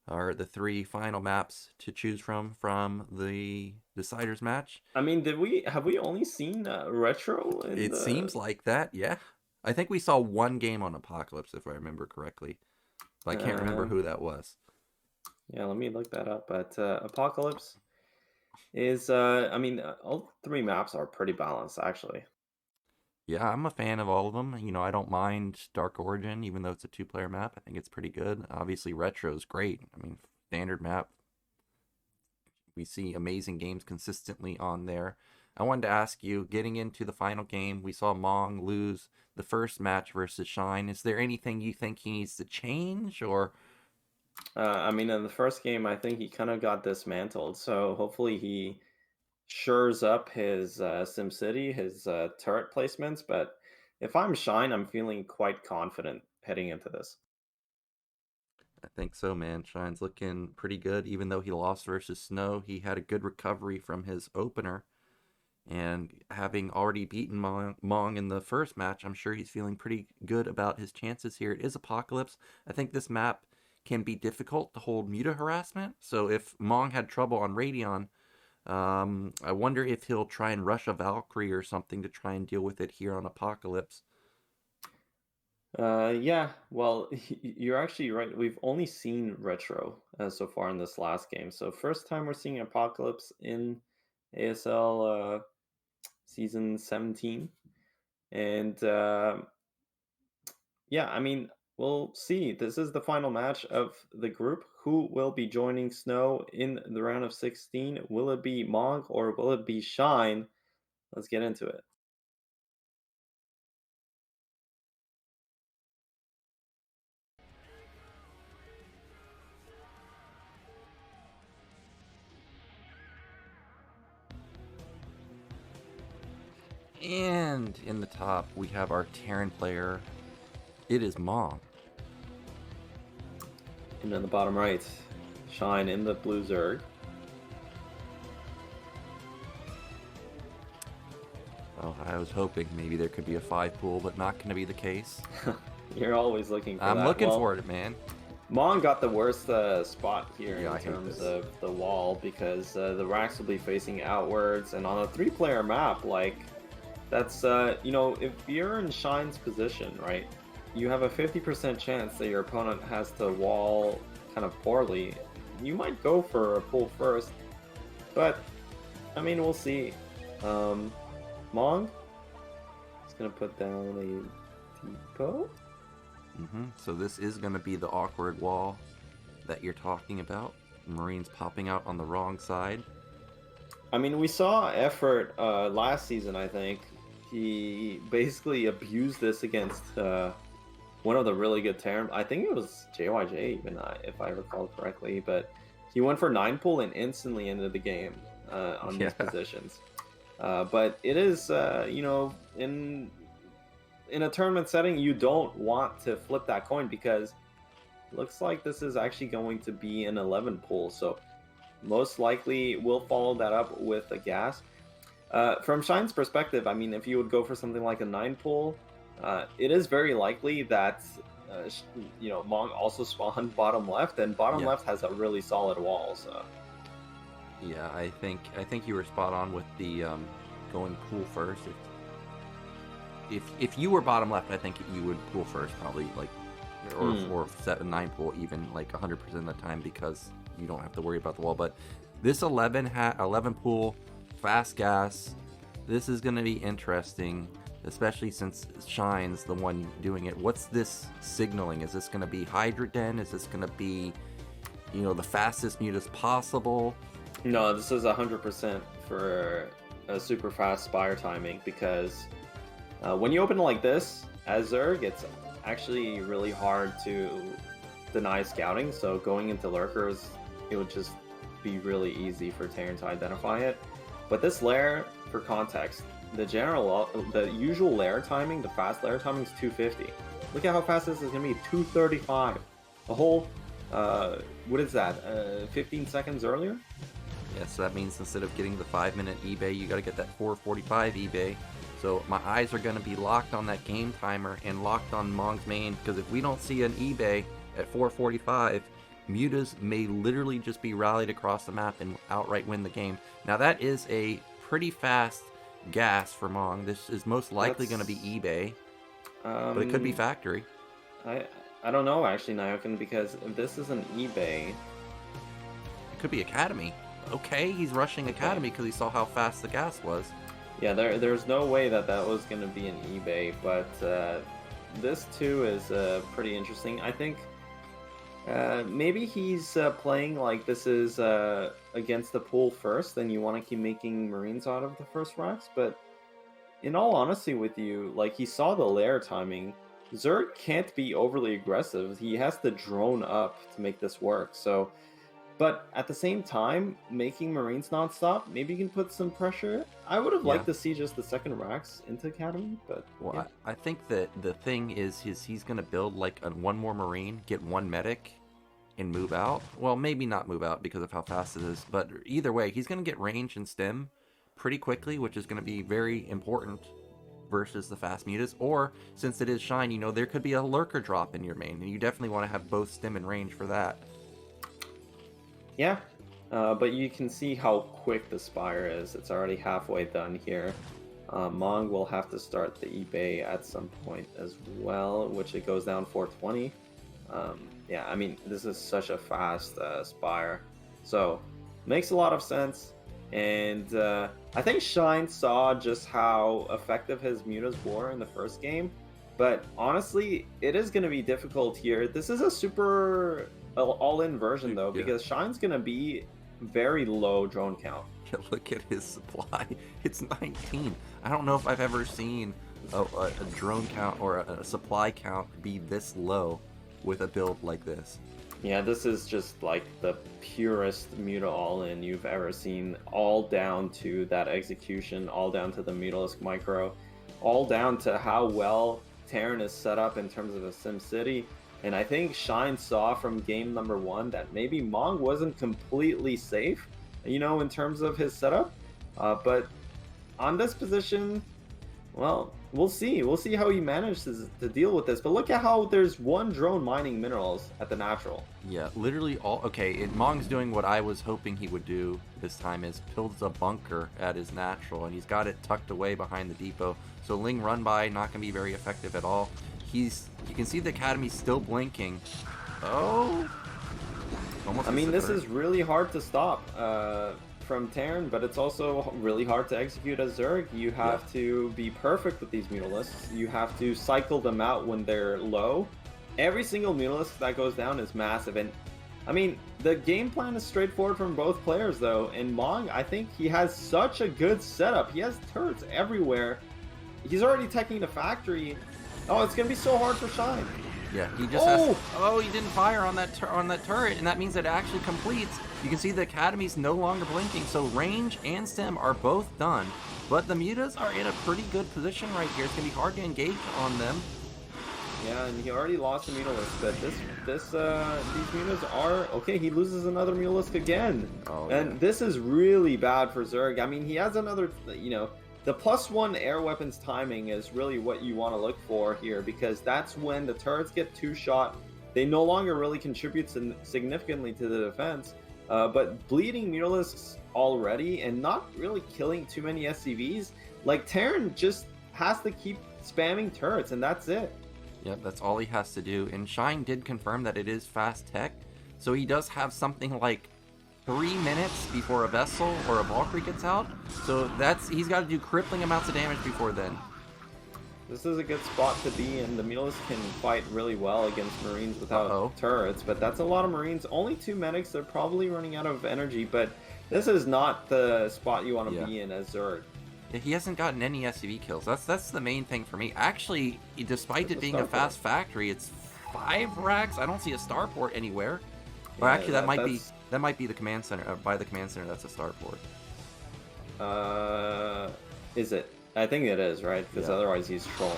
are the 3 final maps to choose from the Deciders match. I mean, have we only seen Retro? It seems like that, yeah. I think we saw 1 game on Apocalypse, if I remember correctly. But I can't remember who that was. Yeah, let me look that up. But Apocalypse is, I mean, all 3 maps are pretty balanced, actually. Yeah, I'm a fan of all of them. You know, I don't mind Dark Origin, even though it's a 2-player map. I think it's pretty good. Obviously, Retro is great. I mean, standard map. We see amazing games consistently on there. I wanted to ask you, getting into the final game, we saw Mong lose the first match versus Shine. Is there anything you think he needs to change, or? I mean, in the first game, I think he kind of got dismantled. So hopefully he shores up his SimCity, his turret placements. But if I'm Shine, I'm feeling quite confident heading into this. I think so, man. Shine's looking pretty good. Even though he lost versus Snow, he had a good recovery from his opener. And having already beaten Mong in the first match, I'm sure he's feeling pretty good about his chances here. It is Apocalypse. I think this map can be difficult to hold Muta harassment. So if Mong had trouble on Radion, I wonder if he'll try and rush a Valkyrie or something to try and deal with it here on Apocalypse. Yeah, well, you're actually right. We've only seen Retro so far in this last game. So first time we're seeing Apocalypse in ASL Season 17. And yeah, I mean, we'll see. This is the final match of the group. Who will be joining Snow in the round of 16? Will it be Mong or will it be Shine? Let's get into it. And in the top, we have our Terran player. It is Mong. And in the bottom right, Shine in the blue Zerg. Oh, I was hoping maybe there could be a 5 pool, but not going to be the case. You're always looking for that. I'm looking for it, man. Mong got the worst spot here Yeah, in terms of the wall because the racks will be facing outwards, and on a 3-player map, like, that's, you know, if you're in Shine's position, right, you have a 50% chance that your opponent has to wall kind of poorly. You might go for a pull first, but, I mean, we'll see. Mong is going to put down a depot. So this is going to be the awkward wall that you're talking about. Marines popping out on the wrong side. I mean, we saw effort last season, I think. He basically abused this against one of the really good Terran. I think it was JYJ, even if I recall correctly. But he went for 9 pull and instantly ended the game on these positions. But it is, you know, in a tournament setting, you don't want to flip that coin because it looks like this is actually going to be an 11 pull. So most likely we'll follow that up with a gas. From Shine's perspective, I mean, if you would go for something like a 9 pull, it is very likely that, you know, Mong also spawned bottom left, and bottom left has a really solid wall, so... Yeah, I think you were spot on with the going pool first. If you were bottom left, I think you would pool first, probably, like, or 9 pool even, like 100% of the time, because you don't have to worry about the wall. But this 11 pool, fast gas, this is going to be interesting, especially since Shine's the one doing it. What's this signaling? Is this going to be Hydroden? Is this going to be, you know, the fastest mutas possible? No, this is 100% for a super fast Spire timing, because when you open like this as Zerg, it's actually really hard to deny scouting, so going into lurkers, it would just be really easy for Terran to identify it. But this lair, for context, the usual layer timing, the fast layer timing is 250. Look at how fast this is going to be, 235. A whole, what is that, 15 seconds earlier? Yeah, so that means instead of getting the 5-minute eBay, you got to get that 4:45 eBay. So my eyes are going to be locked on that game timer and locked on Mong's main, because if we don't see an eBay at 4:45, Mutas may literally just be rallied across the map and outright win the game. Now that is a pretty fast gas for Mong. This is most likely going to be eBay, but it could be factory. I don't know actually, Nyoken, because if this is an eBay, it could be Academy. Okay, he's rushing Academy because he saw how fast the gas was. Yeah, there's no way that was going to be an eBay, but this too is pretty interesting. I think maybe he's playing like this is against the pool first, and you want to keep making Marines out of the first racks, but in all honesty with you, like, he saw the layer timing. Zerg can't be overly aggressive. He has to drone up to make this work, so... But at the same time, making Marines nonstop, maybe you can put some pressure. I would have liked to see just the second racks into Academy, but... Well, yeah. I think that the thing is he's going to build like one more Marine, get one medic, and move out. Well, maybe not move out because of how fast it is, but either way, he's going to get range and stim pretty quickly, which is going to be very important versus the fast mutas. Or, since it is Shine, you know, there could be a lurker drop in your main, and you definitely want to have both stim and range for that. Yeah, but you can see how quick the Spire is. It's already halfway done here. Mong will have to start the eBay at some point as well, which it goes down 420. Yeah, I mean, this is such a fast Spire. So, makes a lot of sense. And I think Shine saw just how effective his mutas were in the first game. But honestly, it is going to be difficult here. This is a super... all-in version though, because Shine's gonna be very low drone count. Yeah, look at his supply. It's 19. I don't know if I've ever seen a drone count or a supply count be this low with a build like this. Yeah, this is just like the purest muta all-in you've ever seen, all down to that execution, all down to the Mutalisk micro, all down to how well Terran is set up in terms of a SimCity. And I think Shine saw from game number 1 that maybe Mong wasn't completely safe, you know, in terms of his setup. But on this position, well, we'll see. We'll see how he manages to deal with this. But look at how there's one drone mining minerals at the natural. Yeah, literally all... Okay, Mong's doing what I was hoping he would do this time, is builds a bunker at his natural, and he's got it tucked away behind the depot. So Ling run by, not going to be very effective at all. You can see the Academy's still blinking. Oh! Almost. I mean, this is really hard to stop from Terran, but it's also really hard to execute as Zerg. You have to be perfect with these Mutalisks. You have to cycle them out when they're low. Every single Mutalisk that goes down is massive. And I mean, the game plan is straightforward from both players, though. And Mong, I think he has such a good setup. He has turrets everywhere. He's already teching the factory. Oh, it's gonna be so hard for Shine. Yeah, he just has... Oh, he didn't fire on that turret, and that means it actually completes. You can see the Academy's no longer blinking, so range and stim are both done. But the mutas are in a pretty good position right here. It's gonna be hard to engage on them. Yeah, and he already lost a Mutalisk, but these mutas are... Okay, he loses another Mutalisk again. Oh, and this is really bad for Zerg. I mean, he has another, you know... The +1 air weapons timing is really what you want to look for here, because that's when the turrets get 2-shot. They no longer really contribute significantly to the defense, but bleeding Mutalisks already and not really killing too many SCVs, like Terran just has to keep spamming turrets, and that's it. Yep, that's all he has to do. And Shine did confirm that it is fast tech, so he does have something like 3 minutes before a vessel or a Valkyrie gets out, so he's got to do crippling amounts of damage before then. This is a good spot to be in. The Mutalisks can fight really well against Marines without turrets, but that's a lot of Marines. Only 2 medics, they're probably running out of energy, but this is not the spot you want to be in as Zerg. Yeah, he hasn't gotten any SCV kills. That's the main thing for me. Actually, despite it being a fast factory, it's 5 racks. I don't see a starport anywhere. Or actually, that might be the command center. By the command center, that's a starport. Is it? I think it is, right? Because otherwise he's trolling.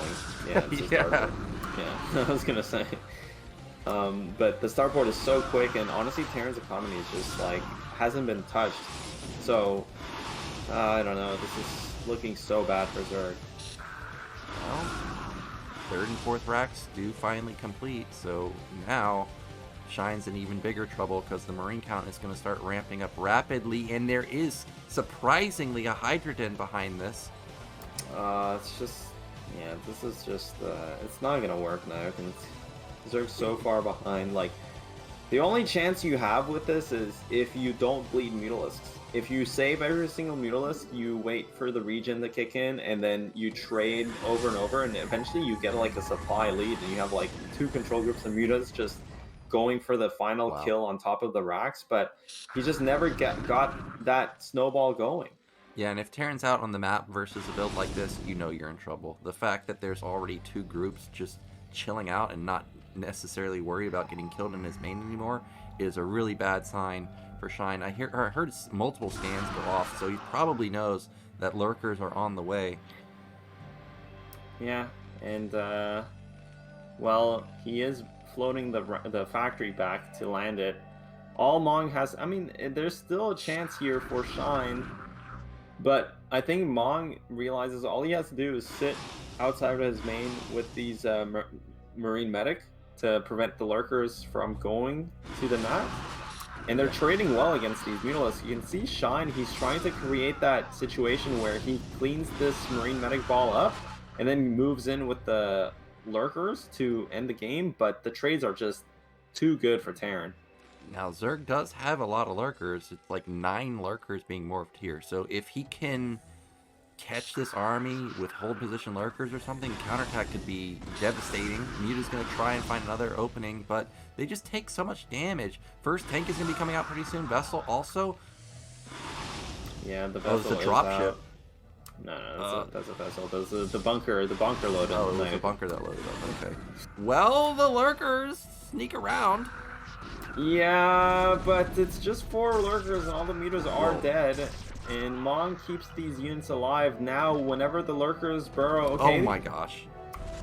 Yeah, it's a starport. Yeah, I was gonna say. But the starport is so quick, and honestly, Terran's economy is just like hasn't been touched. So I don't know. This is looking so bad for Zerg. Well, 3rd and 4th racks do finally complete, so now Shine's in even bigger trouble because the Marine count is going to start ramping up rapidly, and there is surprisingly a Hydrogen behind this. It's just, yeah, this is just, it's not going to work now. Zerg's so far behind. Like, the only chance you have with this is if you don't bleed Mutalisks. If you save every single Mutalisk, you wait for the regen to kick in, and then you trade over and over, and eventually you get like a supply lead, and you have like 2 control groups of Mutas just going for the final kill on top of the racks, but he just never got that snowball going. Yeah, and if Terran's out on the map versus a build like this, you know you're in trouble. The fact that there's already 2 groups just chilling out and not necessarily worried about getting killed in his main anymore is a really bad sign for Shine. I heard multiple scans go off, so he probably knows that lurkers are on the way. Yeah, and well, he is floating the factory back to land it. All Mong has, I mean, there's still a chance here for Shine, but I think Mong realizes all he has to do is sit outside of his main with these Marine medic to prevent the lurkers from going to the map. And they're trading well against these Mutalisks. You can see Shine, he's trying to create that situation where he cleans this Marine medic ball up and then moves in with the lurkers to end the game, but the trades are just too good for Terran. Now, Zerg does have a lot of lurkers. It's like 9 lurkers being morphed here. So if he can catch this army with hold position lurkers or something, counterattack could be devastating. Muta's going to try and find another opening, but they just take so much damage. First tank is going to be coming out pretty soon. Vessel also. Yeah, the vessel is a drop ship. No, that's a vessel. That's the bunker loaded. Oh, it was the bunker that loaded up. Okay. Well, the lurkers sneak around. Yeah, but it's just 4 lurkers and all the mutas are dead. And Mong keeps these units alive. Now, whenever the lurkers burrow, okay. Oh my gosh.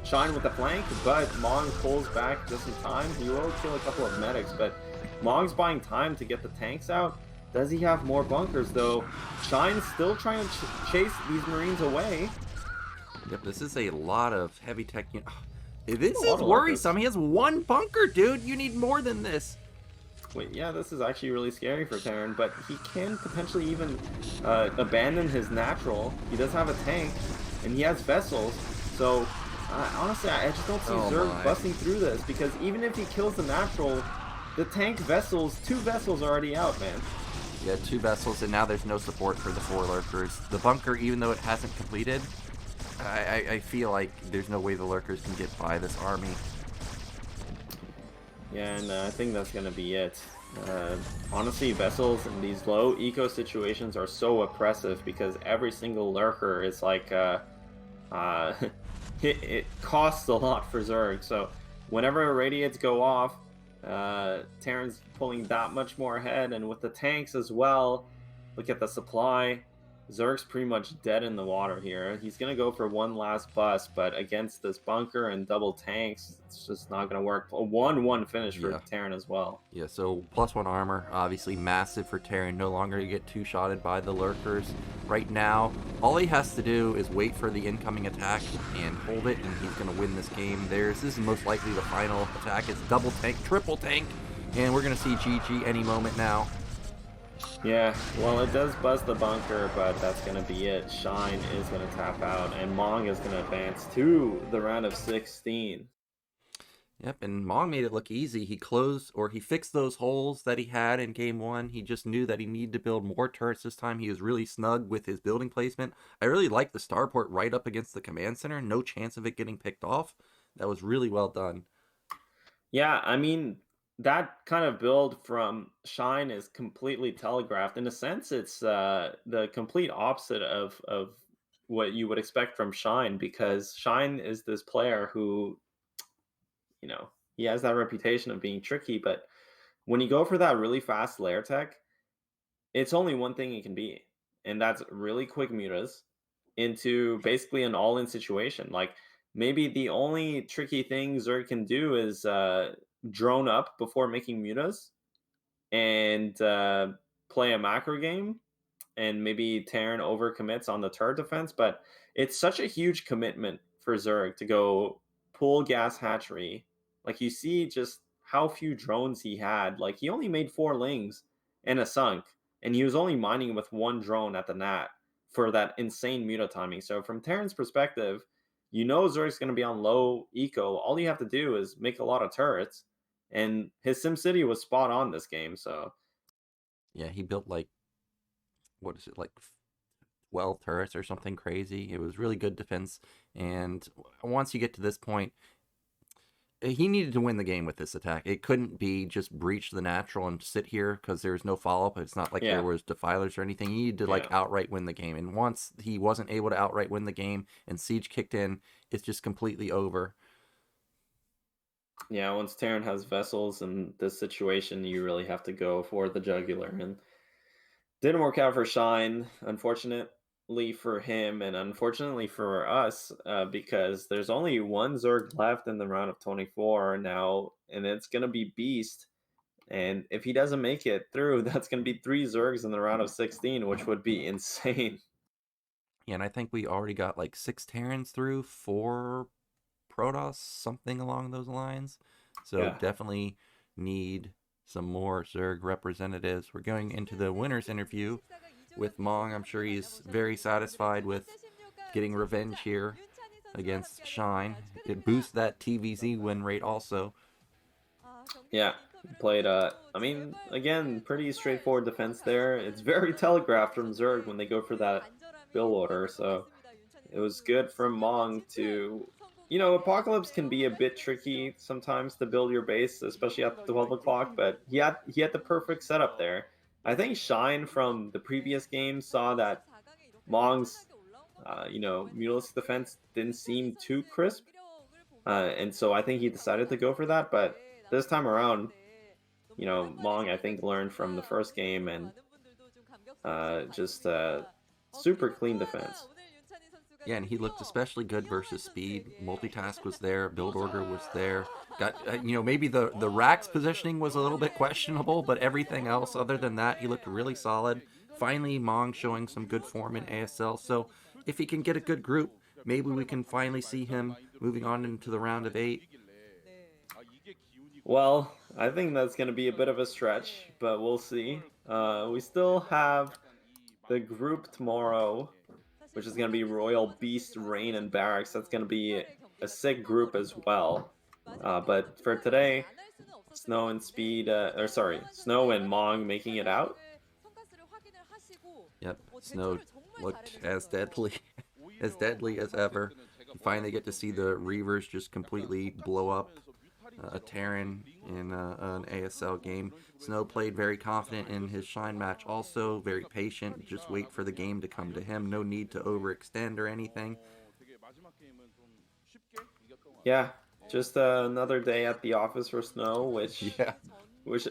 Shine with the flank, but Mong pulls back just in time. He will kill a couple of medics, but Mong's buying time to get the tanks out. Does he have more bunkers, though? Shine's still trying to chase these Marines away. Yep, this is a lot of heavy tech. This is worrisome. He has 1 bunker, dude. You need more than this. Wait, yeah, this is actually really scary for Terran, but he can potentially even abandon his natural. He does have a tank, and he has vessels, so honestly, I just don't see Zerg busting through this, because even if he kills the natural, the tank vessels, 2 vessels are already out, man. Yeah, 2 vessels, and now there's no support for the 4 lurkers. The bunker, even though it hasn't completed, I feel like there's no way the lurkers can get by this army. Yeah, and I think that's going to be it. Honestly, vessels in these low eco situations are so oppressive because every single lurker is like, it costs a lot for Zerg. So whenever irradiates go off, Terran's pulling that much more ahead, and with the tanks as well, look at the supply. Zerg's pretty much dead in the water here. He's going to go for 1 last bust, but against this bunker and double tanks, it's just not going to work. A 1-1 finish for Terran as well. Yeah, so +1 armor, obviously massive for Terran. No longer you get 2-shotted by the lurkers. Right now, all he has to do is wait for the incoming attack and hold it, and he's going to win this game. This is most likely the final attack. It's double tank, triple tank, and we're going to see GG any moment now. Yeah, well, it does buzz the bunker, but that's going to be it. Shine is going to tap out, and Mong is going to advance to the round of 16. Yep, and Mong made it look easy. He fixed those holes that he had in game 1. He just knew that he needed to build more turrets this time. He was really snug with his building placement. I really like the starport right up against the command center. No chance of it getting picked off. That was really well done. Yeah, I mean, that kind of build from Shine is completely telegraphed. In a sense, it's the complete opposite of what you would expect from Shine, because Shine is this player who, you know, he has that reputation of being tricky, but when you go for that really fast layer tech, it's only one thing it can be. and that's really quick mutas into basically an all-in situation. Like maybe the only tricky thing Zerg can do is drone up before making mutas and play a macro game, and maybe Terran overcommits on the turret defense, but it's such a huge commitment for Zerg to go pull gas hatchery. Like you see just how few drones he had. Like he only made 4 lings and a sunk, and he was only mining with 1 drone at the nat for that insane muta timing. So from Terran's perspective, you know Zerg's going to be on low eco. All you have to do is make a lot of turrets, and his SimCity was spot on this game. So Yeah, he built like, what is it, like 12 turrets or something crazy. It was really good defense. And once you get to this point, he needed to win the game with this attack. It couldn't be just breach the natural and sit here because there's no follow-up. It's not like there was defilers or anything. He needed to like outright win the game. And once he wasn't able to outright win the game and Siege kicked in, it's just completely over. Yeah, once Terran has vessels in this situation, you really have to go for the jugular. And didn't work out for Shine, unfortunately for him, and unfortunately for us, because there's only 1 Zerg left in the round of 24 now, and it's going to be Beast. And if he doesn't make it through, that's going to be 3 Zergs in the round of 16, which would be insane. Yeah, and I think we already got like 6 Terrans through, 4 Protoss, something along those lines. So definitely need some more Zerg representatives. We're going into the winner's interview with Mong. I'm sure he's very satisfied with getting revenge here against Shine. It boosts that TVZ win rate also. Yeah, played, I mean, again, pretty straightforward defense there. It's very telegraphed from Zerg when they go for that build order, so it was good from Mong to... You know, Apocalypse can be a bit tricky sometimes to build your base, especially at the 12 o'clock, but he had the perfect setup there. I think Shine from the previous game saw that Mong's, Mulistic defense didn't seem too crisp, and so I think he decided to go for that, but this time around, Mong, I think, learned from the first game and just super clean defense. Yeah, and he looked especially good versus speed. Multitask was there, build order was there. Got maybe the Rax positioning was a little bit questionable, but everything else other than that, he looked really solid. Finally, Mong showing some good form in ASL. So if he can get a good group, maybe we can finally see him moving on into the round of 8. Well, I think that's going to be a bit of a stretch, but we'll see. We still have the group tomorrow, which is going to be Royal, Beast, Rain, and Barracks. That's going to be a sick group as well. But for today, Snow and Snow and Mong making it out. Yep, Snow looked as deadly as ever. You finally get to see the Reavers just completely blow up a Terran in an ASL game. Snow played very confident in his Shine match, also very patient, just wait for the game to come to him, no need to overextend or anything. Yeah, just another day at the office for Snow, which,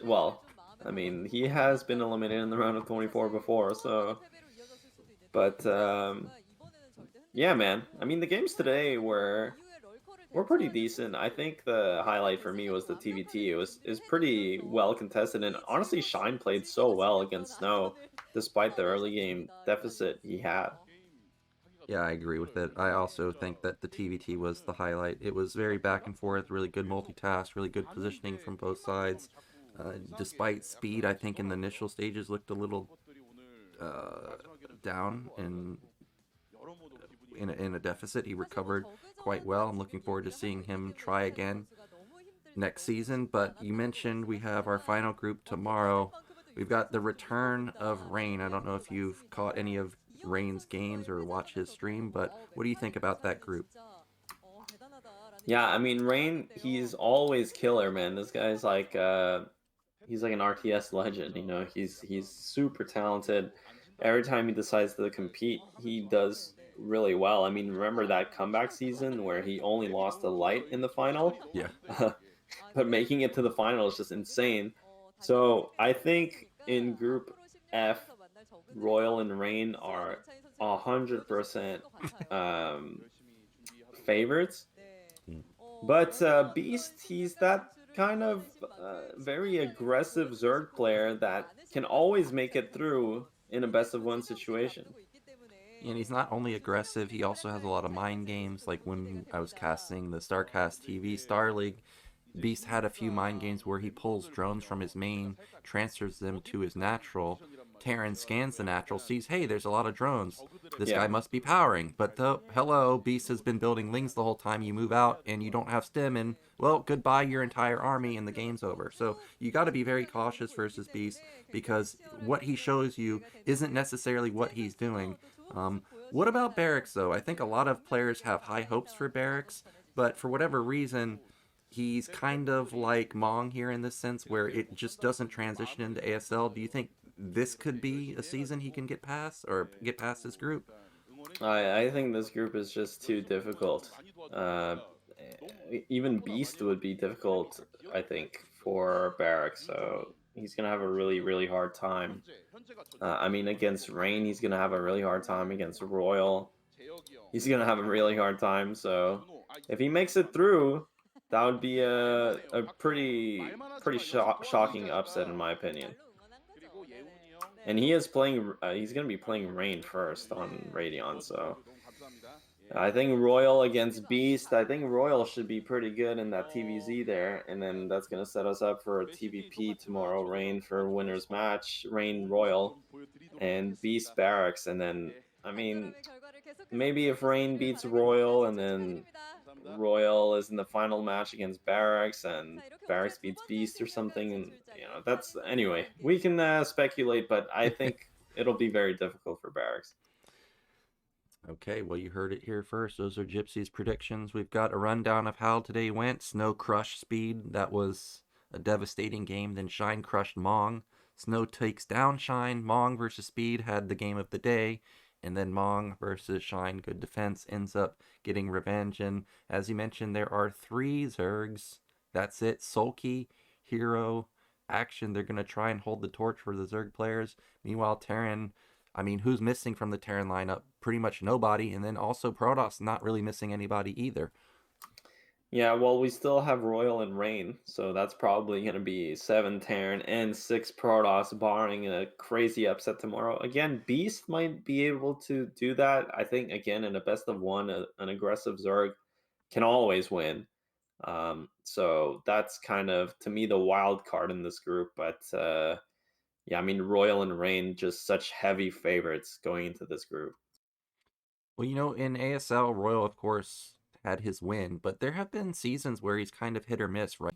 well, I mean, he has been eliminated in the round of 24 before, so, but, yeah, man, I mean, the games today were pretty decent. I think the highlight for me was the TVT. It was pretty well contested, and honestly, Shine played so well against Snow, despite the early game deficit he had. Yeah, I agree with it. I also think that the TVT was the highlight. It was very back and forth, really good multitask, really good positioning from both sides. Despite speed, I think in the initial stages looked a little down in a deficit. He recovered quite well. I'm looking forward to seeing him try again next season. But you mentioned we have our final group tomorrow. We've got the return of Rain. I don't know if you've caught any of Rain's games or watched his stream, but what do you think about that group? Yeah, I mean, Rain, he's always killer, man. This guy's like he's like an RTS legend, he's super talented. Every time he decides to compete, he does really well. I mean, remember that comeback season where he only lost to Light in the final? Yeah. But making it to the final is just insane. So I think in Group F, Royal and Rain are 100% favorites. But Beast, he's that kind of very aggressive Zerg player that can always make it through in a best of one situation. And he's not only aggressive, he also has a lot of mind games. Like when I was casting the StarCastTV Star League, Beast had a few mind games where he pulls drones from his main, transfers them to his natural. Terran scans the natural, sees, hey, there's a lot of drones. This guy must be powering. But hello, Beast has been building lings the whole time. You move out and you don't have stim, and well, goodbye your entire army and the game's over. So you got to be very cautious versus Beast because what he shows you isn't necessarily what he's doing. What about Barracks though? I think a lot of players have high hopes for Barracks, but for whatever reason, he's kind of like Mong here in this sense where it just doesn't transition into ASL. Do you think this could be a season he can get past or get past this group? I think this group is just too difficult. Even Beast would be difficult, I think, for Barrack. So he's gonna have a really, really hard time. I mean, against Rain, he's gonna have a really hard time. Against Royal, he's gonna have a really hard time. So if he makes it through, that would be a pretty shocking upset in my opinion. And he is playing. He's gonna be playing Rain first on Radeon, so I think Royal against Beast. I think Royal should be pretty good in that TVZ there, and then that's gonna set us up for a TVP tomorrow. Rain for winners match. Rain Royal, and Beast Barracks, and then I mean maybe if Rain beats Royal, and then Royal is in the final match against Barracks, and Barracks beats Beast or something, and that's anyway. We can speculate, but I think it'll be very difficult for Barracks. Okay, well, you heard it here first. Those are Gypsy's predictions. We've got a rundown of how today went. Snow crushed Speed. That was a devastating game. Then Shine crushed Mong. Snow takes down Shine. Mong versus Speed had the game of the day. And then Mong versus Shine, good defense, ends up getting revenge. And as you mentioned, there are 3 Zergs. That's it. Sulky, Hero, Action. They're going to try and hold the torch for the Zerg players. Meanwhile, Terran, I mean, who's missing from the Terran lineup? Pretty much nobody. And then also Protoss not really missing anybody either. Yeah, well, we still have Royal and Rain, so that's probably going to be 7 Terran and 6 Protoss, barring a crazy upset tomorrow. Again, Beast might be able to do that. I think, again, in a best of one, an aggressive Zerg can always win. So that's kind of, to me, the wild card in this group. But yeah, I mean, Royal and Rain, just such heavy favorites going into this group. Well, in ASL, Royal, of course, had his win, but there have been seasons where he's kind of hit or miss, right?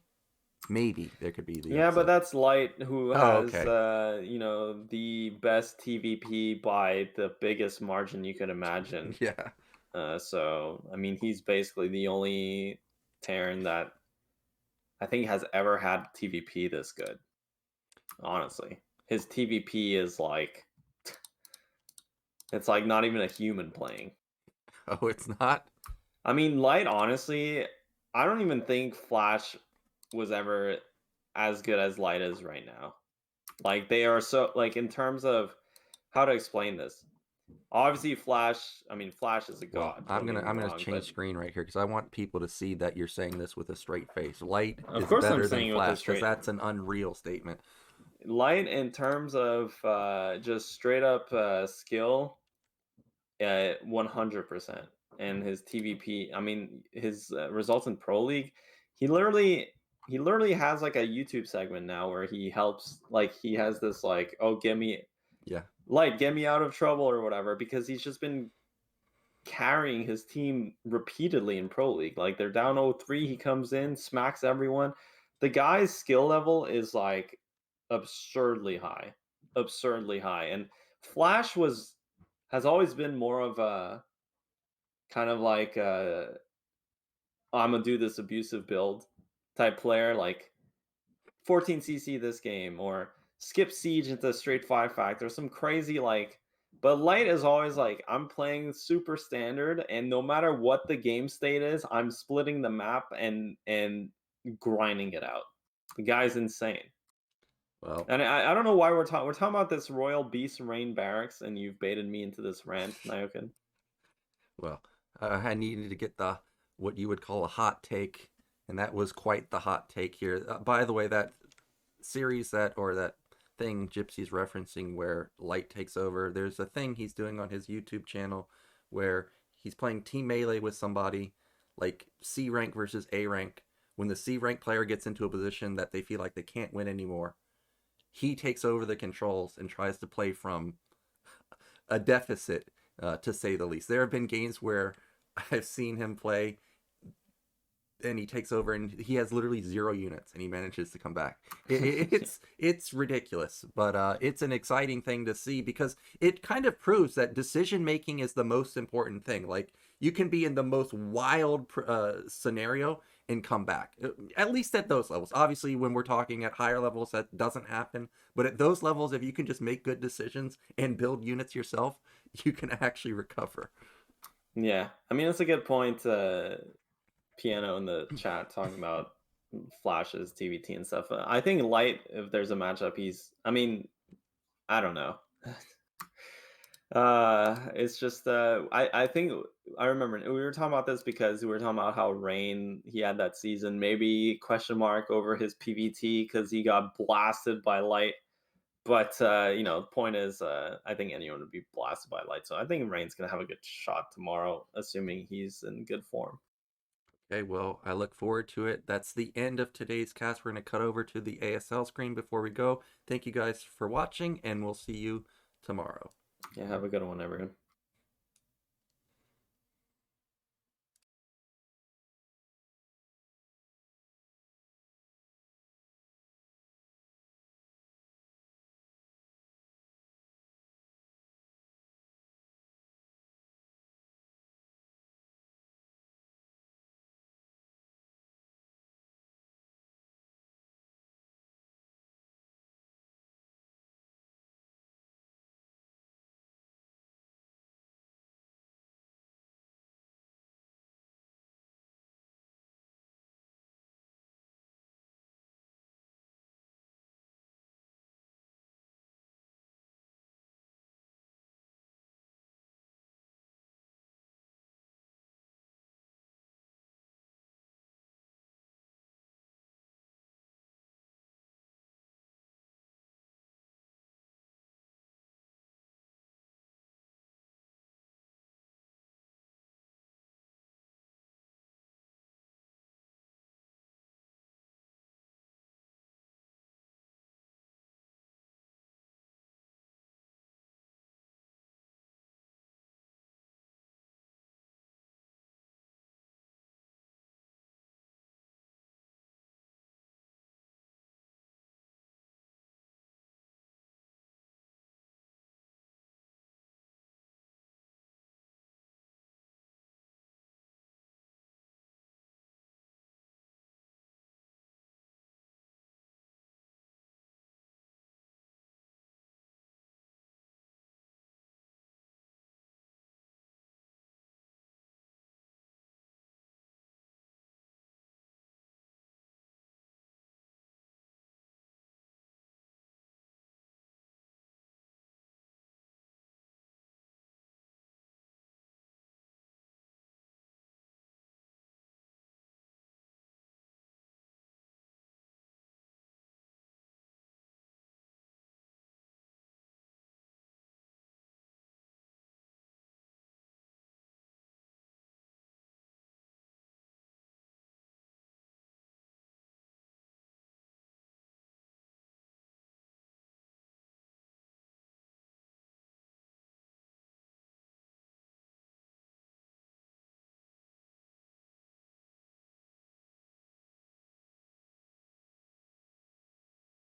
Maybe there could be the upset. But that's Light, who has the best TVP by the biggest margin you could imagine. Yeah. So I mean, he's basically the only Terran that I think has ever had TVP this good. Honestly, his TVP is like, it's like not even a human playing. Oh, it's not? I mean, Light, honestly, I don't even think Flash was ever as good as Light is right now. Like, they are so, like, in terms of how to explain this. Obviously, Flash is a god. Well, I'm gonna change screen right here because I want people to see that you're saying this with a straight face. Light is better than Flash because that's an unreal statement. Light, in terms of just straight up skill, 100%. And his TVP, I mean, his results in Pro League, he literally has like a YouTube segment now where he helps, like, he has this like, oh, get me out of trouble or whatever, because he's just been carrying his team repeatedly in Pro League. Like, they're down 0-3, he comes in, smacks everyone. The guy's skill level is like absurdly high. And Flash has always been more of a kind of like I'm gonna do this abusive build type player, like 14cc this game, or skip siege into straight 5 factor, some crazy like. But Light is always like, I'm playing super standard, and no matter what the game state is, I'm splitting the map and grinding it out. The guy's insane. Well, And I don't know why we're talking about this Royal Beast Rain Barracks, and you've baited me into this rant, Nyoken. well, I needed to get the what you would call a hot take, and that was quite the hot take here. By the way, that series that thing Gypsy's referencing where light takes over, there's a thing he's doing on his YouTube channel where he's playing team melee with somebody, like C rank versus A rank. When the C rank player gets into a position that they feel like they can't win anymore, he takes over the controls and tries to play from a deficit, to say the least. There have been games where I've seen him play and he takes over and he has literally 0 units and he manages to come back. It's ridiculous, but it's an exciting thing to see because it kind of proves that decision making is the most important thing. Like, you can be in the most wild scenario and come back, at least at those levels. Obviously, when we're talking at higher levels, that doesn't happen, but at those levels, if you can just make good decisions and build units yourself, you can actually recover. Yeah, I mean, that's a good point. Piano in the chat talking about flashes, TVT, and stuff. I think Light, if there's a matchup, I mean, I don't know. It's just I think I remember we were talking about this because we were talking about how Rain, he had that season, maybe question mark over his PVT because he got blasted by Light. But the point is, I think anyone would be blasted by Light. So I think Rain's gonna have a good shot tomorrow, assuming he's in good form. Okay, well, I look forward to it. That's the end of today's cast. We're going to cut over to the ASL screen before we go. Thank you guys for watching, and we'll see you tomorrow. Yeah, have a good one, everyone.